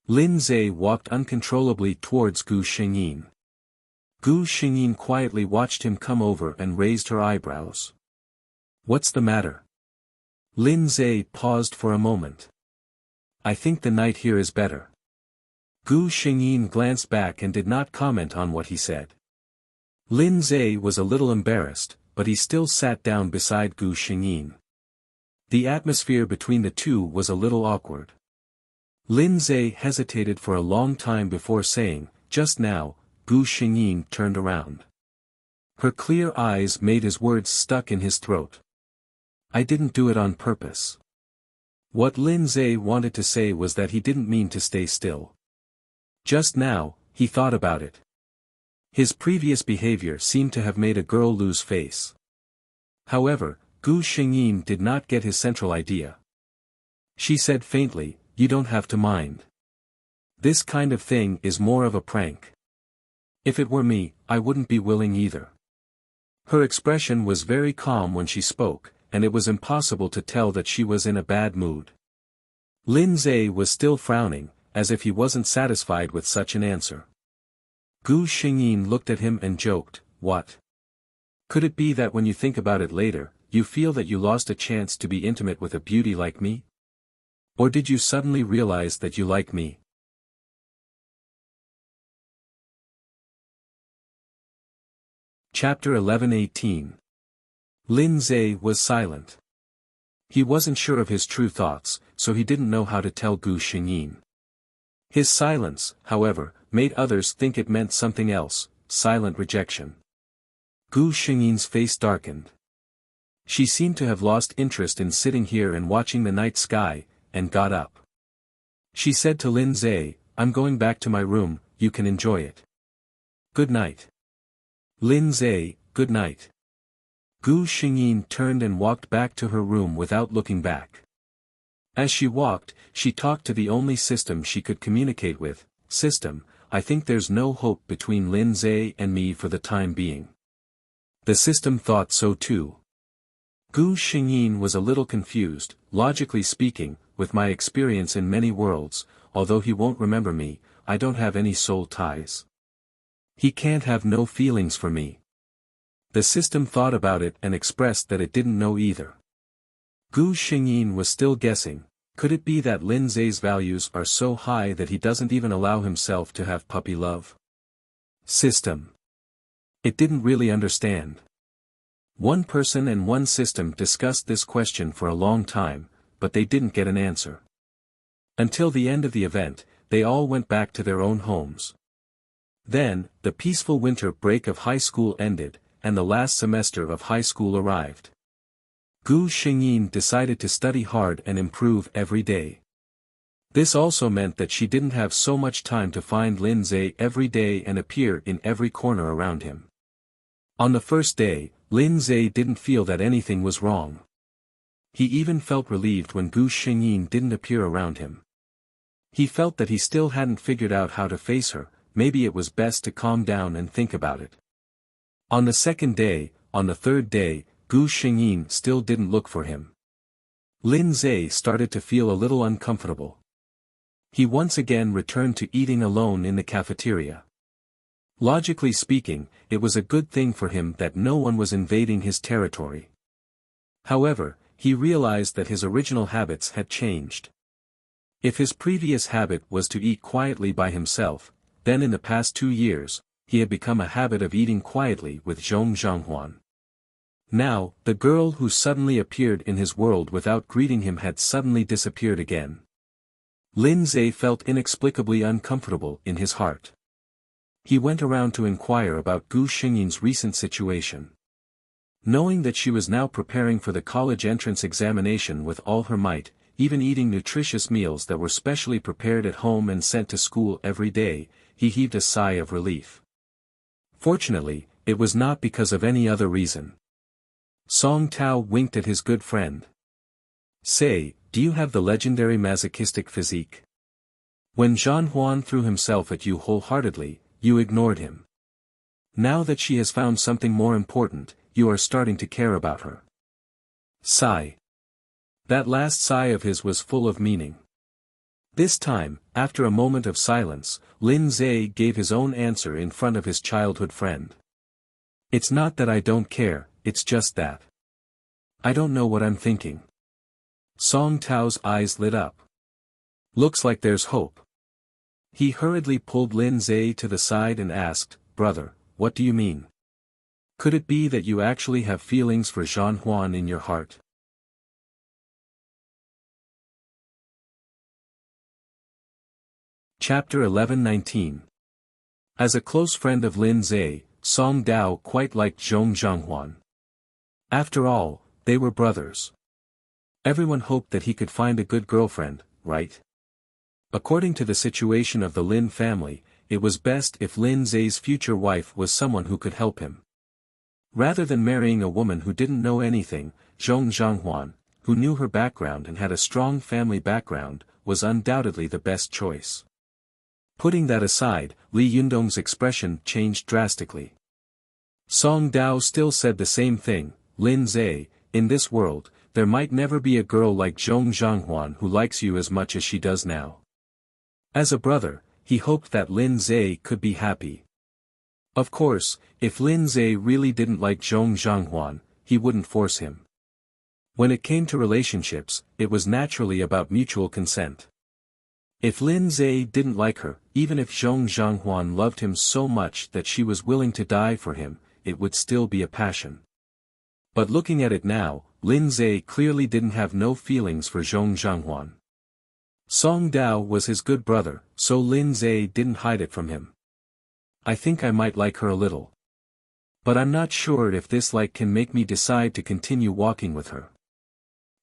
Speaker 1: Lin Zhe walked uncontrollably towards Gu Xingyin. Gu Xingyin quietly watched him come over and raised her eyebrows. What's the matter? Lin Zhe paused for a moment. I think the night here is better. Gu Xingyin glanced back and did not comment on what he said. Lin Zhe was a little embarrassed, but he still sat down beside Gu Xingyin. The atmosphere between the two was a little awkward. Lin Zhe hesitated for a long time before saying, just now. Gu Xingyin turned around. Her clear eyes made his words stuck in his throat. I didn't do it on purpose. What Lin Zhe wanted to say was that he didn't mean to stay still. Just now, he thought about it. His previous behavior seemed to have made a girl lose face. However, Gu Xingyin did not get his central idea. She said faintly, you don't have to mind. This kind of thing is more of a prank. If it were me, I wouldn't be willing either. Her expression was very calm when she spoke, and it was impossible to tell that she was in a bad mood. Lin Zhe was still frowning, as if he wasn't satisfied with such an answer. Gu Xingyin looked at him and joked, what? Could it be that when you think about it later, you feel that you lost a chance to be intimate with a beauty like me? Or did you suddenly realize that you like me? Chapter 11:18. Lin Zhe was silent. He wasn't sure of his true thoughts, so he didn't know how to tell Gu Xingyin. His silence, however, made others think it meant something else, silent rejection. Gu Xingyin's face darkened. She seemed to have lost interest in sitting here and watching the night sky, and got up. She said to Lin Zhe, I'm going back to my room, you can enjoy it. Good night. Lin Zhe, good night. Gu Xingyin turned and walked back to her room without looking back. As she walked, she talked to the only system she could communicate with. System, I think there's no hope between Lin Zhe and me for the time being. The system thought so too. Gu Xingyin was a little confused. Logically speaking, with my experience in many worlds, although he won't remember me, I don't have any soul ties. He can't have no feelings for me. The system thought about it and expressed that it didn't know either. Gu Xingyin was still guessing. Could it be that Lin Zhe's values are so high that he doesn't even allow himself to have puppy love? System. It didn't really understand. One person and one system discussed this question for a long time, but they didn't get an answer. Until the end of the event, they all went back to their own homes. Then, the peaceful winter break of high school ended, and the last semester of high school arrived. Gu Xingyin decided to study hard and improve every day. This also meant that she didn't have so much time to find Lin Zhe every day and appear in every corner around him. On the first day, Lin Zhe didn't feel that anything was wrong. He even felt relieved when Gu Xingyin didn't appear around him. He felt that he still hadn't figured out how to face her. Maybe it was best to calm down and think about it. On the second day, on the third day, Gu Xingyin still didn't look for him. Lin Zhe started to feel a little uncomfortable. He once again returned to eating alone in the cafeteria. Logically speaking, it was a good thing for him that no one was invading his territory. However, he realized that his original habits had changed. If his previous habit was to eat quietly by himself, then in the past 2 years, he had become a habit of eating quietly with Zhong Zhanghuan. Now, the girl who suddenly appeared in his world without greeting him had suddenly disappeared again. Lin Zhe felt inexplicably uncomfortable in his heart. He went around to inquire about Gu Xingyin's recent situation. Knowing that she was now preparing for the college entrance examination with all her might, even eating nutritious meals that were specially prepared at home and sent to school every day, he heaved a sigh of relief. Fortunately, it was not because of any other reason. Song Tao winked at his good friend. "Say, do you have the legendary masochistic physique? When Zhan Huan threw himself at you wholeheartedly, you ignored him. Now that she has found something more important, you are starting to care about her." Sigh. That last sigh of his was full of meaning. This time, after a moment of silence, Lin Zhe gave his own answer in front of his childhood friend. "It's not that I don't care, it's just that I don't know what I'm thinking." Song Tao's eyes lit up. "Looks like there's hope." He hurriedly pulled Lin Zhe to the side and asked, "Brother, what do you mean? Could it be that you actually have feelings for Zhan Huan in your heart?" Chapter 11-19. As a close friend of Lin Zhe, Song Dao quite liked Zhong Zhanghuan. After all, they were brothers. Everyone hoped that he could find a good girlfriend, right? According to the situation of the Lin family, it was best if Lin Zhe's future wife was someone who could help him. Rather than marrying a woman who didn't know anything, Zhong Zhanghuan, who knew her background and had a strong family background, was undoubtedly the best choice. Putting that aside, Li Yundong's expression changed drastically. Song Dao still said the same thing, "Lin Zhe, in this world, there might never be a girl like Zhong Zhanghuan who likes you as much as she does now." As a brother, he hoped that Lin Zhe could be happy. Of course, if Lin Zhe really didn't like Zhong Zhanghuan, he wouldn't force him. When it came to relationships, it was naturally about mutual consent. If Lin Zhe didn't like her, even if Zhong Zhanghuan loved him so much that she was willing to die for him, it would still be a passion. But looking at it now, Lin Zhe clearly didn't have no feelings for Zhong Zhanghuan. Song Dao was his good brother, so Lin Zhe didn't hide it from him. "I think I might like her a little. But I'm not sure if this like can make me decide to continue walking with her."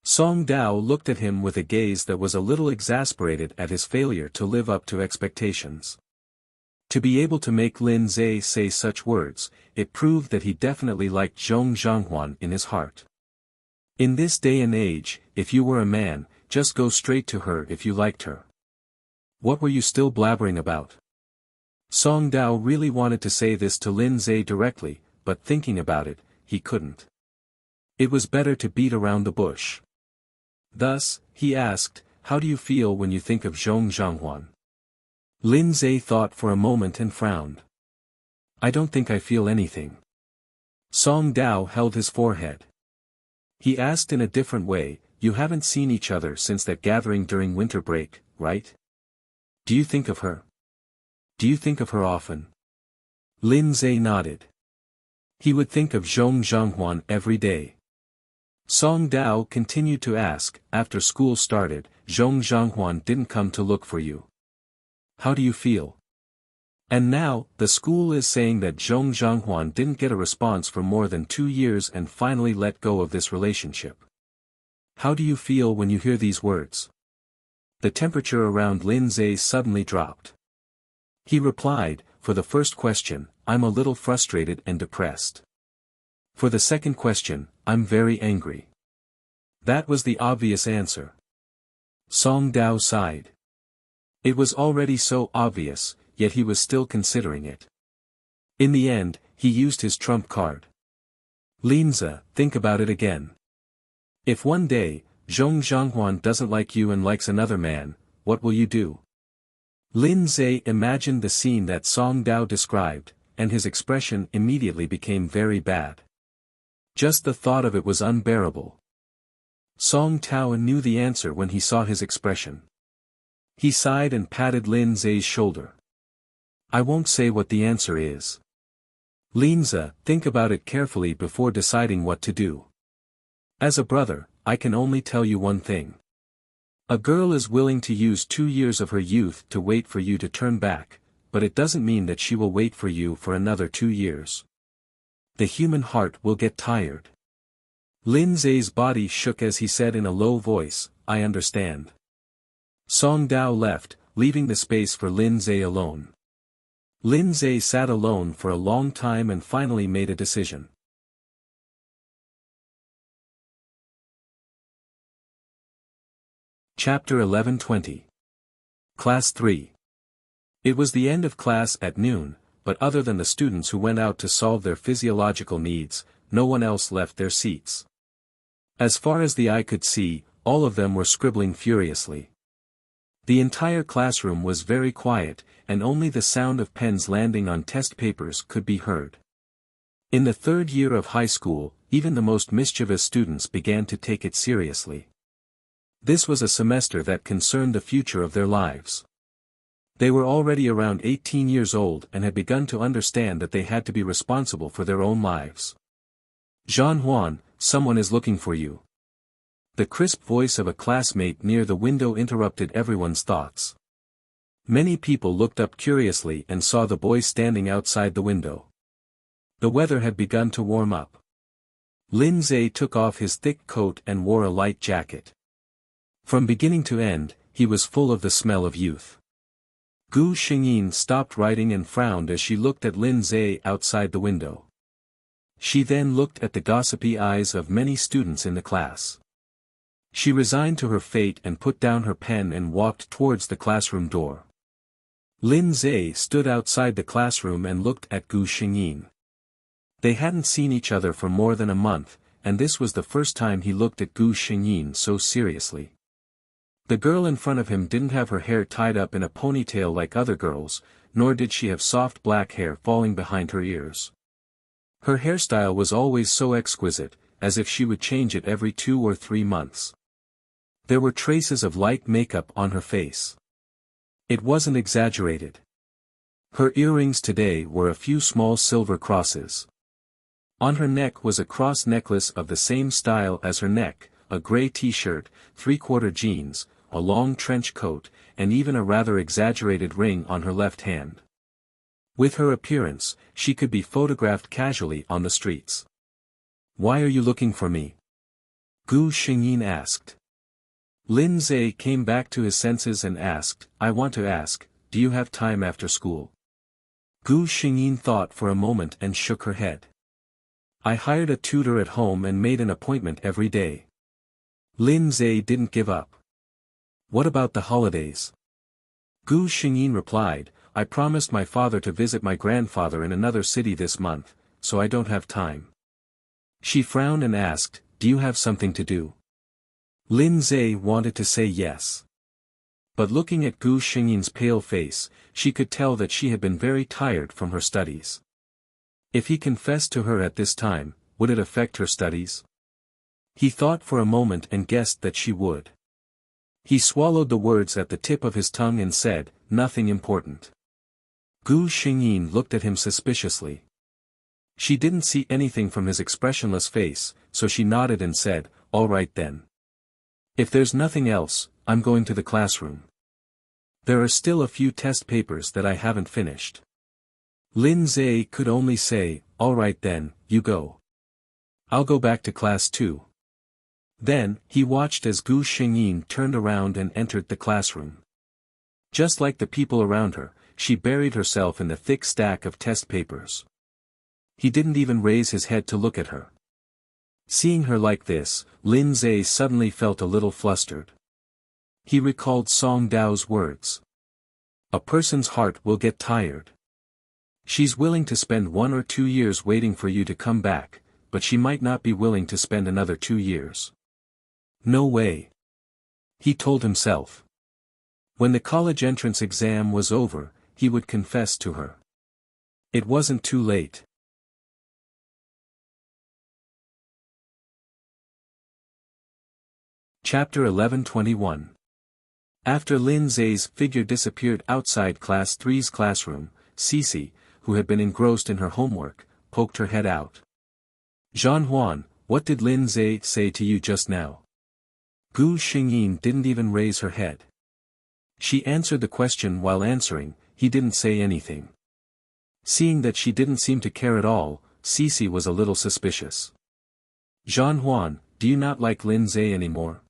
Speaker 1: Song Dao looked at him with a gaze that was a little exasperated at his failure to live up to expectations. To be able to make Lin Zhe say such words, it proved that he definitely liked Zhong Zhanghuan in his heart. In this day and age, if you were a man, just go straight to her if you liked her. What were you still blabbering about? Song Dao really wanted to say this to Lin Zhe directly, but thinking about it, he couldn't. It was better to beat around the bush. Thus, he asked, "How do you feel when you think of Zhong Zhanghuan?" Lin Zhe thought for a moment and frowned. "I don't think I feel anything." Song Dao held his forehead. He asked in a different way, "You haven't seen each other since that gathering during winter break, right? Do you think of her? Do you think of her often?" Lin Zhe nodded. He would think of Zhong Zhanghuan every day. Song Dao continued to ask, "After school started, Zhong Zhanghuan didn't come to look for you. How do you feel? And now, the school is saying that Zhong Zhanghuan didn't get a response for more than 2 years and finally let go of this relationship. How do you feel when you hear these words?" The temperature around Lin Zhe suddenly dropped. He replied, "For the first question, I'm a little frustrated and depressed. For the second question, I'm very angry." That was the obvious answer. Song Dao sighed. It was already so obvious, yet he was still considering it. In the end, he used his trump card. "Linza, think about it again. If one day, Zhong Zhanghuan doesn't like you and likes another man, what will you do?" Lin Zhe imagined the scene that Song Dao described, and his expression immediately became very bad. Just the thought of it was unbearable. Song Tao knew the answer when he saw his expression. He sighed and patted Lin Zhe's shoulder. I won't say what the answer is. Lin Zhe, think about it carefully before deciding what to do. As a brother, I can only tell you one thing. A girl is willing to use 2 years of her youth to wait for you to turn back, but it doesn't mean that she will wait for you for another 2 years. The human heart will get tired. Lin Zhe's body shook as he said in a low voice, I understand. Song Dao left, leaving the space for Lin Zhe alone. Lin Zhe sat alone for a long time and finally made a decision. Chapter 11:20. Class 3. It was the end of class at noon, but other than the students who went out to solve their physiological needs, no one else left their seats. As far as the eye could see, all of them were scribbling furiously. The entire classroom was very quiet, and only the sound of pens landing on test papers could be heard. In the 3rd year of high school, even the most mischievous students began to take it seriously. This was a semester that concerned the future of their lives. They were already around 18 years old and had begun to understand that they had to be responsible for their own lives. Jean Huan, someone is looking for you. The crisp voice of a classmate near the window interrupted everyone's thoughts. Many people looked up curiously and saw the boy standing outside the window. The weather had begun to warm up. Lin Zhe took off his thick coat and wore a light jacket. From beginning to end, he was full of the smell of youth. Gu Xingyin stopped writing and frowned as she looked at Lin Zhe outside the window. She then looked at the gossipy eyes of many students in the class. She resigned to her fate and put down her pen and walked towards the classroom door. Lin Zhe stood outside the classroom and looked at Gu Xingyin. They hadn't seen each other for more than a month, and this was the first time he looked at Gu Xingyin so seriously. The girl in front of him didn't have her hair tied up in a ponytail like other girls, nor did she have soft black hair falling behind her ears. Her hairstyle was always so exquisite, as if she would change it every 2 or 3 months. There were traces of light makeup on her face. It wasn't exaggerated. Her earrings today were a few small silver crosses. On her neck was a cross necklace of the same style as her neck, a gray t-shirt, 3/4 jeans, a long trench coat, and even a rather exaggerated ring on her left hand. With her appearance, she could be photographed casually on the streets. Why are you looking for me? Gu Xingyin asked. Lin Zhe came back to his senses and asked, I want to ask, do you have time after school? Gu Xingyin thought for a moment and shook her head. I hired a tutor at home and made an appointment every day. Lin Zhe didn't give up. What about the holidays? Gu Xingyin replied, I promised my father to visit my grandfather in another city this month, so I don't have time. She frowned and asked, do you have something to do? Lin Zhe wanted to say yes. But looking at Gu Xingyin's pale face, she could tell that she had been very tired from her studies. If he confessed to her at this time, would it affect her studies? He thought for a moment and guessed that she would. He swallowed the words at the tip of his tongue and said, nothing important. Gu Xingyin looked at him suspiciously. She didn't see anything from his expressionless face, so she nodded and said, all right then. If there's nothing else, I'm going to the classroom. There are still a few test papers that I haven't finished. Lin Zhe could only say, all right then, you go. I'll go back to class too. Then, he watched as Gu Xingyin turned around and entered the classroom. Just like the people around her, she buried herself in the thick stack of test papers. He didn't even raise his head to look at her. Seeing her like this, Lin Zhe suddenly felt a little flustered. He recalled Song Dao's words. A person's heart will get tired. She's willing to spend 1 or 2 years waiting for you to come back, but she might not be willing to spend another 2 years. No way. He told himself. When the college entrance exam was over, he would confess to her. It wasn't too late. Chapter 11:21. After Lin Zhe's figure disappeared outside Class 3's classroom, Cece, who had been engrossed in her homework, poked her head out. "Zhanhuan, what did Lin Zhe say to you just now?" Gu Xingyin didn't even raise her head. She answered the question while answering, he didn't say anything. Seeing that she didn't seem to care at all, Cece was a little suspicious. "Zhanhuan, do you not like Lin Zhe anymore?"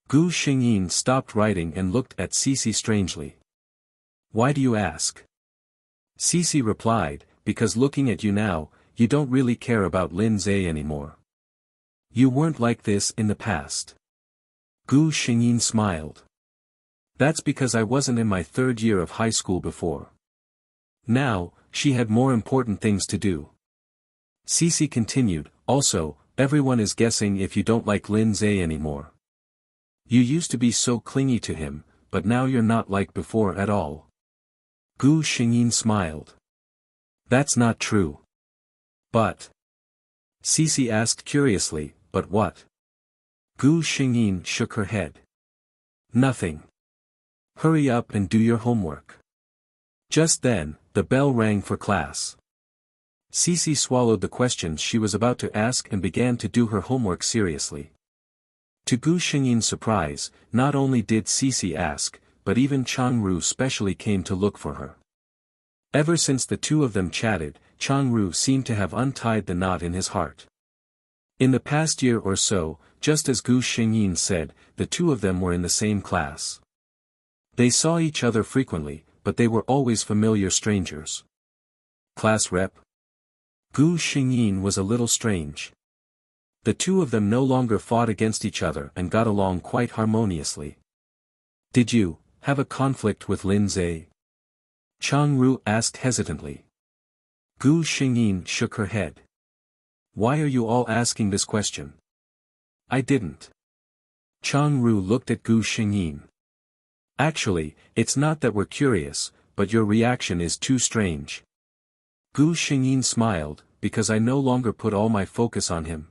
Speaker 1: Gu Xingyin stopped writing and looked at Cece strangely. "Why do you ask?" Cece replied, "Because looking at you now, you don't really care about Lin Zhe anymore. You weren't like this in the past." Gu Xingyin smiled. "That's because I wasn't in my 3rd year of high school before. Now, she had more important things to do." Cece continued, "Also, everyone is guessing if you don't like Lin Zhe anymore. You used to be so clingy to him, but now you're not like before at all." Gu Xingyin smiled. "That's not true." "But?" Cece asked curiously, "But what?" Gu Xingyin shook her head. "Nothing. Hurry up and do your homework." Just then, the bell rang for class. Cece swallowed the questions she was about to ask and began to do her homework seriously. To Gu Xingyin's surprise, not only did Cece ask, but even Changru specially came to look for her. Ever since the two of them chatted, Changru seemed to have untied the knot in his heart. In the past year or so, just as Gu Xingyin said, the two of them were in the same class. They saw each other frequently, but they were always familiar strangers. Class rep? Gu Xingyin was a little strange. The two of them no longer fought against each other and got along quite harmoniously. "Did you have a conflict with Lin Zhe?" Changru asked hesitantly. Gu Xingyin shook her head. "Why are you all asking this question?" "I didn't." Changru looked at Gu Xingyin. "Actually, it's not that we're curious, but your reaction is too strange." Gu Xingyin smiled, "Because I no longer put all my focus on him."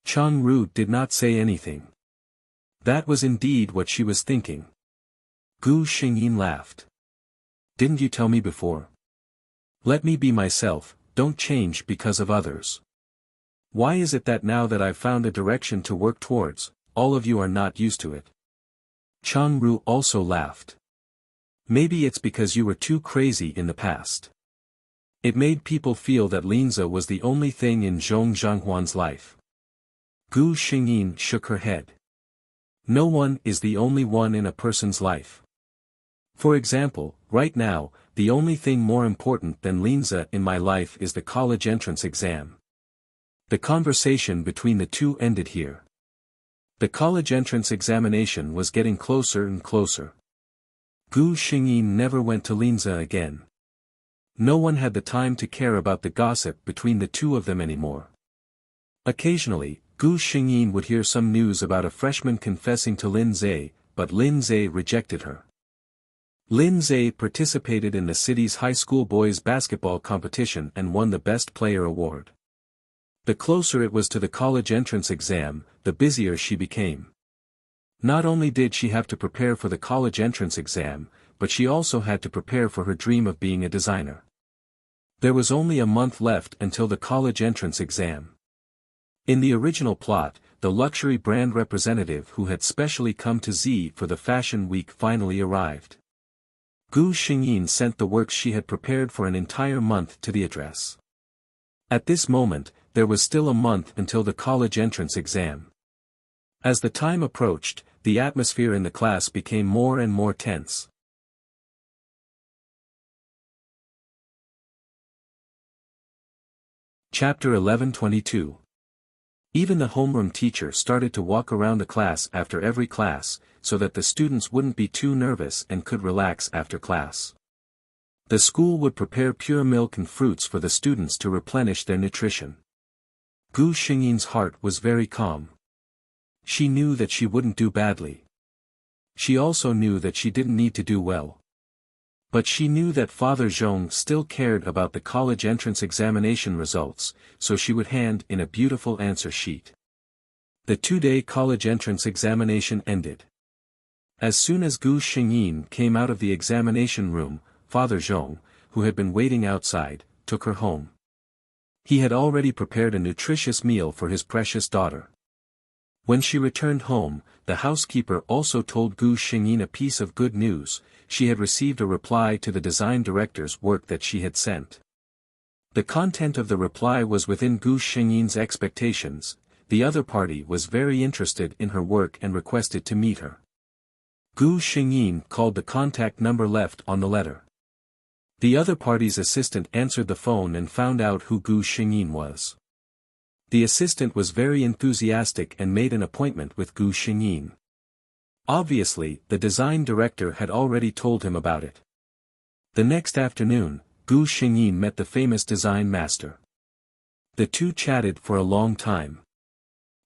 Speaker 1: Changru did not say anything. That was indeed what she was thinking. Gu Xingyin laughed. "Didn't you tell me before? Let me be myself, don't change because of others. Why is it that now that I've found a direction to work towards, all of you are not used to it?" Changru also laughed. "Maybe it's because you were too crazy in the past. It made people feel that Linza was the only thing in Zhong Zhanghuan's life." Gu Xingyin shook her head. "No one is the only one in a person's life. For example, right now, the only thing more important than Linza in my life is the college entrance exam." The conversation between the two ended here. The college entrance examination was getting closer and closer. Gu Xingyin never went to Linza again. No one had the time to care about the gossip between the two of them anymore. Occasionally, Gu Xingyin would hear some news about a freshman confessing to Lin Zhe, but Lin Zhe rejected her. Lin Zhe participated in the city's high school boys basketball competition and won the Best Player award. The closer it was to the college entrance exam, the busier she became. Not only did she have to prepare for the college entrance exam, but she also had to prepare for her dream of being a designer. There was only a month left until the college entrance exam. In the original plot, the luxury brand representative who had specially come to Z for the fashion week finally arrived. Gu Xingyin sent the works she had prepared for an entire month to the address. At this moment, there was still a month until the college entrance exam. As the time approached, the atmosphere in the class became more and more tense. Chapter 11:22. Even the homeroom teacher started to walk around the class after every class, so that the students wouldn't be too nervous and could relax after class. The school would prepare pure milk and fruits for the students to replenish their nutrition. Gu Xingyin's heart was very calm. She knew that she wouldn't do badly. She also knew that she didn't need to do well. But she knew that Father Zhong still cared about the college entrance examination results, so she would hand in a beautiful answer sheet. The 2-day college entrance examination ended. As soon as Gu Xingyin came out of the examination room, Father Zhong, who had been waiting outside, took her home. He had already prepared a nutritious meal for his precious daughter. When she returned home, the housekeeper also told Gu Xingyin a piece of good news: she had received a reply to the design director's work that she had sent. The content of the reply was within Gu Xingyin's expectations. The other party was very interested in her work and requested to meet her. Gu Xingyin called the contact number left on the letter. The other party's assistant answered the phone and found out who Gu Xingyin was. The assistant was very enthusiastic and made an appointment with Gu Xingyin. Obviously, the design director had already told him about it. The next afternoon, Gu Xingyin met the famous design master. The two chatted for a long time.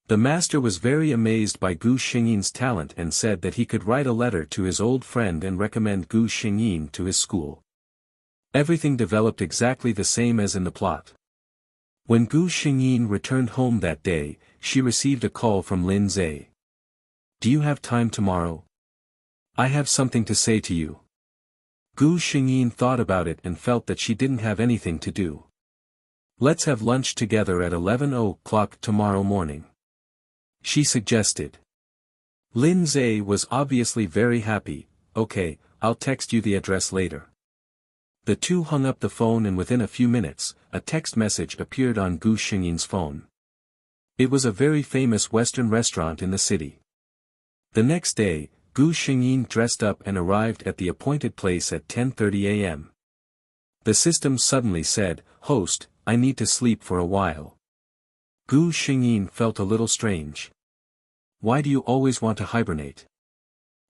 Speaker 1: The master was very amazed by Gu Xingyin's talent and said that he could write a letter to his old friend and recommend Gu Xingyin to his school. Everything developed exactly the same as in the plot. When Gu Xingyin returned home that day, she received a call from Lin Zhe. "Do you have time tomorrow? I have something to say to you." Gu Xingyin thought about it and felt that she didn't have anything to do. "Let's have lunch together at 11 o'clock tomorrow morning," she suggested. Lin Zhe was obviously very happy. "Okay, I'll text you the address later." The two hung up the phone and within a few minutes, a text message appeared on Gu Xingyin's phone. It was a very famous Western restaurant in the city. The next day, Gu Xingyin dressed up and arrived at the appointed place at 10:30 a.m. The system suddenly said, "Host, I need to sleep for a while." Gu Xingyin felt a little strange. "Why do you always want to hibernate?"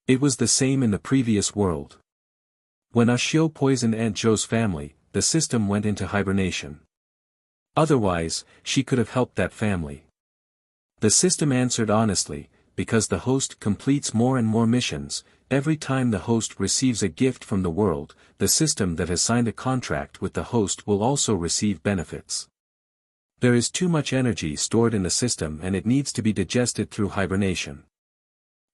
Speaker 1: It was the same in the previous world. When Ashio poisoned Aunt Zhou's family, the system went into hibernation. Otherwise, she could have helped that family. The system answered honestly, because the host completes more and more missions. Every time the host receives a gift from the world, the system that has signed a contract with the host will also receive benefits. There is too much energy stored in the system and it needs to be digested through hibernation.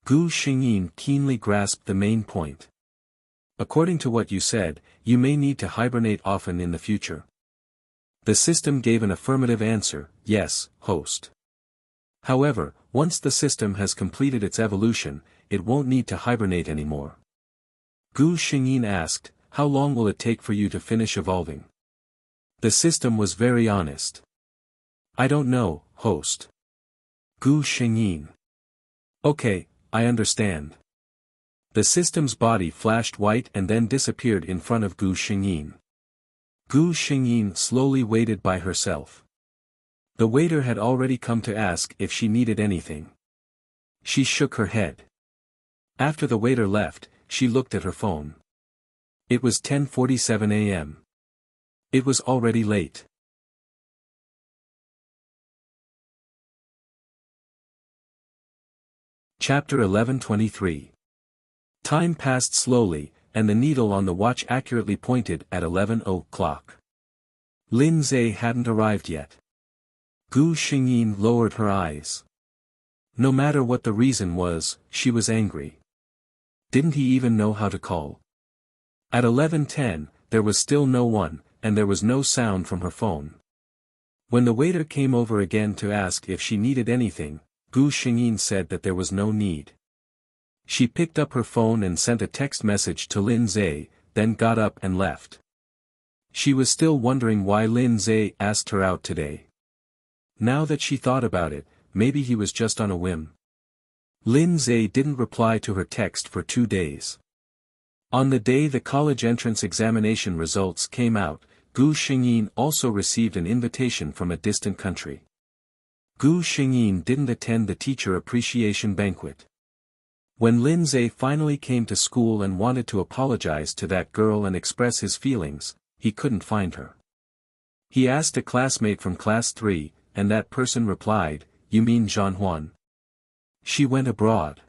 Speaker 1: Gu Xingyin keenly grasped the main point. "According to what you said, you may need to hibernate often in the future." The system gave an affirmative answer: "Yes, host." However, once the system has completed its evolution, it won't need to hibernate anymore. Gu Xingyin asked, "How long will it take for you to finish evolving?" The system was very honest. "I don't know, host." Gu Xingyin. "Okay, I understand." The system's body flashed white and then disappeared in front of Gu Xingyin. Gu Xingyin slowly waited by herself. The waiter had already come to ask if she needed anything. She shook her head. After the waiter left, she looked at her phone. It was 10:47 a.m. It was already late. Chapter 11:23. Time passed slowly, and the needle on the watch accurately pointed at 11 o'clock. Lin Zhe hadn't arrived yet. Gu Xingyin lowered her eyes. No matter what the reason was, she was angry. Didn't he even know how to call? At 11:10, there was still no one, and there was no sound from her phone. When the waiter came over again to ask if she needed anything, Gu Xingyin said that there was no need. She picked up her phone and sent a text message to Lin Zhe, then got up and left. She was still wondering why Lin Zhe asked her out today. Now that she thought about it, maybe he was just on a whim. Lin Zhe didn't reply to her text for 2 days. On the day the college entrance examination results came out, Gu Xingyin also received an invitation from a distant country. Gu Xingyin didn't attend the teacher appreciation banquet. When Lin Zhe finally came to school and wanted to apologize to that girl and express his feelings, he couldn't find her. He asked a classmate from class 3, and that person replied, "You mean Zhan Huan? She went abroad."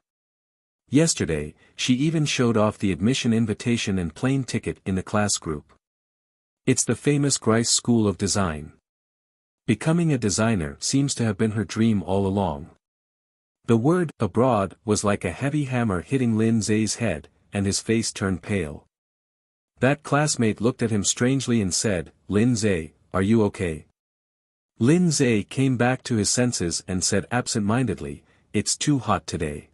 Speaker 1: Yesterday, she even showed off the admission invitation and plane ticket in the class group. It's the famous Grice School of Design. Becoming a designer seems to have been her dream all along. The word abroad was like a heavy hammer hitting Lin Zay's head, and his face turned pale. That classmate looked at him strangely and said, "Lin Zay, are you okay?" Lin Zay came back to his senses and said absent-mindedly, "It's too hot today.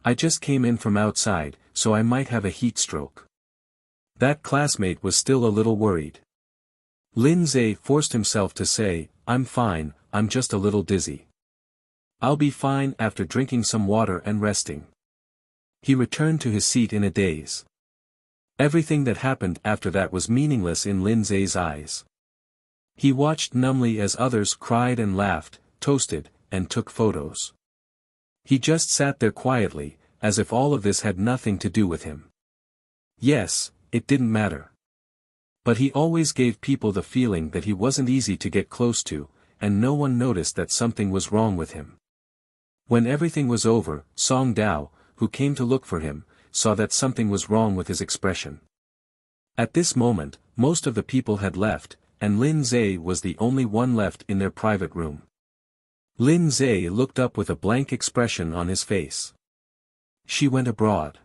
Speaker 1: I just came in from outside, so I might have a heat stroke." That classmate was still a little worried. Lin Zay forced himself to say, "I'm fine, I'm just a little dizzy. I'll be fine after drinking some water and resting." He returned to his seat in a daze. Everything that happened after that was meaningless in Lin Zay's eyes. He watched numbly as others cried and laughed, toasted, and took photos. He just sat there quietly, as if all of this had nothing to do with him. Yes, it didn't matter. But he always gave people the feeling that he wasn't easy to get close to, and no one noticed that something was wrong with him. When everything was over, Song Dao, who came to look for him, saw that something was wrong with his expression. At this moment, most of the people had left, and Lin Zay was the only one left in their private room. Lin Zay looked up with a blank expression on his face. She went abroad.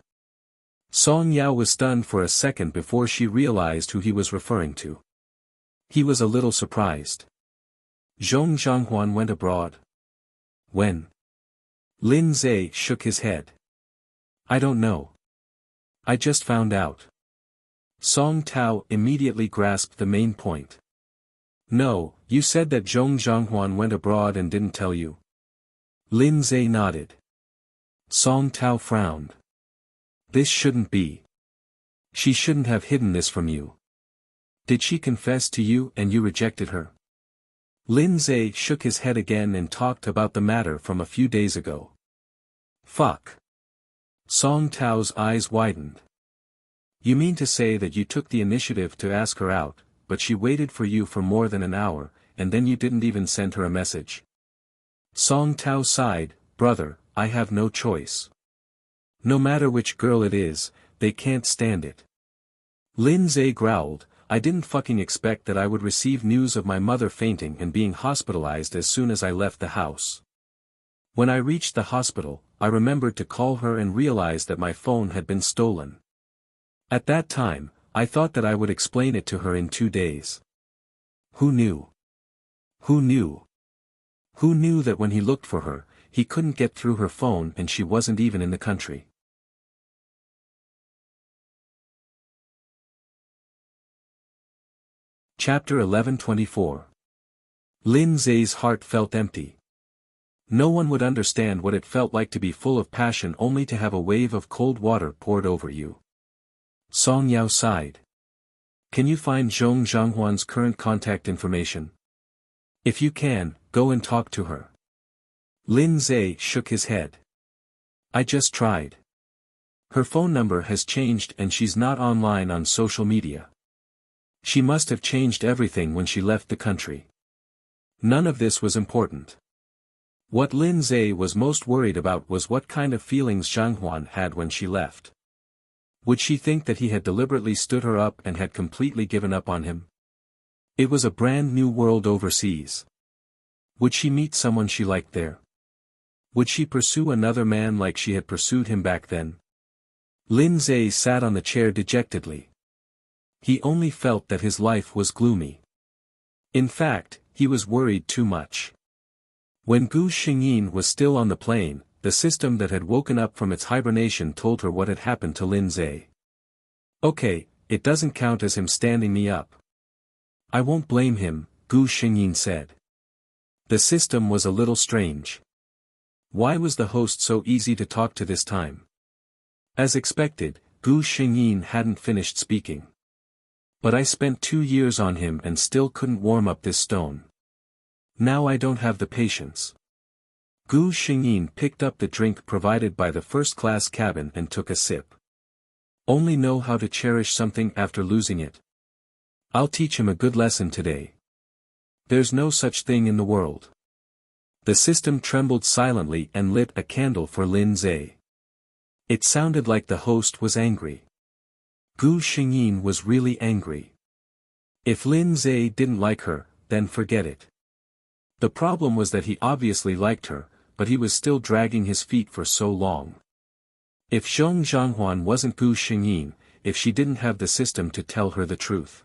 Speaker 1: Song Yao was stunned for a second before she realized who he was referring to. He was a little surprised. Zhong Zhanghuan went abroad. When? Lin Zay shook his head. "I don't know. I just found out." Song Tao immediately grasped the main point. "No, you said that Zhong Zhanghuan went abroad and didn't tell you." Lin Zay nodded. Song Tao frowned. "This shouldn't be. She shouldn't have hidden this from you. Did she confess to you and you rejected her?" Lin Zay shook his head again and talked about the matter from a few days ago. "Fuck." Song Tao's eyes widened. "You mean to say that you took the initiative to ask her out, but she waited for you for more than an hour, and then you didn't even send her a message?" Song Tao sighed, "Brother, I have no choice. No matter which girl it is, they can't stand it." Lin Zay growled, "I didn't fucking expect that I would receive news of my mother fainting and being hospitalized as soon as I left the house. When I reached the hospital, I remembered to call her and realized that my phone had been stolen. At that time, I thought that I would explain it to her in 2 days. Who knew? Who knew? Who knew that when he looked for her, he couldn't get through her phone and she wasn't even in the country?" Chapter 11:24. Lin Zay's heart felt empty. No one would understand what it felt like to be full of passion only to have a wave of cold water poured over you. Song Yao sighed. "Can you find Zhong Zhanghuan's current contact information? If you can, go and talk to her." Lin Zay shook his head. "I just tried. Her phone number has changed and she's not online on social media. She must have changed everything when she left the country." None of this was important. What Lin Zay was most worried about was what kind of feelings Zhanghuan had when she left. Would she think that he had deliberately stood her up and had completely given up on him? It was a brand new world overseas. Would she meet someone she liked there? Would she pursue another man like she had pursued him back then? Lin Zay sat on the chair dejectedly. He only felt that his life was gloomy. In fact, he was worried too much. When Gu Xingyin was still on the plane, the system that had woken up from its hibernation told her what had happened to Lin Zay. "Okay, it doesn't count as him standing me up." "I won't blame him," Gu Xingyin said. The system was a little strange. Why was the host so easy to talk to this time? As expected, Gu Xingyin hadn't finished speaking. "But I spent 2 years on him and still couldn't warm up this stone. Now I don't have the patience." Gu Xingyin picked up the drink provided by the first-class cabin and took a sip. "Only know how to cherish something after losing it. I'll teach him a good lesson today. There's no such thing in the world." The system trembled silently and lit a candle for Lin Zay. It sounded like the host was angry. Gu Xingyin was really angry. If Lin Zay didn't like her, then forget it. The problem was that he obviously liked her, but he was still dragging his feet for so long. If Zhong Zhanghuan wasn't Gu Xingyin, if she didn't have the system to tell her the truth,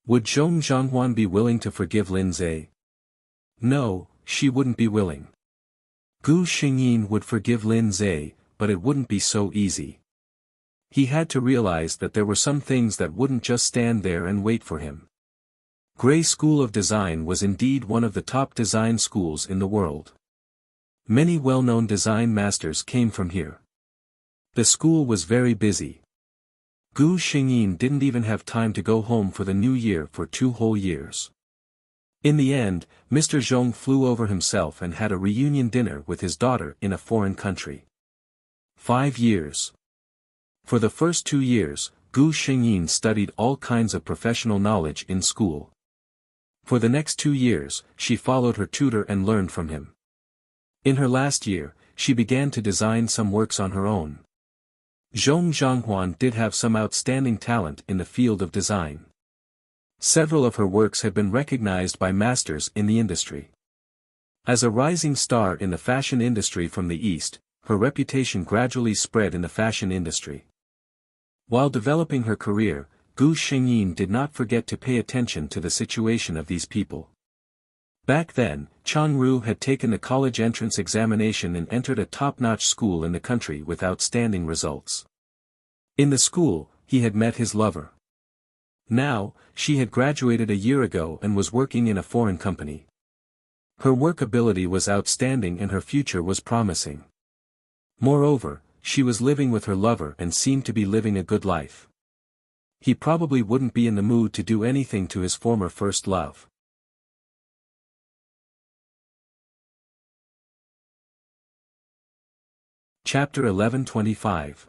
Speaker 1: would Zhong Zhanghuan be willing to forgive Lin Zhe? No, she wouldn't be willing. Gu Xingyin would forgive Lin Zhe, but it wouldn't be so easy. He had to realize that there were some things that wouldn't just stand there and wait for him. Gray School of Design was indeed one of the top design schools in the world. Many well-known design masters came from here. The school was very busy. Gu Xingyin didn't even have time to go home for the new year for 2 whole years. In the end, Mr. Zhong flew over himself and had a reunion dinner with his daughter in a foreign country. 5 years. For the first 2 years, Gu Xingyin studied all kinds of professional knowledge in school. For the next 2 years, she followed her tutor and learned from him. In her last year, she began to design some works on her own. Zhong Zhanghuan did have some outstanding talent in the field of design. Several of her works have been recognized by masters in the industry. As a rising star in the fashion industry from the East, her reputation gradually spread in the fashion industry. While developing her career, Gu Xingyin did not forget to pay attention to the situation of these people. Back then, Changru had taken the college entrance examination and entered a top-notch school in the country with outstanding results. In the school, he had met his lover. Now, she had graduated a year ago and was working in a foreign company. Her work ability was outstanding and her future was promising. Moreover, she was living with her lover and seemed to be living a good life. He probably wouldn't be in the mood to do anything to his former first love. Chapter 11:25.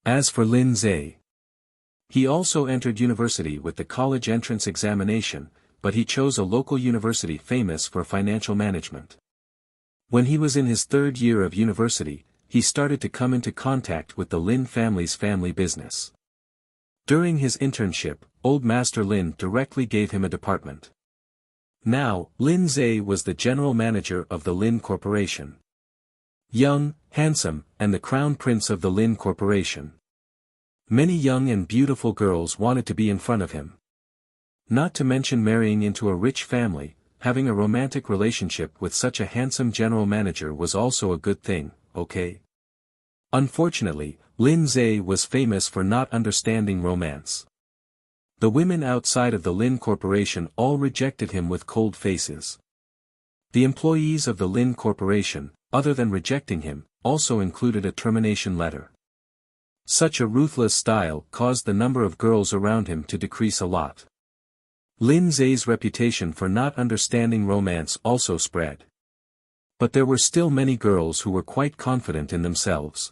Speaker 1: As for Lin Zhe, he also entered university with the college entrance examination, but he chose a local university famous for financial management. When he was in his 3rd year of university, he started to come into contact with the Lin family's family business. During his internship, Old Master Lin directly gave him a department. Now, Lin Zhe was the general manager of the Lin Corporation. Young, handsome, and the crown prince of the Lin Corporation. Many young and beautiful girls wanted to be in front of him. Not to mention marrying into a rich family, having a romantic relationship with such a handsome general manager was also a good thing, okay? Unfortunately, Lin Zhe was famous for not understanding romance. The women outside of the Lin Corporation all rejected him with cold faces. The employees of the Lin Corporation, other than rejecting him, also included a termination letter. Such a ruthless style caused the number of girls around him to decrease a lot. Lin Zhe's reputation for not understanding romance also spread. But there were still many girls who were quite confident in themselves.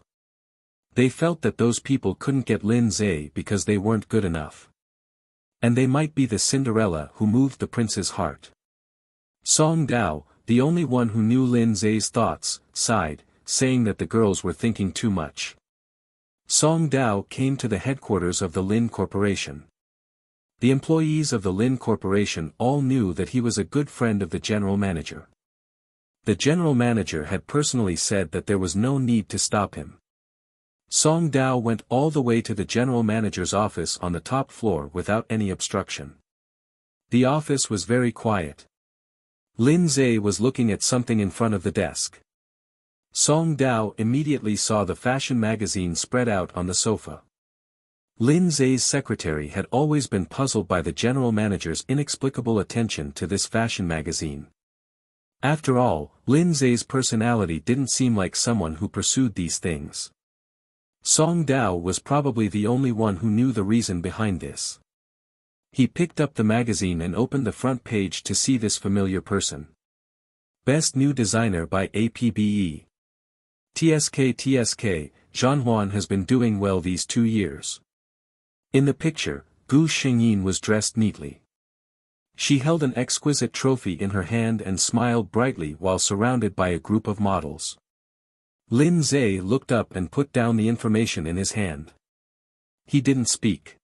Speaker 1: They felt that those people couldn't get Lin Zhe because they weren't good enough. And they might be the Cinderella who moved the prince's heart. Song Dao, the only one who knew Lin Zhe's thoughts, sighed, saying that the girls were thinking too much. Song Dao came to the headquarters of the Lin Corporation. The employees of the Lin Corporation all knew that he was a good friend of the general manager. The general manager had personally said that there was no need to stop him. Song Dao went all the way to the general manager's office on the top floor without any obstruction. The office was very quiet. Lin Zhe was looking at something in front of the desk. Song Dao immediately saw the fashion magazine spread out on the sofa. Lin Zhe's secretary had always been puzzled by the general manager's inexplicable attention to this fashion magazine. After all, Lin Zhe's personality didn't seem like someone who pursued these things. Song Dao was probably the only one who knew the reason behind this. He picked up the magazine and opened the front page to see this familiar person. Best New Designer by APBE. TSK, Zhanhuan has been doing well these 2 years. In the picture, Gu Xingyin was dressed neatly. She held an exquisite trophy in her hand and smiled brightly while surrounded by a group of models. Lin Zhe looked up and put down the information in his hand. He didn't speak.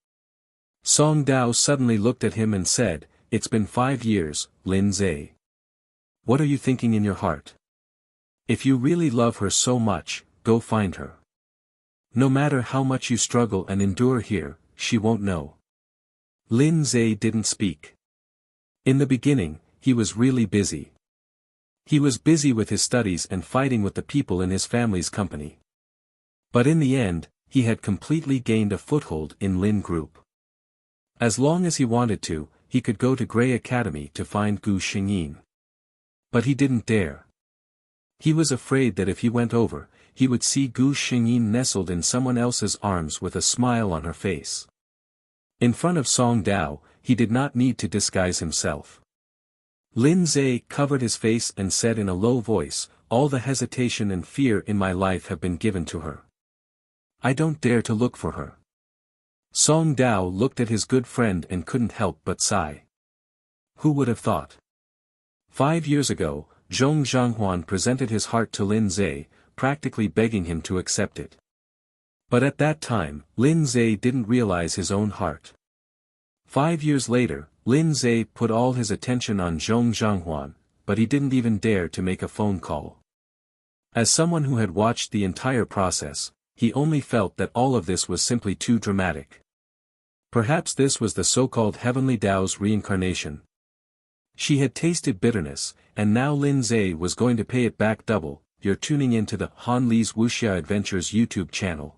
Speaker 1: Song Dao suddenly looked at him and said, "It's been 5 years, Lin Zhe. What are you thinking in your heart?" If you really love her so much, go find her. No matter how much you struggle and endure here, she won't know. Lin Zhe didn't speak. In the beginning, he was really busy. He was busy with his studies and fighting with the people in his family's company. But in the end, he had completely gained a foothold in Lin Group. As long as he wanted to, he could go to Grey Academy to find Gu Xingyin. But he didn't dare. He was afraid that if he went over, he would see Gu Xingyin nestled in someone else's arms with a smile on her face. In front of Song Dao, he did not need to disguise himself. Lin Zhe covered his face and said in a low voice, "All the hesitation and fear in my life have been given to her. I don't dare to look for her." Song Dao looked at his good friend and couldn't help but sigh. Who would have thought? 5 years ago, Zhong Zhanghuan presented his heart to Lin Zhe, practically begging him to accept it. But at that time, Lin Zhe didn't realize his own heart. 5 years later, Lin Zhe put all his attention on Zhong Zhanghuan, but he didn't even dare to make a phone call. As someone who had watched the entire process, he only felt that all of this was simply too dramatic. Perhaps this was the so-called Heavenly Tao's reincarnation. She had tasted bitterness, and now Lin Zhe was going to pay it back double. You're tuning into the Han Li's Wuxia Adventures YouTube channel.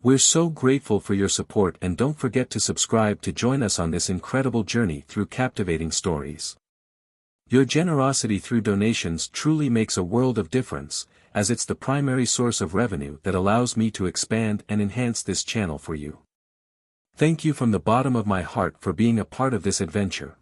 Speaker 1: We're so grateful for your support, and don't forget to subscribe to join us on this incredible journey through captivating stories. Your generosity through donations truly makes a world of difference, as it's the primary source of revenue that allows me to expand and enhance this channel for you. Thank you from the bottom of my heart for being a part of this adventure.